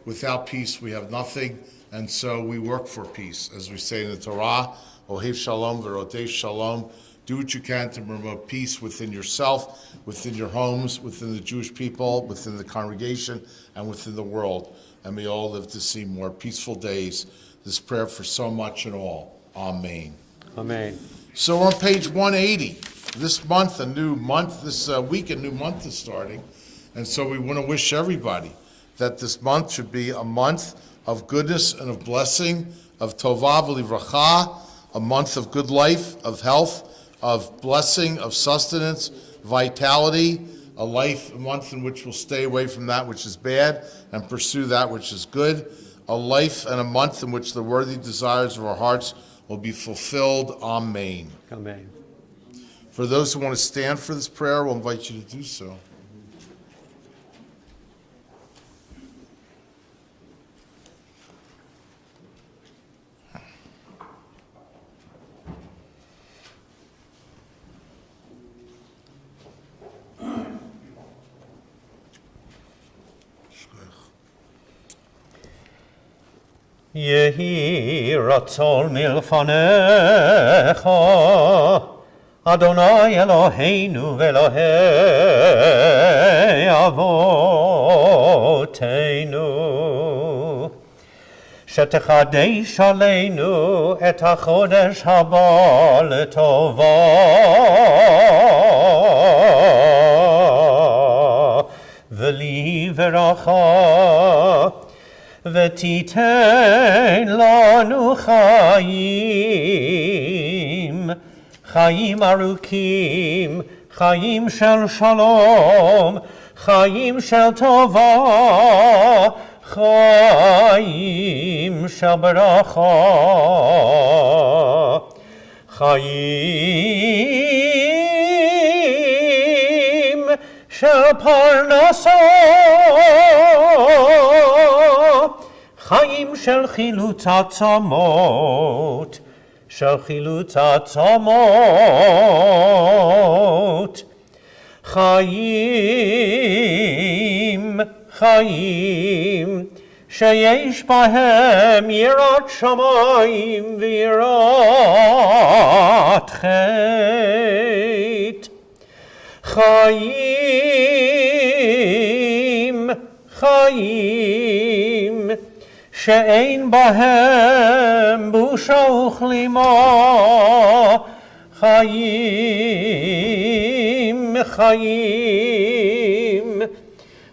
Without peace, we have nothing, and so we work for peace. As we say in the Torah, Ohev Shalom v'Rodei Shalom, do what you can to promote peace within yourself, within your homes, within the Jewish people, within the congregation, and within the world. And we all live to see more peaceful days. This prayer for so much and all. Amen. Amen. So on page 180, this month, this week, a new month is starting. And so we want to wish everybody that this month should be a month of goodness and of blessing, of tovah v'livracha, a month of good life, of health, of blessing, of sustenance, vitality, a month in which we'll stay away from that which is bad and pursue that which is good, a life and a month in which the worthy desires of our hearts will be fulfilled. Amen. Amen. For those who want to stand for this prayer, we'll invite you to do so. Yehi ratzon milfanecha, Adonai Eloheinu ve'Elohei avoteinu, shetechadesh aleinu et hachodesh haba letova, v'li veracha, ותיתן לנו חיים ארוכים, חיים של שלום, חיים של טובה, חיים של ברכה, חיים של פרנסה, חיים של חילוץ עצמות, חיים שיש בהם יראת שמיים ויראת חטא, חיים שאין בהם בושה וכלימה, חיים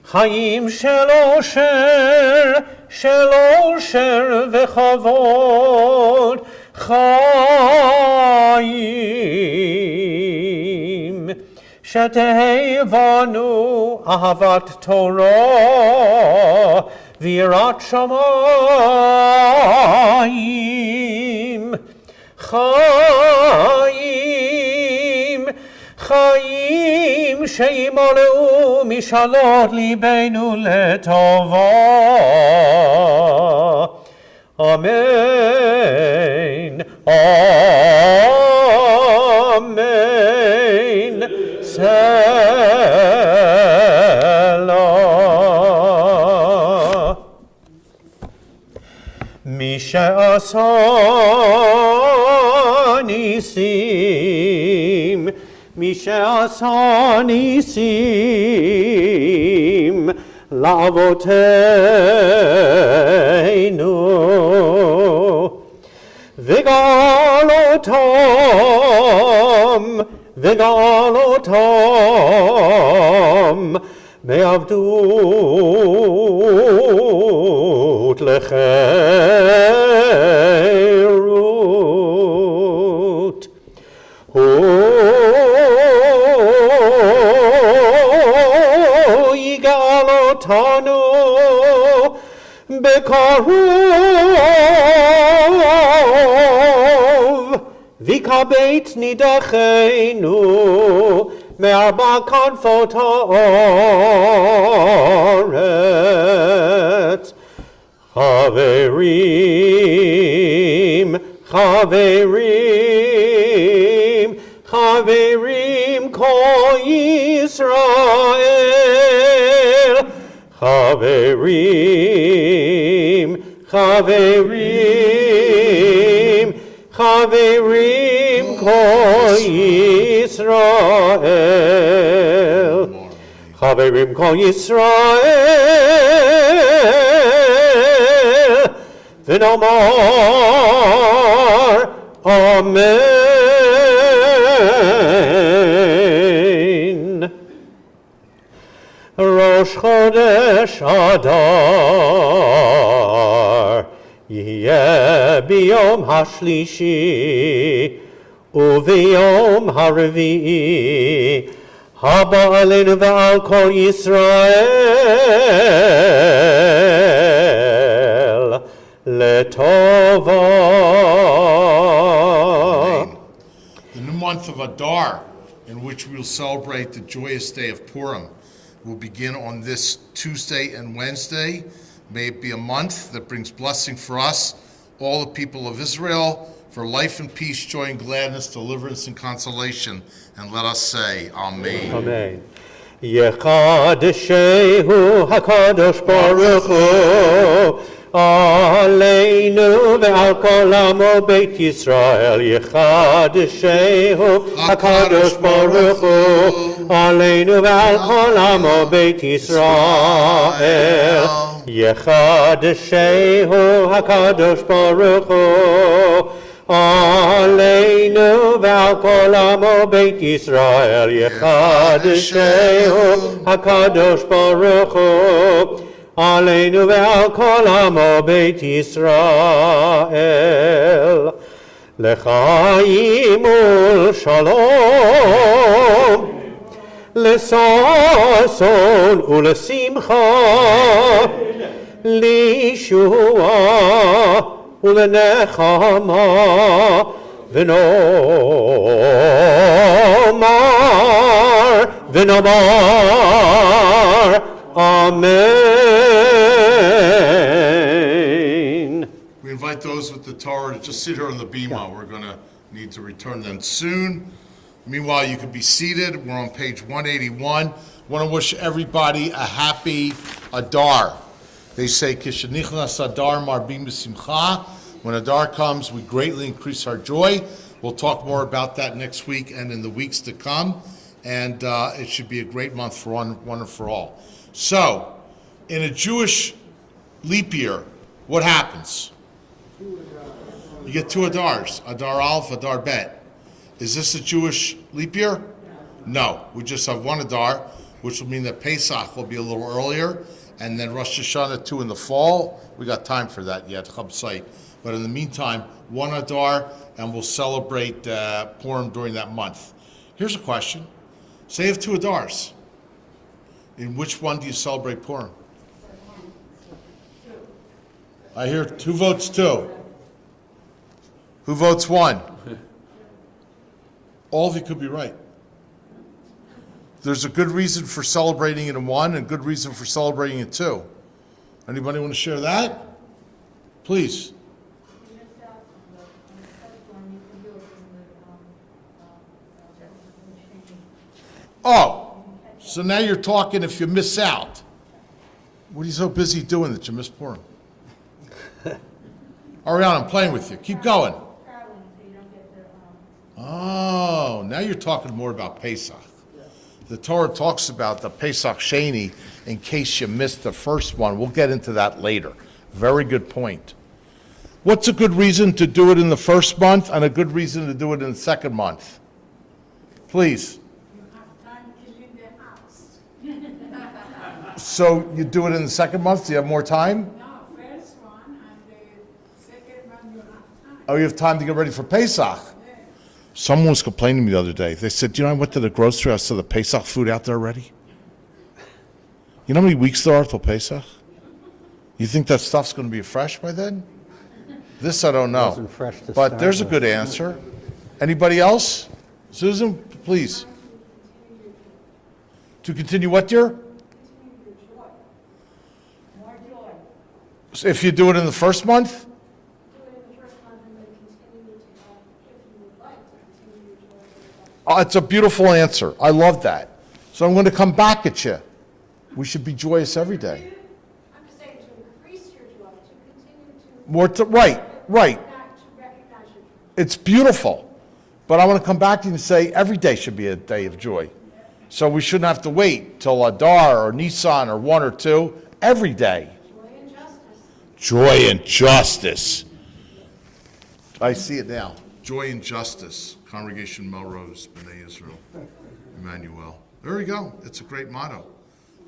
חיים של אושר וכבוד, חיים שתהא בנו אהבת תורה ויראת שמיים. חיים שימלאו משאלות ליבנו לטובה. אמן, אמן, סלע. מי שעשה ניסים, מי שעשה ניסים לאבותינו וגאל אותם מעבדות לחירות. הוא יגאל אותנו בקרוב ויקבץ נידחינו מארבע כנפות הארץ. חברים, חברים, חברים כל ישראל, חברים, חברים, חברים כל ישראל, חברים כל ישראל, ונאמר אמן. ראש חודש אדר יהיה ביום השלישי וביום הרביעי הבא עלינו ועל כל ישראל לטובה. The new month of Adar, in which we will celebrate the joyous day of Purim, will begin on this Tuesday and Wednesday. May it be a month that brings blessing for us, all the people of Israel, for life and peace, joy and gladness, deliverance and consolation. And let us say, Amen. Amen. Yechadeshehu HaKadosh Baruch Hu Aleinu ve'al kol amo Beit Yisrael. Yechadeshehu HaKadosh Baruch Hu Aleinu ve'al kol amo Beit Yisrael. Yechadeshehu HaKadosh Baruch Hu Aleinu ve'al kol amo Beit Yisrael. Yechadeshehu HaKadosh Baruch Hu Aleinu ve'al kol amo Beit Yisrael. L'chaim u'shalom, l'sason u'lesimcha, l'yeshua ולנחמה ונאמר Amen. We invite those with the Torah to just sit here on the bima. We're going to need to return them soon. Meanwhile, you can be seated. We're on page 181. I want to wish everybody a happy Adar. They say, Kishanichnas Adar marbim b'simcha. When Adar comes, we greatly increase our joy. We'll talk more about that next week and in the weeks to come. And it should be a great month for one and for all. So, in a Jewish leap year, what happens? You get two Adars, Adar Aleph, Adar Bet. Is this a Jewish leap year? No, we just have one Adar. which will mean that Pesach will be a little earlier, and then Rosh Hashanah 2 in the fall. We got time for that yet, Chab Site. But in the meantime, 1 Adar, and we'll celebrate Purim during that month. Here's a question. Say you have 2 Adars. In which one do you celebrate Purim? I hear 2 votes 2. Who votes 1? All of you could be right. There's a good reason for celebrating it in 1 and a good reason for celebrating it 2. Anybody want to share that? Please. Oh, so now you're talking if you miss out. What are you so busy doing that you miss Purim? Ariana, I'm playing with you. Keep going. Oh, now you're talking more about Pesach. The Torah talks about the Pesach Sheni in case you missed the first one. We'll get into that later. Very good point. What's a good reason to do it in the first month and a good reason to do it in the second month? Please. You have time to leave the house. So you do it in the second month? Do you have more time? No, first one and the second one you have time. Oh, you have time to get ready for Pesach? Yeah. Someone was complaining to me the other day. They said, I went to the grocery, I saw the Pesach food out there already. You know how many weeks there are till Pesach? You think that stuff's going to be fresh by then? This I don't know. Wasn't fresh to But start there's a with. good answer. Anybody else? Susan, please. To continue what, dear? More joy. So if you do it in the first month? Do it in the first month and then continue to have, if you would like to continue your joy. Oh, it's a beautiful answer. I love that. So I'm going to come back at you. We should be joyous every day. I'm just saying to increase your joy, to continue to. More to, right. To recognize your joy. It's beautiful. But I want to come back to you and say every day should be a day of joy. So we shouldn't have to wait till Adar or Nisan or 1 or 2. Every day. Joy and justice. Joy and justice. I see it now. Joy and justice. Congregation Melrose, B'nai Israel, Emanu-El. There we go. It's a great motto.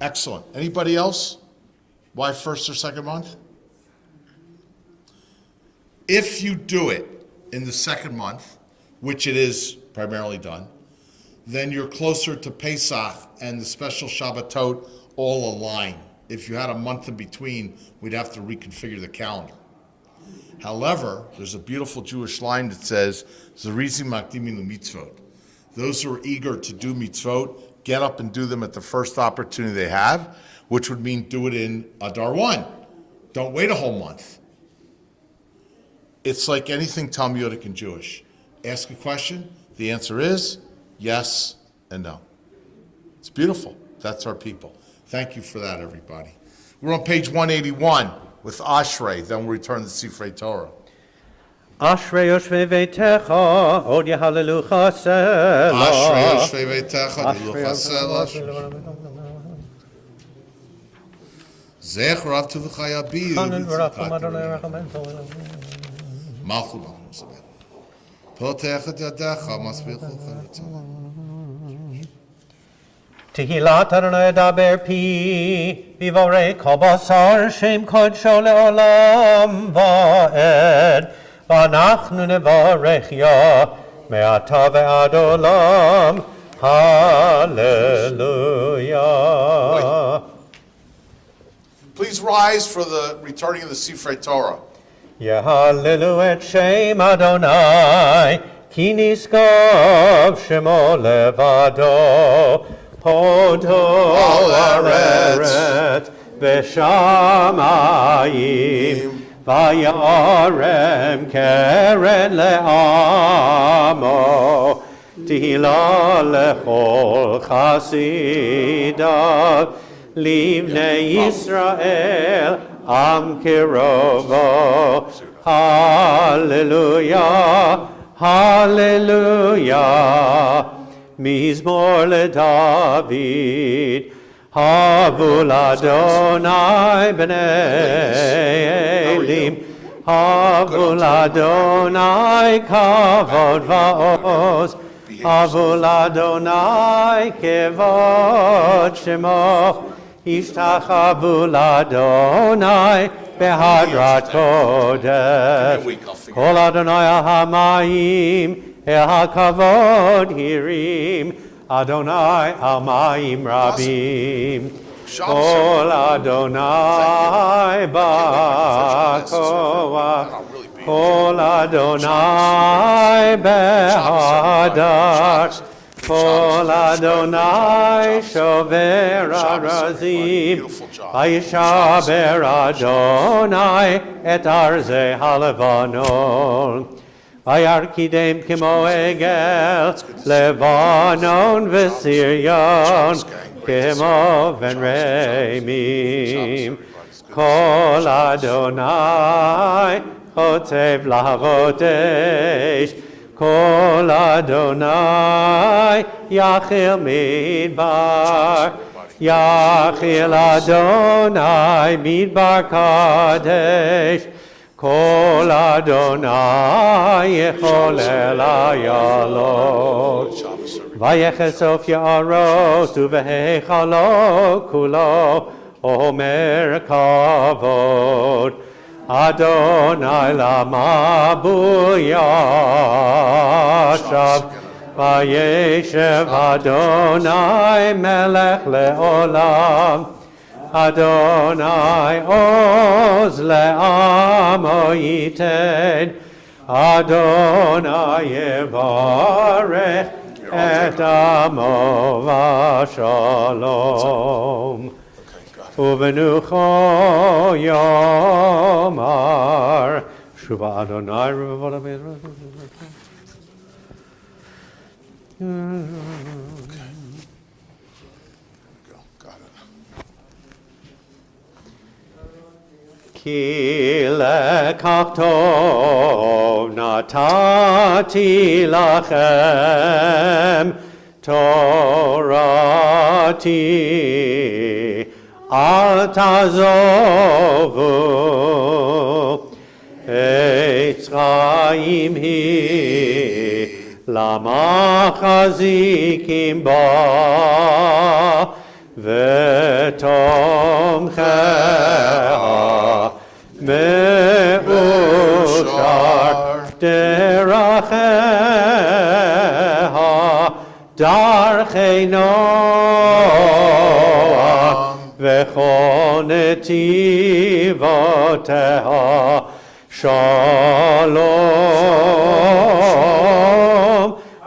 Excellent. Anybody else? Why first or second month? If you do it in the second month, which it is primarily done, then you're closer to Pesach and the special Shabbatot all align. If you had a month in between, we'd have to reconfigure the calendar. However, there's a beautiful Jewish line that says, Zerizim makdimin mitzvot. Those who are eager to do mitzvot, get up and do them at the first opportunity they have, which would mean do it in Adar 1. Don't wait a whole month. It's like anything Talmudic and Jewish. Ask a question, the answer is yes and no. It's beautiful. That's our people. Thank you for that, everybody. We're on page 181 with Ashrei, then we'll return to Sifrei Torah. Ashrei yoshvei veitecha, od yehallelu chasela. Ashrei yoshvei veitecha, dilu chasela. Zech rav tu v'chayabi. Chanan v'rachum Adonai rachamento. Malchut malchut. Potech et yadecha, masbich l'charetzah. Tehillat Adonai daber pi, vivorei kol basar, shem kodsho le'olam va'ed, v'anachnu nevarech ya, me'ata ve'ad olam, hallelujah. Please rise for the returning of the Sifrei Torah. Yehallelu et shem Adonai, ki niskov shemo levado, Hodo aret v'shamayim vayarem keren le'amo tihila lechol chasidav livnei Yisrael am kirovo. Hallelujah, hallelujah. Mizmor leDavid, Havul Adonai b'nei Elim, Havul Adonai kavod va'oz, Avul Adonai kevod shemo, Ishtachavu Adonai behadrat kodesh. Kol Adonai al hamayim el hakavod hirim, Adonai al mayim rabim. Kol Adonai ba'koach, Kol Adonai behadar, Kol Adonai shover arazim, Vayishaber Adonai et arze halevanon. Vayarkidem kimo egel, Levanon v'Sirion, kimo v'Reimim. Kol Adonai chotev lavodesh, Kol Adonai yachil midbar, Yachil Adonai midbar kadesh, Kol Adonai yecholel ayalot. Vayechesof ya'aros uvehechalo kulo omer kavod. Adonai lama buyashav, Vayeshev Adonai melech leolam, Adonai oz le'amo yiten, Adonai yevarech et amo v'shalom. Uvenucho yomar, Shuva Adonai revoda bezrat. Ki lekach tov natati lachem Torati al tazovu Eitz chaim hi lama chazikim ba v'tomcheha me'ushar deracheha darchei Noah v'chol netivoteha Shalom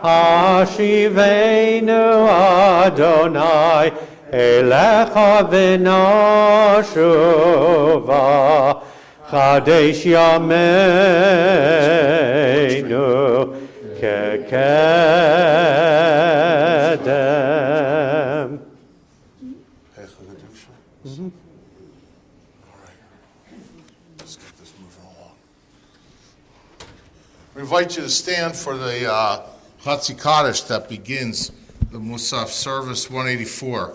Hashivenu Adonai Elecha v'nashuva Chadesh yameinu kekedem. Let's get this moving along. We invite you to stand for the Chatzi Kaddish that begins the Musaf service 184.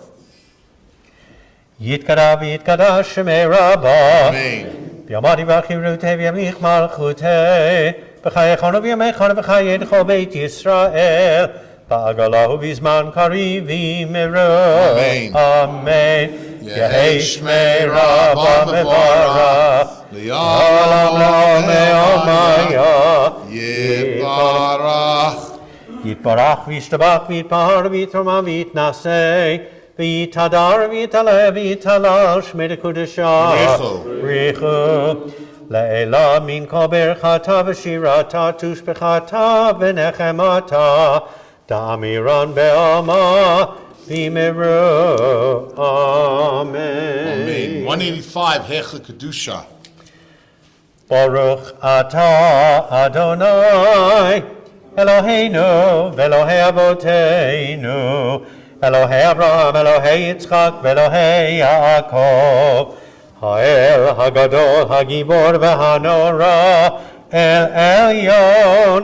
Yitkara v'yitkara shemei Rabbah. Amen. V'yamadi v'achirutei v'yamich malchutei. V'chayechonu v'yamechonu v'chayedecho Beit Yisrael. V'agalahu v'zman kari v'miru. Amen. Amen. Yehi shmei Rabbah mevarach. L'olam le'omaya. Yibarach. Yitbarach v'yishtabach v'yitpahar v'yitroma v'yitnasei. V'yitadar v'yitaleh v'yitalal shmei dekudesha. Richu. Le'ela min kol berchata v'shirata tushbechata v'nechemata. Da'amiran be'alma v'miru. Amen. Amen. 185, Hecha Kedusha. Baruch atah Adonai Eloheinu v'Elohei Avoteinu Elohei Abraham, Elohei Yitzchak v'Elohei Yaakov Ha'el Hagadol Hagibor v'Hanora El Elyon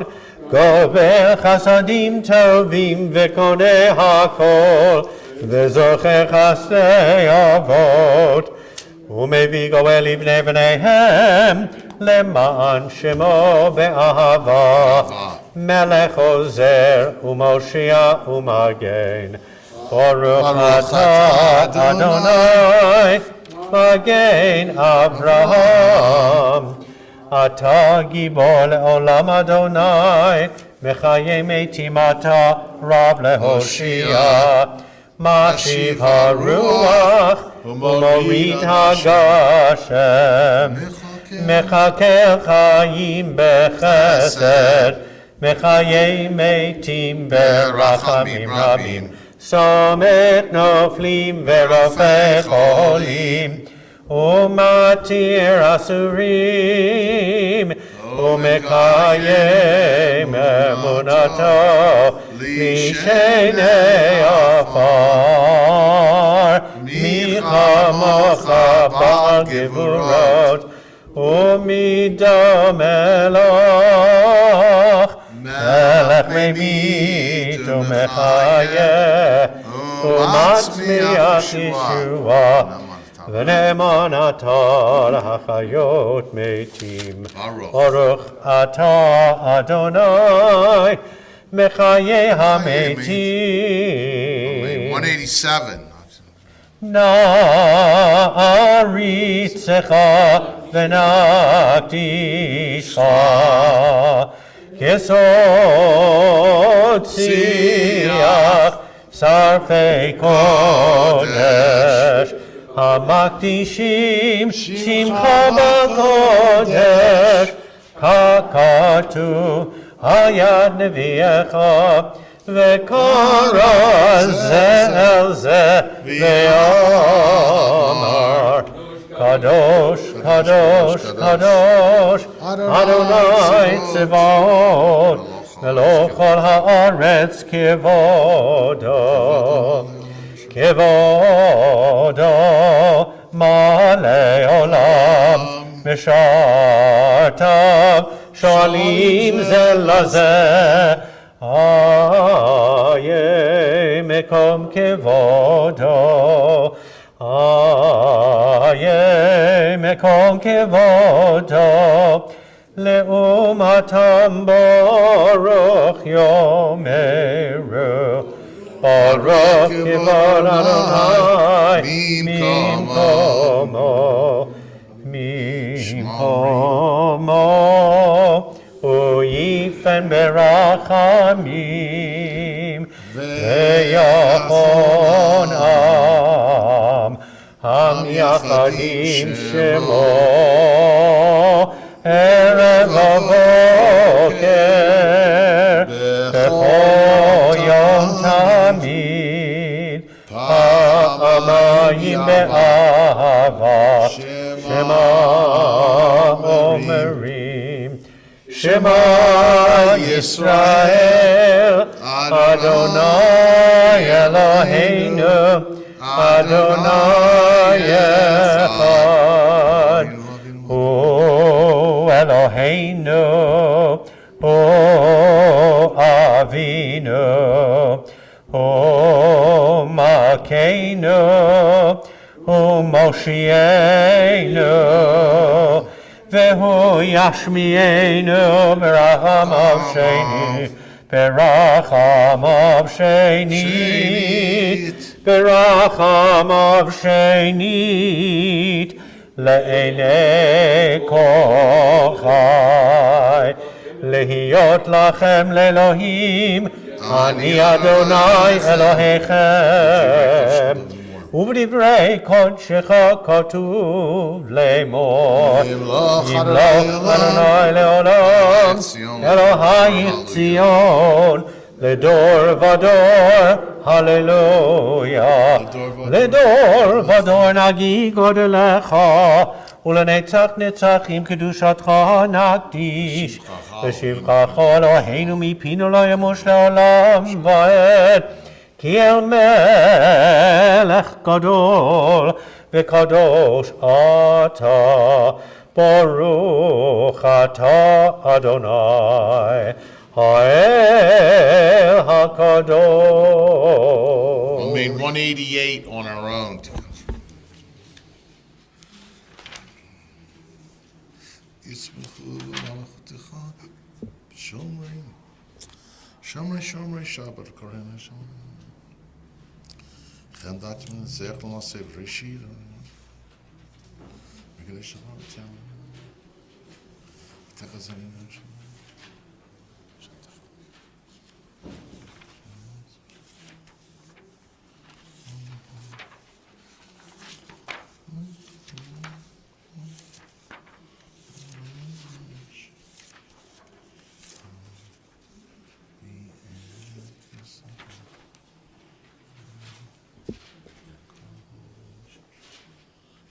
Gover Chasadim Tovim v'Konei HaKol v'Zocher Chasdei Avot ומביא גואל לבני בניהם למען שמו באהבה Melech Ozer Umoshia Umagen. Baruch atah Adonai, Magen Avraham. Atah Gibor le'olam Adonai, Mechaye metim atah Rav lehoshia. Mashiv haruach, umorid hagashem. Mechakel chayim bechesed, Mechaye metim berachamim rabim. Somet noflim verofech olim. Umatir asurim, umekayem emunato, lishenei afar, michamocha bal gevurot, umidam eloch, melech memit umechayeh, umatzmiach Yeshua. V'ne'eman atah l'hachayot metim. Baruch atah Adonai mechaye hametim. 187. Na'aritzecha v'nakdishcha kesod tziach sarfei kodesh. Hamakdishim Shimcha b'kodesh, Kakatu hayad nevi'echa, V'kara ze el ze ve'amar, Kadosh, Kadosh, Kadosh, Adonai Tzevot, Meloch kol ha'aretz kivodo. Kevodo malei olam mishartav sholim ze lazeh aye mekom kevodo aye mekom kevodo leumatam baruch yomeru Baruch Kivod Adonai Mimkomo Uyifen berachamim Veyachon Am Yachadim Shemo Erev Avoker Bechol Yom Tamid Ha'amayim be'ahava Shema Omerim Shema Yisrael Adonai Eloheinu Adonai Echad Hu Eloheinu Hu Avinu Hu Makeinu Hu Moshienu Vehu Yashmienu Berachamav Sheni Berachamav Shenit Berachamav Shenit Le'enei kochai Lehiyot lachem le'Elohim Ani Adonai Elohechem Uv'divrei kodshecha katuv le'mor Yimloch Adonai le'olam Elohai Tzion Ledor vador Hallelujah Ledor vador Nagi godelecha Ulenetzach netzachim kedushatcha nakdish V'shivchacha Eloheinu mipinu lo yamush le'olam va'ed Ki el melech gadol v'kadosh ata Baruch ata Adonai Ha'el HaKadosh. We made 188 on our own. Shomrei, Shomrei, Shabbat, Kohen, Shomrei. Chendat min zech lo sev rishir. Megillah Shabbat, Yom. Techazarin, Shomrei.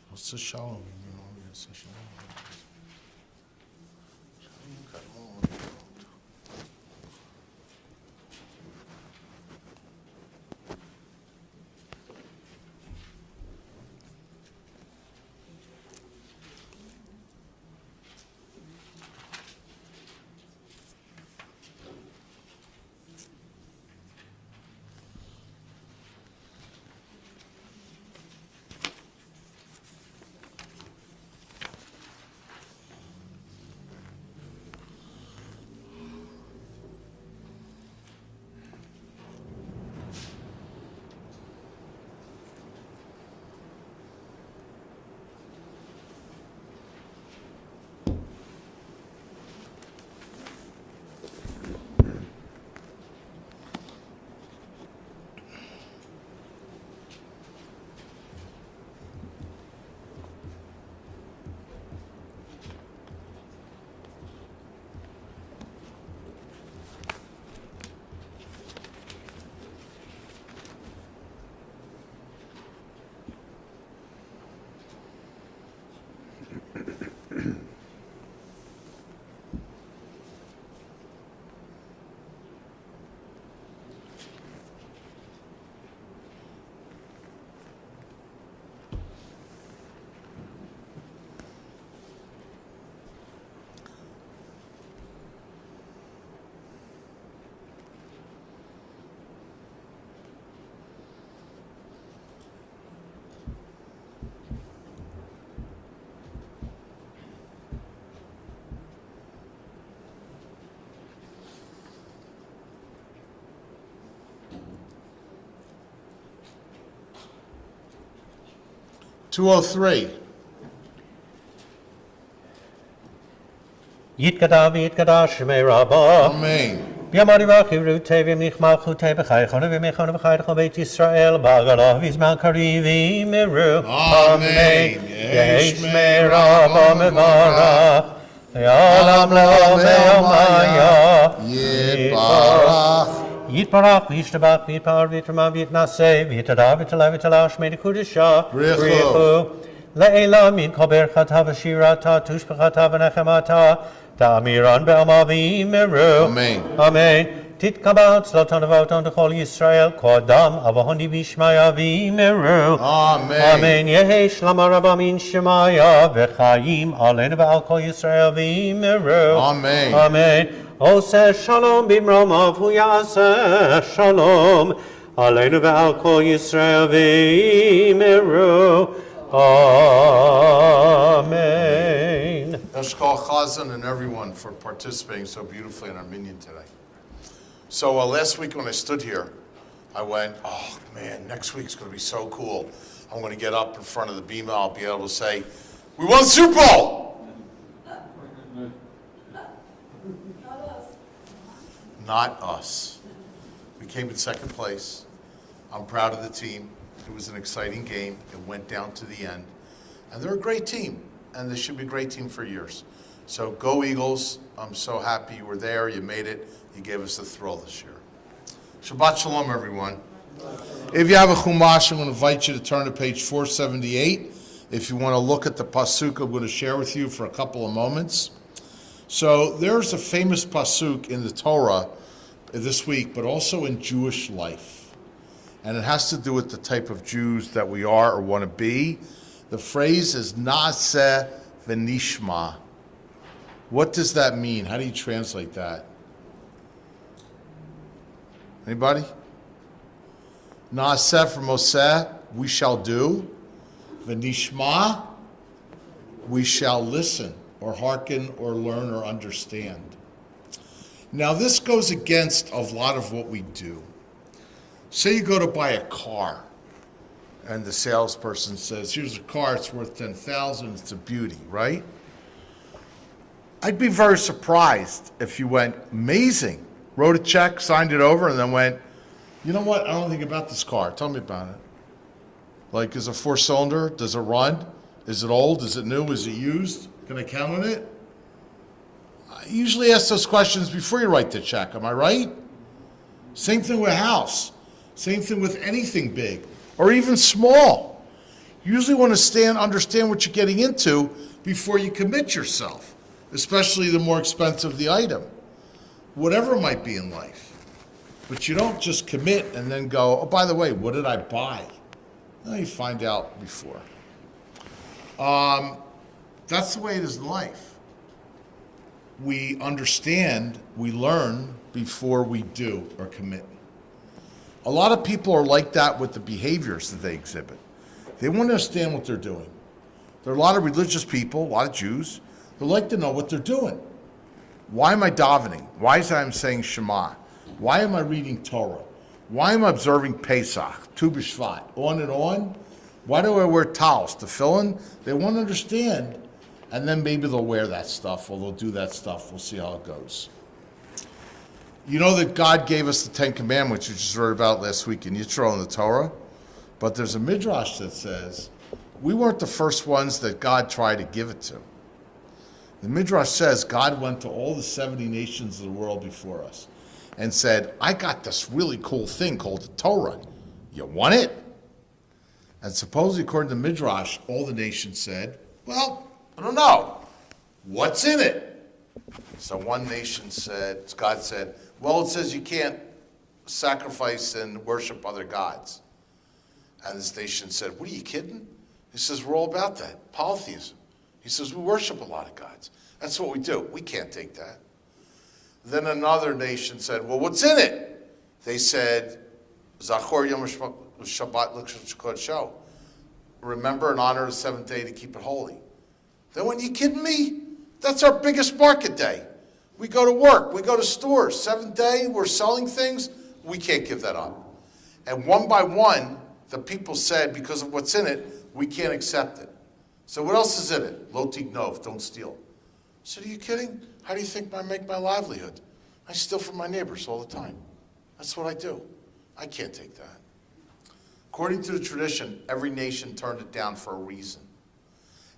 What's the shalom? You know, yes, a shalom. $203. Yitkada v'yitkada shmei Rabbah. Amen. B'yamari v'achiru tevim nichmalchu te b'chaychonu v'mechonu v'chaychonu b'eit Yisrael b'agala v'izman kari v'imiru. Amen. Yeshmei Rabbah mevarach. Ya'olam le'omei omaya. Yibarach. Yitbarach v'yishtabach v'yitpar v'yitrama v'yitnaseh v'yitada v'yitala v'yitala shmei dekudisha. Brichu. Le'ela min kol berchata v'shirata tushbechata v'nechemata ta'amiran be'ama v'imiru. Amen. Amen. Titkabat zlotan v'avoton d'chol Yisrael kodam avohoni v'ishmaya v'imiru. Amen. Amen. Yehi shlama rabba min shemaya v'chayim alenu v'al kol Yisrael v'imiru. Amen. Amen. Oseh shalom b'mromav hu yaseh shalom alenu v'al kol Yisrael v'imiru. Amen. Let's call Chazan and everyone for participating so beautifully in our minyan today. So last week when I stood here, I went, oh man, next week's going to be so cool. I'm going to get up in front of the bima. I'll be able to say, we won the Super Bowl. Not us. We came in second place. I'm proud of the team. It was an exciting game. It went down to the end. And they're a great team. And they should be a great team for years. So go Eagles. I'm so happy you were there. You made it. You gave us the thrill this year. Shabbat Shalom, everyone. If you have a Chumash, I'm going to invite you to turn to page 478. If you want to look at the pasuk I'm going to share with you for a couple of moments. So there's a famous pasuk in the Torah this week, but also in Jewish life. And it has to do with the type of Jews that we are or want to be. The phrase is Naaseh v'nishma. What does that mean? How do you translate that? Anybody? Naaseh for Moseh, we shall do. V'nishma, we shall listen or hearken or learn or understand. Now, this goes against a lot of what we do. Say you go to buy a car, and the salesperson says, here's a car, it's worth $10,000, it's a beauty, right? I'd be very surprised if you went, amazing, wrote a check, signed it over, and then went, you know what, I don't know anything about this car, tell me about it. Like, is it 4-cylinder? Does it run? Is it old? Is it new? Is it used? Can I count on it? I usually ask those questions before you write the check, am I right? Same thing with a house. Same thing with anything big or even small. You usually want to understand what you're getting into before you commit yourself, especially the more expensive the item, whatever it might be in life. But you don't just commit and then go, oh, by the way, what did I buy? No, you find out before. That's the way it is in life. We understand, we learn before we do or commit. A lot of people are like that with the behaviors that they exhibit. They want to understand what they're doing. There are a lot of religious people, a lot of Jews, who like to know what they're doing. Why am I davening? Why is I saying Shema? Why am I reading Torah? Why am I observing Pesach, Tu B'Shvat, on and on? Why do I wear towels, tefillin? They want to understand, and then maybe they'll wear that stuff, or they'll do that stuff. We'll see how it goes. You know that God gave us the Ten Commandments, which we just read about last week in Yitro in the Torah, but there's a midrash that says, we weren't the first ones that God tried to give it to. The midrash says God went to all the 70 nations of the world before us and said, I got this really cool thing called the Torah. You want it? And supposedly, according to Midrash, all the nations said, well, I don't know. What's in it? So one nation said, God said, well, it says you can't sacrifice and worship other gods. And this nation said, what are you kidding? He says, we're all about that, polytheism. He says, we worship a lot of gods. That's what we do. We can't take that. Then another nation said, well, what's in it? They said, Zachor Yom Shabbat L'Kodesh. Remember and honor the seventh day to keep it holy. They went, you kidding me? That's our biggest market day. We go to work. We go to stores. Seventh day, we're selling things. We can't give that up. And one by one, the people said, because of what's in it, we can't accept it. So what else is in it? Lo tignov, don't steal. I said, are you kidding? How do you think I make my livelihood? I steal from my neighbors all the time. That's what I do. I can't take that. According to the tradition, every nation turned it down for a reason.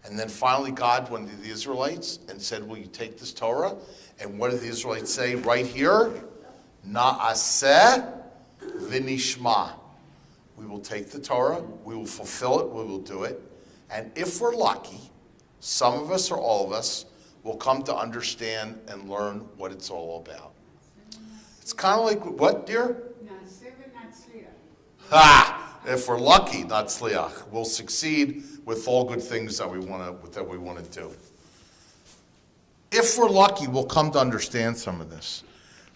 And then finally God went to the Israelites and said, will you take this Torah? And what did the Israelites say right here? Na'aseh v'nishma. We will take the Torah, we will fulfill it, we will do it. And if we're lucky, some of us or all of us will come to understand and learn what it's all about. It's kind of like, what, dear? Ha! If we're lucky, not tzliach, we'll succeed with all good things that we want to do. If we're lucky, we'll come to understand some of this.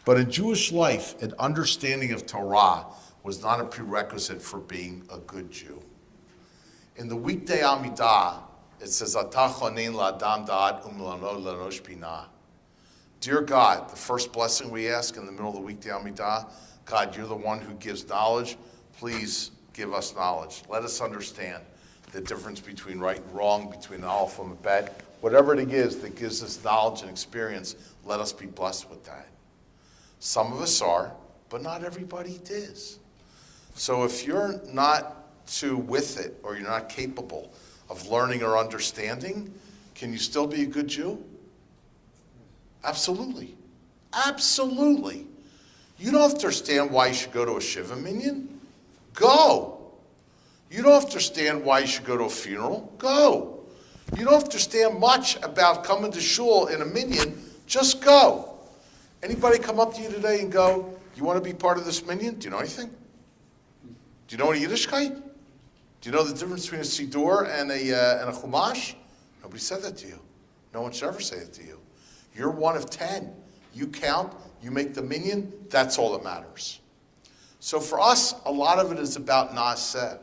But in Jewish life, an understanding of Torah was not a prerequisite for being a good Jew. In the weekday Amidah, it says, Atah chonein la'adam da'at u'melano l'rosh binah. Dear God, the first blessing we ask in the middle of the weekday Amidah, God, you're the one who gives knowledge. Please give us knowledge. Let us understand the difference between right and wrong, between an aleph and a bet. Whatever it is that gives us knowledge and experience, let us be blessed with that. Some of us are, but not everybody is. So if you're not too with it, or you're not capable of learning or understanding, can you still be a good Jew? Absolutely. Absolutely. You don't have to understand why you should go to a Shiva minyan. Go. You don't have to understand why you should go to a funeral. Go. You don't have to understand much about coming to shul in a minyan. Just go. Anybody come up to you today and go, you want to be part of this minyan? Do you know anything? Do you know any Yiddishkeit? Do you know the difference between a Siddur and a Chumash? Nobody said that to you. No one should ever say it to you. You're one of 10. You count, you make the minyan, that's all that matters. So for us, a lot of it is about Naaseh.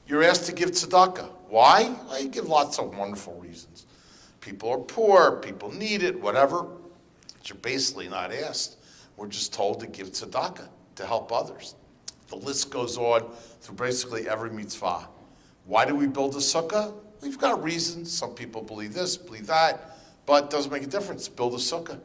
You're asked to give tzedakah. Why? Well, you give lots of wonderful reasons. People are poor, people need it, whatever. But you're basically not asked. We're just told to give tzedakah, to help others. The list goes on through basically every mitzvah. Why do we build a sukkah? We've got reasons. Some people believe this, believe that, but it doesn't make a difference. Build a sukkah.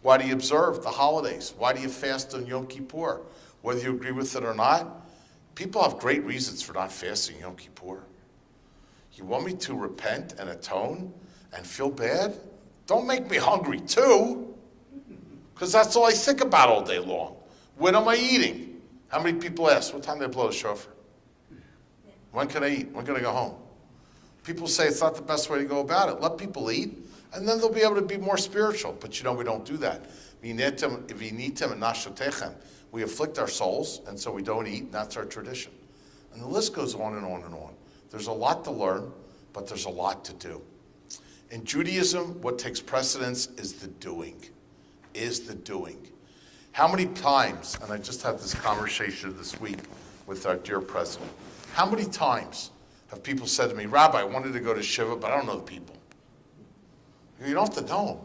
Why do you observe the holidays? Why do you fast on Yom Kippur? Whether you agree with it or not, people have great reasons for not fasting Yom Kippur. You want me to repent and atone and feel bad? Don't make me hungry too, because that's all I think about all day long. When am I eating? How many people ask, what time do they blow the shofar? When can I eat? When can I go home? People say it's not the best way to go about it. Let people eat, and then they'll be able to be more spiritual. But we don't do that. We afflict our souls, and so we don't eat, and that's our tradition. And the list goes on and on and on. There's a lot to learn, but there's a lot to do. In Judaism, what takes precedence is the doing. How many times, and I just had this conversation this week with our dear president, how many times have people said to me, Rabbi, I wanted to go to Shiva, but I don't know the people. You don't have to know them.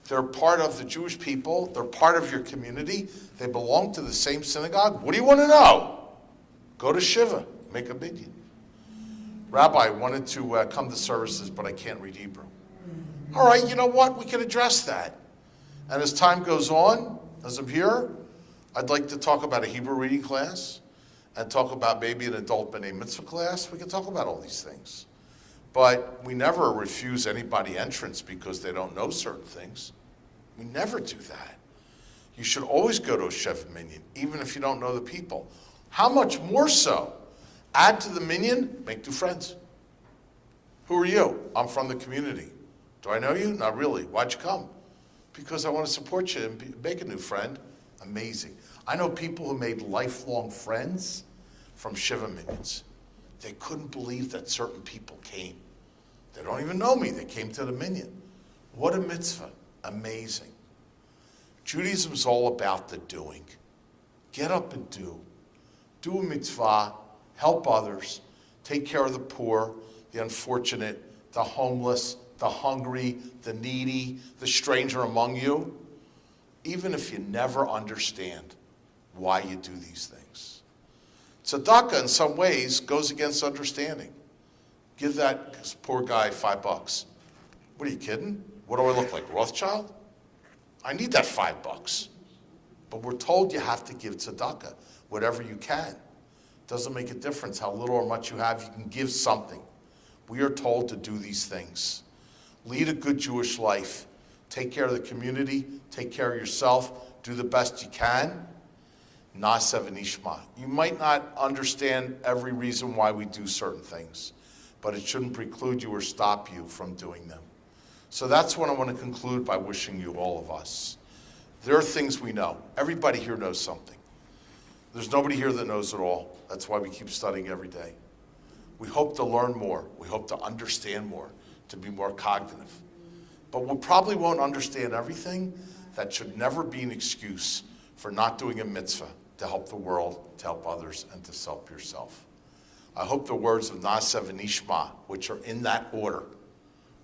They're part of the Jewish people. They're part of your community. They belong to the same synagogue. What do you want to know? Go to Shiva. Make a minyan. Rabbi, I wanted to come to services, but I can't read Hebrew. All right, you know what? We can address that. And as time goes on, as I'm here, I'd like to talk about a Hebrew reading class and talk about maybe an adult B'nai Mitzvah class. We can talk about all these things. But we never refuse anybody entrance because they don't know certain things. We never do that. You should always go to a Shev minyan, even if you don't know the people. How much more so? Add to the minyan, make new friends. Who are you? I'm from the community. Do I know you? Not really. Why'd you come? Because I want to support you and make a new friend. Amazing. I know people who made lifelong friends from Shiva minyans. They couldn't believe that certain people came. They don't even know me. They came to the minyan. What a mitzvah. Amazing. Judaism is all about the doing. Get up and do. Do a mitzvah. Help others. Take care of the poor, the unfortunate, the homeless, the hungry, the needy, the stranger among you. Even if you never understand why you do these things. Tzedakah, in some ways, goes against understanding. Give that poor guy $5. What are you kidding? What do I look like, Rothschild? I need that $5. But we're told you have to give tzedakah, whatever you can. Doesn't make a difference how little or much you have, you can give something. We are told to do these things. Lead a good Jewish life. Take care of the community, take care of yourself, do the best you can. Na'aseh v'nishma. You might not understand every reason why we do certain things, but it shouldn't preclude you or stop you from doing them. So that's what I want to conclude by wishing you, all of us. There are things we know. Everybody here knows something. There's nobody here that knows it all. That's why we keep studying every day. We hope to learn more. We hope to understand more, to be more cognitive. But we probably won't understand everything. That should never be an excuse for not doing a mitzvah to help the world, to help others, and to help yourself. I hope the words of Na'aseh v'nishma, which are in that order,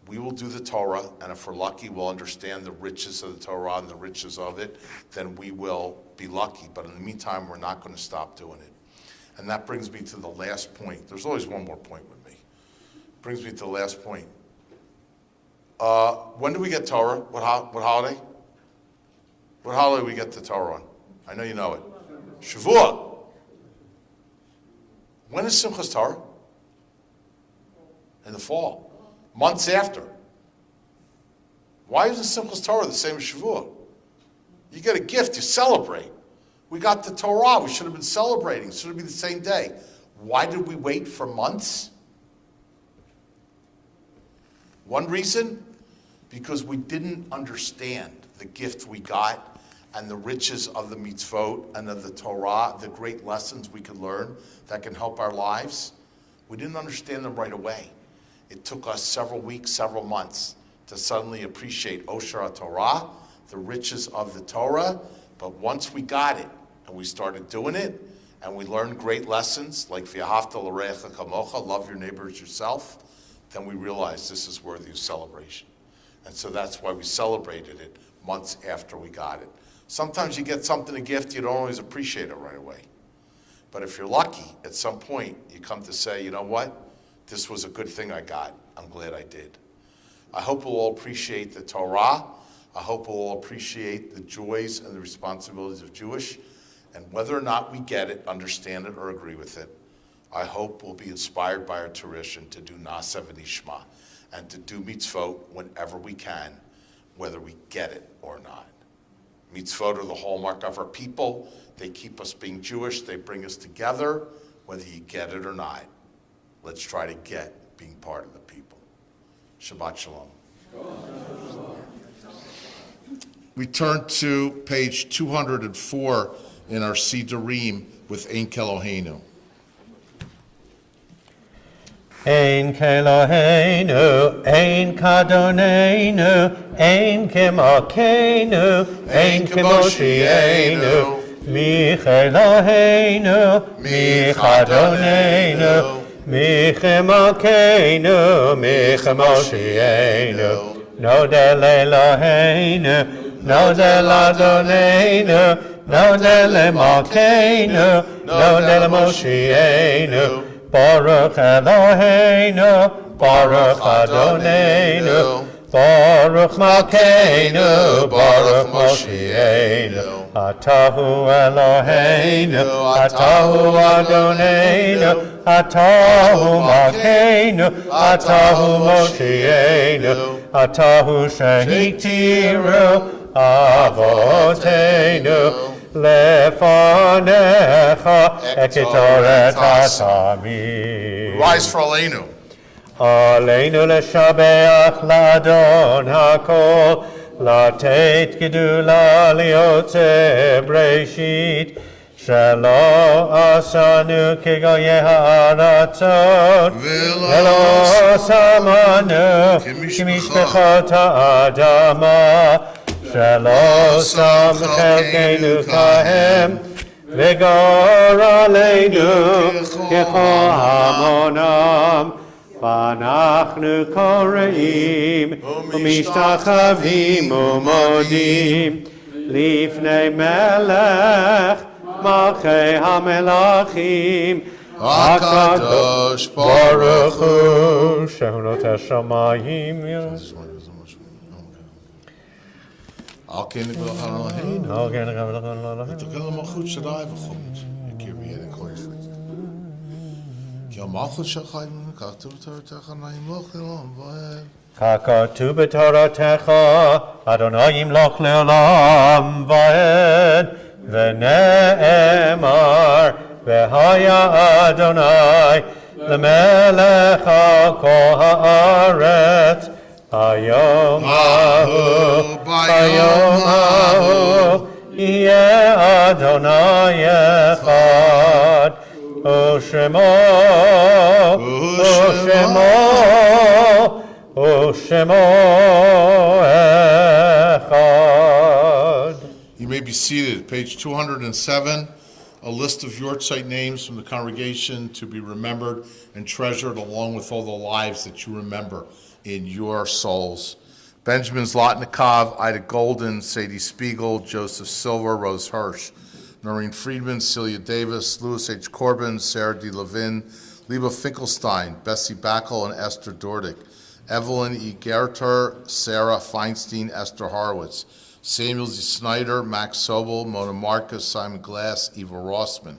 we will do the Torah, and if we're lucky, we'll understand the riches of the Torah and the riches of it, then we will be lucky. But in the meantime, we're not going to stop doing it. And that brings me to the last point. There's always one more point with me. Brings me to the last point. When do we get Torah? What holiday? What holiday do we get the Torah on? I know you know it. Shavuot. When is Simchas Torah? In the fall. Months after. Why isn't Simchas Torah the same as Shavuot? You get a gift, you celebrate. We got the Torah, we should have been celebrating. It should be the same day. Why did we wait for months? One reason, because we didn't understand the gift we got and the riches of the mitzvot and of the Torah, the great lessons we could learn that can help our lives. We didn't understand them right away. It took us several weeks, several months to suddenly appreciate Osher HaTorah, the riches of the Torah. But once we got it and we started doing it and we learned great lessons like V'ahavta l'reacha kamocha, love your neighbor as yourself, then we realized this is worthy of celebration. And so that's why we celebrated it months after we got it. Sometimes you get something, a gift, you don't always appreciate it right away. But if you're lucky, at some point, you come to say, you know what? This was a good thing I got. I'm glad I did. I hope we'll all appreciate the Torah. I hope we'll all appreciate the joys and the responsibilities of Jewish. And whether or not we get it, understand it, or agree with it, I hope we'll be inspired by our tradition to do Na'aseh v'Nishma and to do mitzvot whenever we can, whether we get it or not. Mitzvot are the hallmark of our people. They keep us being Jewish. They bring us together, whether you get it or not. Let's try to get being part of the people. Shabbat Shalom. We turn to page 204 in our Sidurim with Ein Keloheinu. Ein Keloheinu, Ein Kadonenu, Ein Kemalkeinu, Ein Kemoshienu, Micheloheinu, Michadonenu, Michemalkeinu, Michemoshienu, Nodel Eloheinu, Nodel Adonenu, Nodel Malkeinu, Nodel Moshienu, Baruch Eloheinu, Baruch Adonenu, Baruch Malkeinu, Baruch Moshienu, Atahu Eloheinu, Atahu Adonenu, Atahu Malkeinu, Atahu Moshienu, Atahu Shehitiru Avotenu, Lefanecha ekitoret hasamim. Rise for Aleinu. Aleinu leshabeach ladon hakol, latet gedula liotze breshit, shelo asanu kegoye ha'aratzot, velo samanu kimishpechot ha'adama, Shelo sam chelkeinu kahem, v'gor aleinu kecho hamonam, v'anachnu koreim, u'mishtachavim u'modim, lifnei melech, malchei hamelachim, HaKadosh Baruch Hu, shehu noteh shamayim. Al ken ik wel gaan heen. Al ken ik wel gaan Het is helemaal goed, ze daar even goed. Ik heb weer een koers. Ja, maar goed, ze gaan ik had het tegen naar je mocht dan. Kakatu b'toratecha, Adonai yimloch le'olam va'ed, v'ne'emar, v'haya Adonai, l'melech al kol ha'aretz, Hayom hahu, Hayom hahu, yeh Adonai echad, U'shemo, U'shemo echad. You may be seated. Page 207, a list of Yortzeit names from the congregation to be remembered and treasured, along with all the lives that you remember in your souls. Benjamin Zlotnikov, Ida Golden, Sadie Spiegel, Joseph Silver, Rose Hirsch, Noreen Friedman, Celia Davis, Louis H. Corbin, Sarah D. Levin, Liba Finkelstein, Bessie Backel, and Esther Dordick, Evelyn E. Gerter, Sarah Feinstein, Esther Horowitz, Samuel Z. Snyder, Max Sobel, Mona Marcus, Simon Glass, Eva Rossman,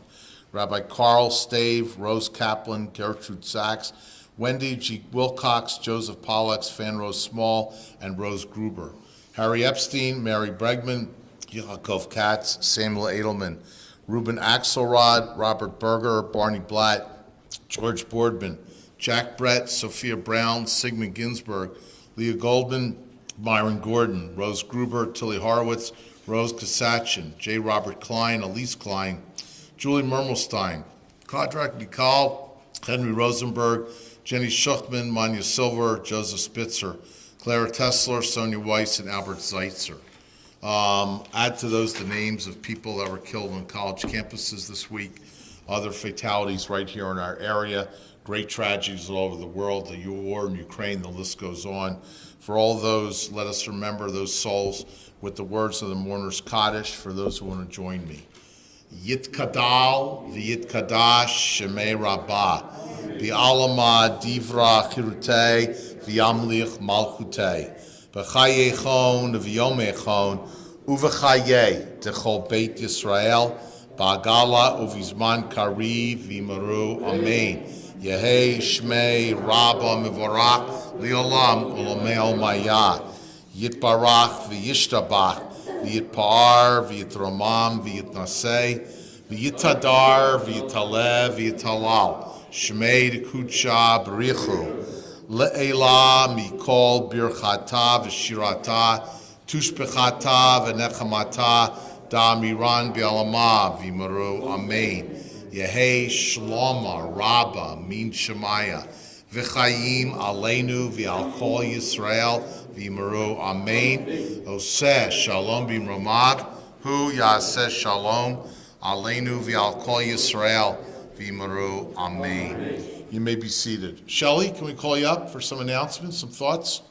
Rabbi Carl Stave, Rose Kaplan, Gertrude Sachs, Wendy G. Wilcox, Joseph Pollux, Fan Rose Small, and Rose Gruber, Harry Epstein, Mary Bregman, Yaakov Katz, Samuel Edelman, Reuben Axelrod, Robert Berger, Barney Blatt, George Boardman, Jack Brett, Sophia Brown, Sigmund Ginsburg, Leah Goldman, Myron Gordon, Rose Gruber, Tilly Horowitz, Rose Kasachin, J. Robert Klein, Elise Klein, Julie Mermelstein, Kodrak Mikal, Henry Rosenberg, Jenny Schuchman, Manya Silver, Joseph Spitzer, Clara Tessler, Sonia Weiss, and Albert Zeitzer. Add to those the names of people that were killed on college campuses this week, other fatalities right here in our area, great tragedies all over the world, the war in Ukraine, the list goes on. For all those, let us remember those souls with the words of the Mourner's Kaddish for those who want to join me. Yitkadal v'yitkadash shemei rabbah v'alama divra chirutei v'yamlich malchutei v'chayechon v'yomechon uv'chayei techol beit Yisrael ba'agala uv'izman kari v'yimaru amen. Yehei shmei rabba mevorach li'olam ulamei almayah yitbarach v'yishtabach v'yitpar, v'yitramam, v'yitnaseh, v'yitadar, v'yitaleh, v'yitalal. Shmei d'kudsha b'richu. Le'ela mikol birchata v'shirata, tushbechata v'nechamata, da'amiran b'alama, v'yimaru amen. Yehei shloma rabba min shemaya, v'chayim aleinu v'al kol Yisrael, v'yimaru amen. Oseh shalom b'mramag, hu yaseh shalom aleinu v'al kol Yisrael, v'yimaru amen. You may be seated. Shelley, can we call you up for some announcements, some thoughts?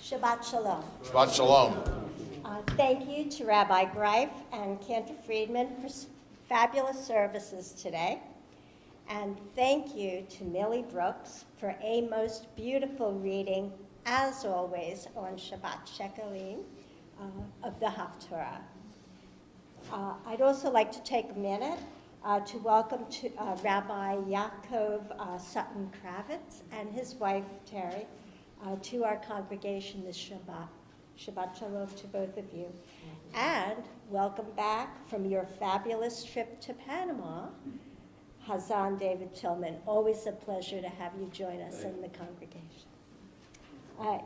Shabbat Shalom. Shabbat Shalom. Thank you to Rabbi Greif and Cantor Friedman for fabulous services today. And thank you to Millie Brooks for a most beautiful reading, as always, on Shabbat Shekalim of the Haftorah. I'd also like to take a minute to welcome Rabbi Yaakov Sutton Kravitz and his wife, Terry, to our congregation this Shabbat. Shabbat Shalom to both of you. And welcome back from your fabulous trip to Panama, Hazan David Tillman. Always a pleasure to have you join us in the congregation.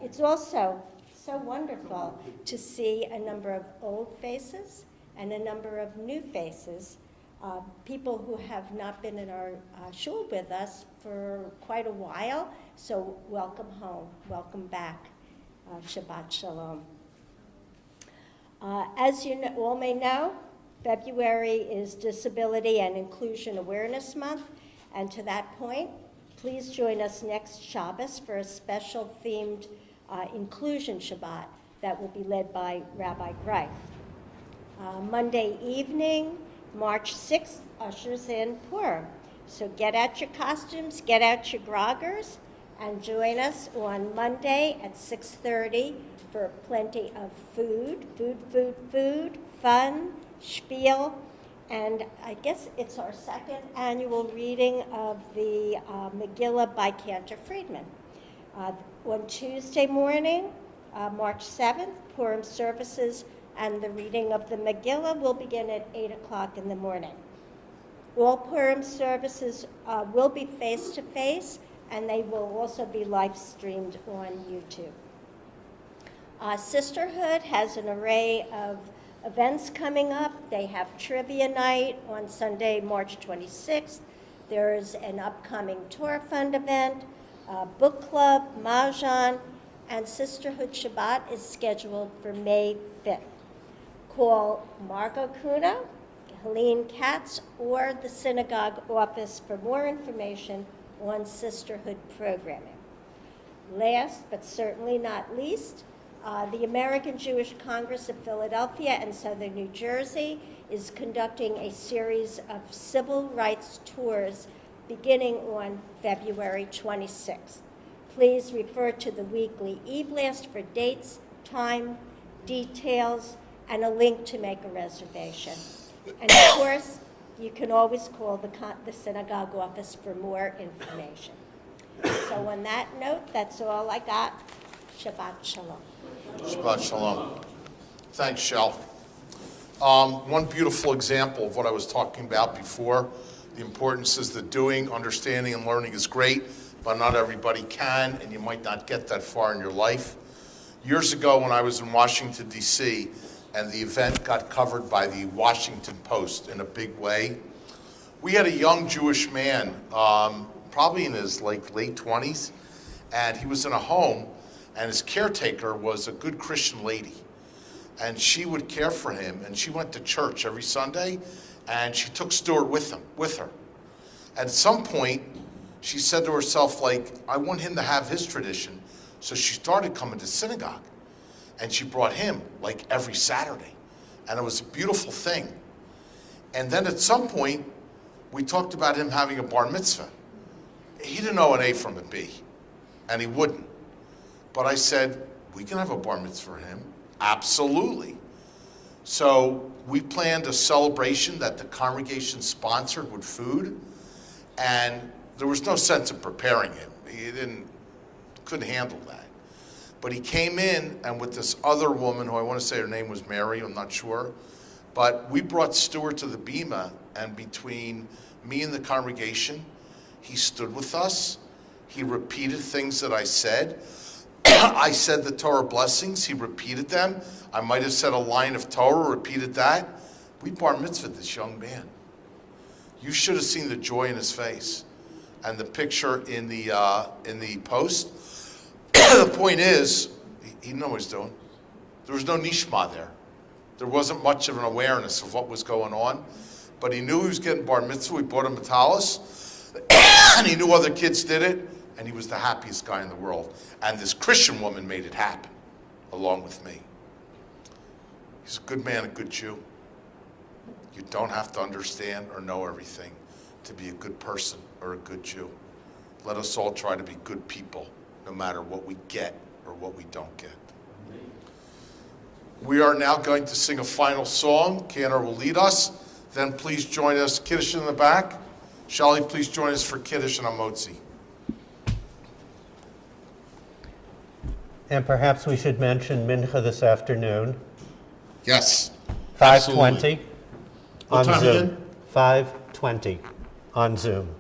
It's also so wonderful to see a number of old faces and a number of new faces, people who have not been in our shul with us for quite a while. So welcome home, welcome back. Shabbat Shalom. As you all may know, February is Disability and Inclusion Awareness Month, and to that point, please join us next Shabbos for a special themed Inclusion Shabbat that will be led by Rabbi Greif. Monday evening, March 6th, ushers in Purim. So get out your costumes, get out your groggers, and join us on Monday at 6:30 for plenty of food, fun, spiel, and I guess it's our second annual reading of the Megillah by Cantor Friedman. On Tuesday morning, March 7th, Purim services and the reading of the Megillah will begin at 8 o'clock in the morning. All Purim services will be face-to-face, and they will also be live-streamed on YouTube. Sisterhood has an array of events coming up. They have trivia night on Sunday, March 26th. There's an upcoming Torah Fund event, book club, Mahjong, and Sisterhood Shabbat is scheduled for May 5th. Call Margot Kuna, Helene Katz, or the synagogue office for more information on sisterhood programming. Last, but certainly not least, the American Jewish Congress of Philadelphia and Southern New Jersey is conducting a series of civil rights tours beginning on February 26th. Please refer to the weekly e-blast for dates, time, details, and a link to make a reservation. And of course, you can always call the synagogue office for more information. So on that note, that's all I got. Shabbat Shalom. Shabbat Shalom. Thanks, Shel. One beautiful example of what I was talking about before. The importance is the doing, understanding, and learning is great, but not everybody can, and you might not get that far in your life. Years ago, when I was in Washington, D.C., and the event got covered by the Washington Post in a big way, we had a young Jewish man, probably in his late 20s, and he was in a home, and his caretaker was a good Christian lady, and she would care for him, and she went to church every Sunday, and she took Stuart with her. At some point, she said to herself, like, I want him to have his tradition. So she started coming to synagogue, and she brought him like every Saturday, and it was a beautiful thing. And then at some point, we talked about him having a bar mitzvah. He didn't know an A from a B, and he wouldn't. But I said, we can have a bar mitzvah for him. Absolutely. So we planned a celebration that the congregation sponsored with food, and there was no sense in preparing him. He couldn't handle that. But he came in, and with this other woman, who I want to say her name was Mary, I'm not sure, but we brought Stuart to the Bima, and between me and the congregation, he stood with us. He repeated things that I said. I said the Torah blessings. He repeated them. I might have said a line of Torah, repeated that. We bar mitzvahed this young man. You should have seen the joy in his face, and the picture in the post. The point is, he didn't know what he was doing. There was no nishma there. There wasn't much of an awareness of what was going on, but he knew he was getting bar mitzvah. We bought him a talis, and he knew other kids did it, and he was the happiest guy in the world. And this Christian woman made it happen, along with me. He's a good man, a good Jew. You don't have to understand or know everything to be a good person or a good Jew. Let us all try to be good people, no matter what we get or what we don't get. We are now going to sing a final song. Cantor will lead us. Then please join us, Kiddush in the back. Shali, please join us for Kiddush and Amotzi. And perhaps we should mention Mincha this afternoon. Yes. 5:20 What on time Zoom. again? 5:20 on Zoom.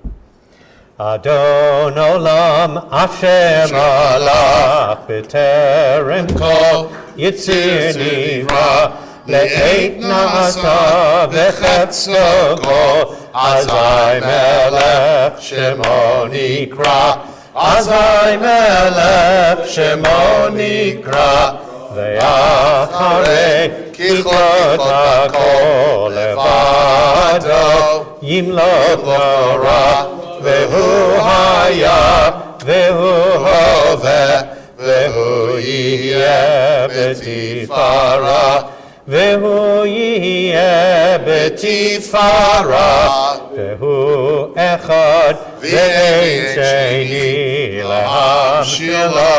Adon Olam Hashem alach b'terem kol yitzir nivra le'et na'asa v'chetzo kol azai melech shemo nikra azai melech shemo nikra ve'acharei kichot hakol levado yimlok nora Vehu haya, vehu hove, vehu yiyeh betifara, vehu yiyeh betifara, vehu echad, ve'ein sheni lehamshilo,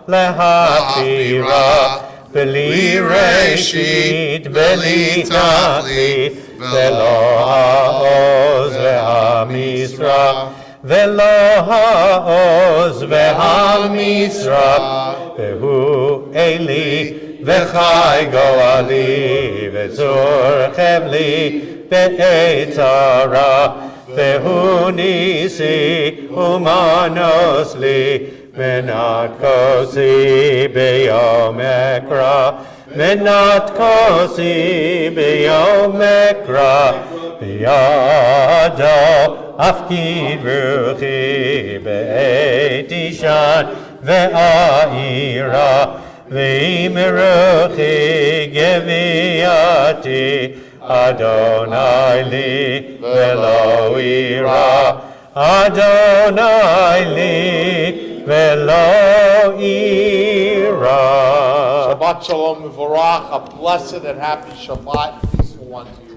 lehachira, beli reshit, beli tachlit, velo ha'oz ve'hamisra, velo ha'oz ve'hamisra, vehu Eli v'chai go'ali, v'tzur chevli be'etara, vehu nisi umanos li, menat kosi b'yom ekra, Menat kosi b'yom ekra b'yado afkid ruchi be'et ishan ve'a'ira ve'im ruchi geviati Adonai li ve'lo ira Adonai li ve'lo ira. Shabbat shalom, Mevorach, a blessed and happy Shabbat, peaceful one to you.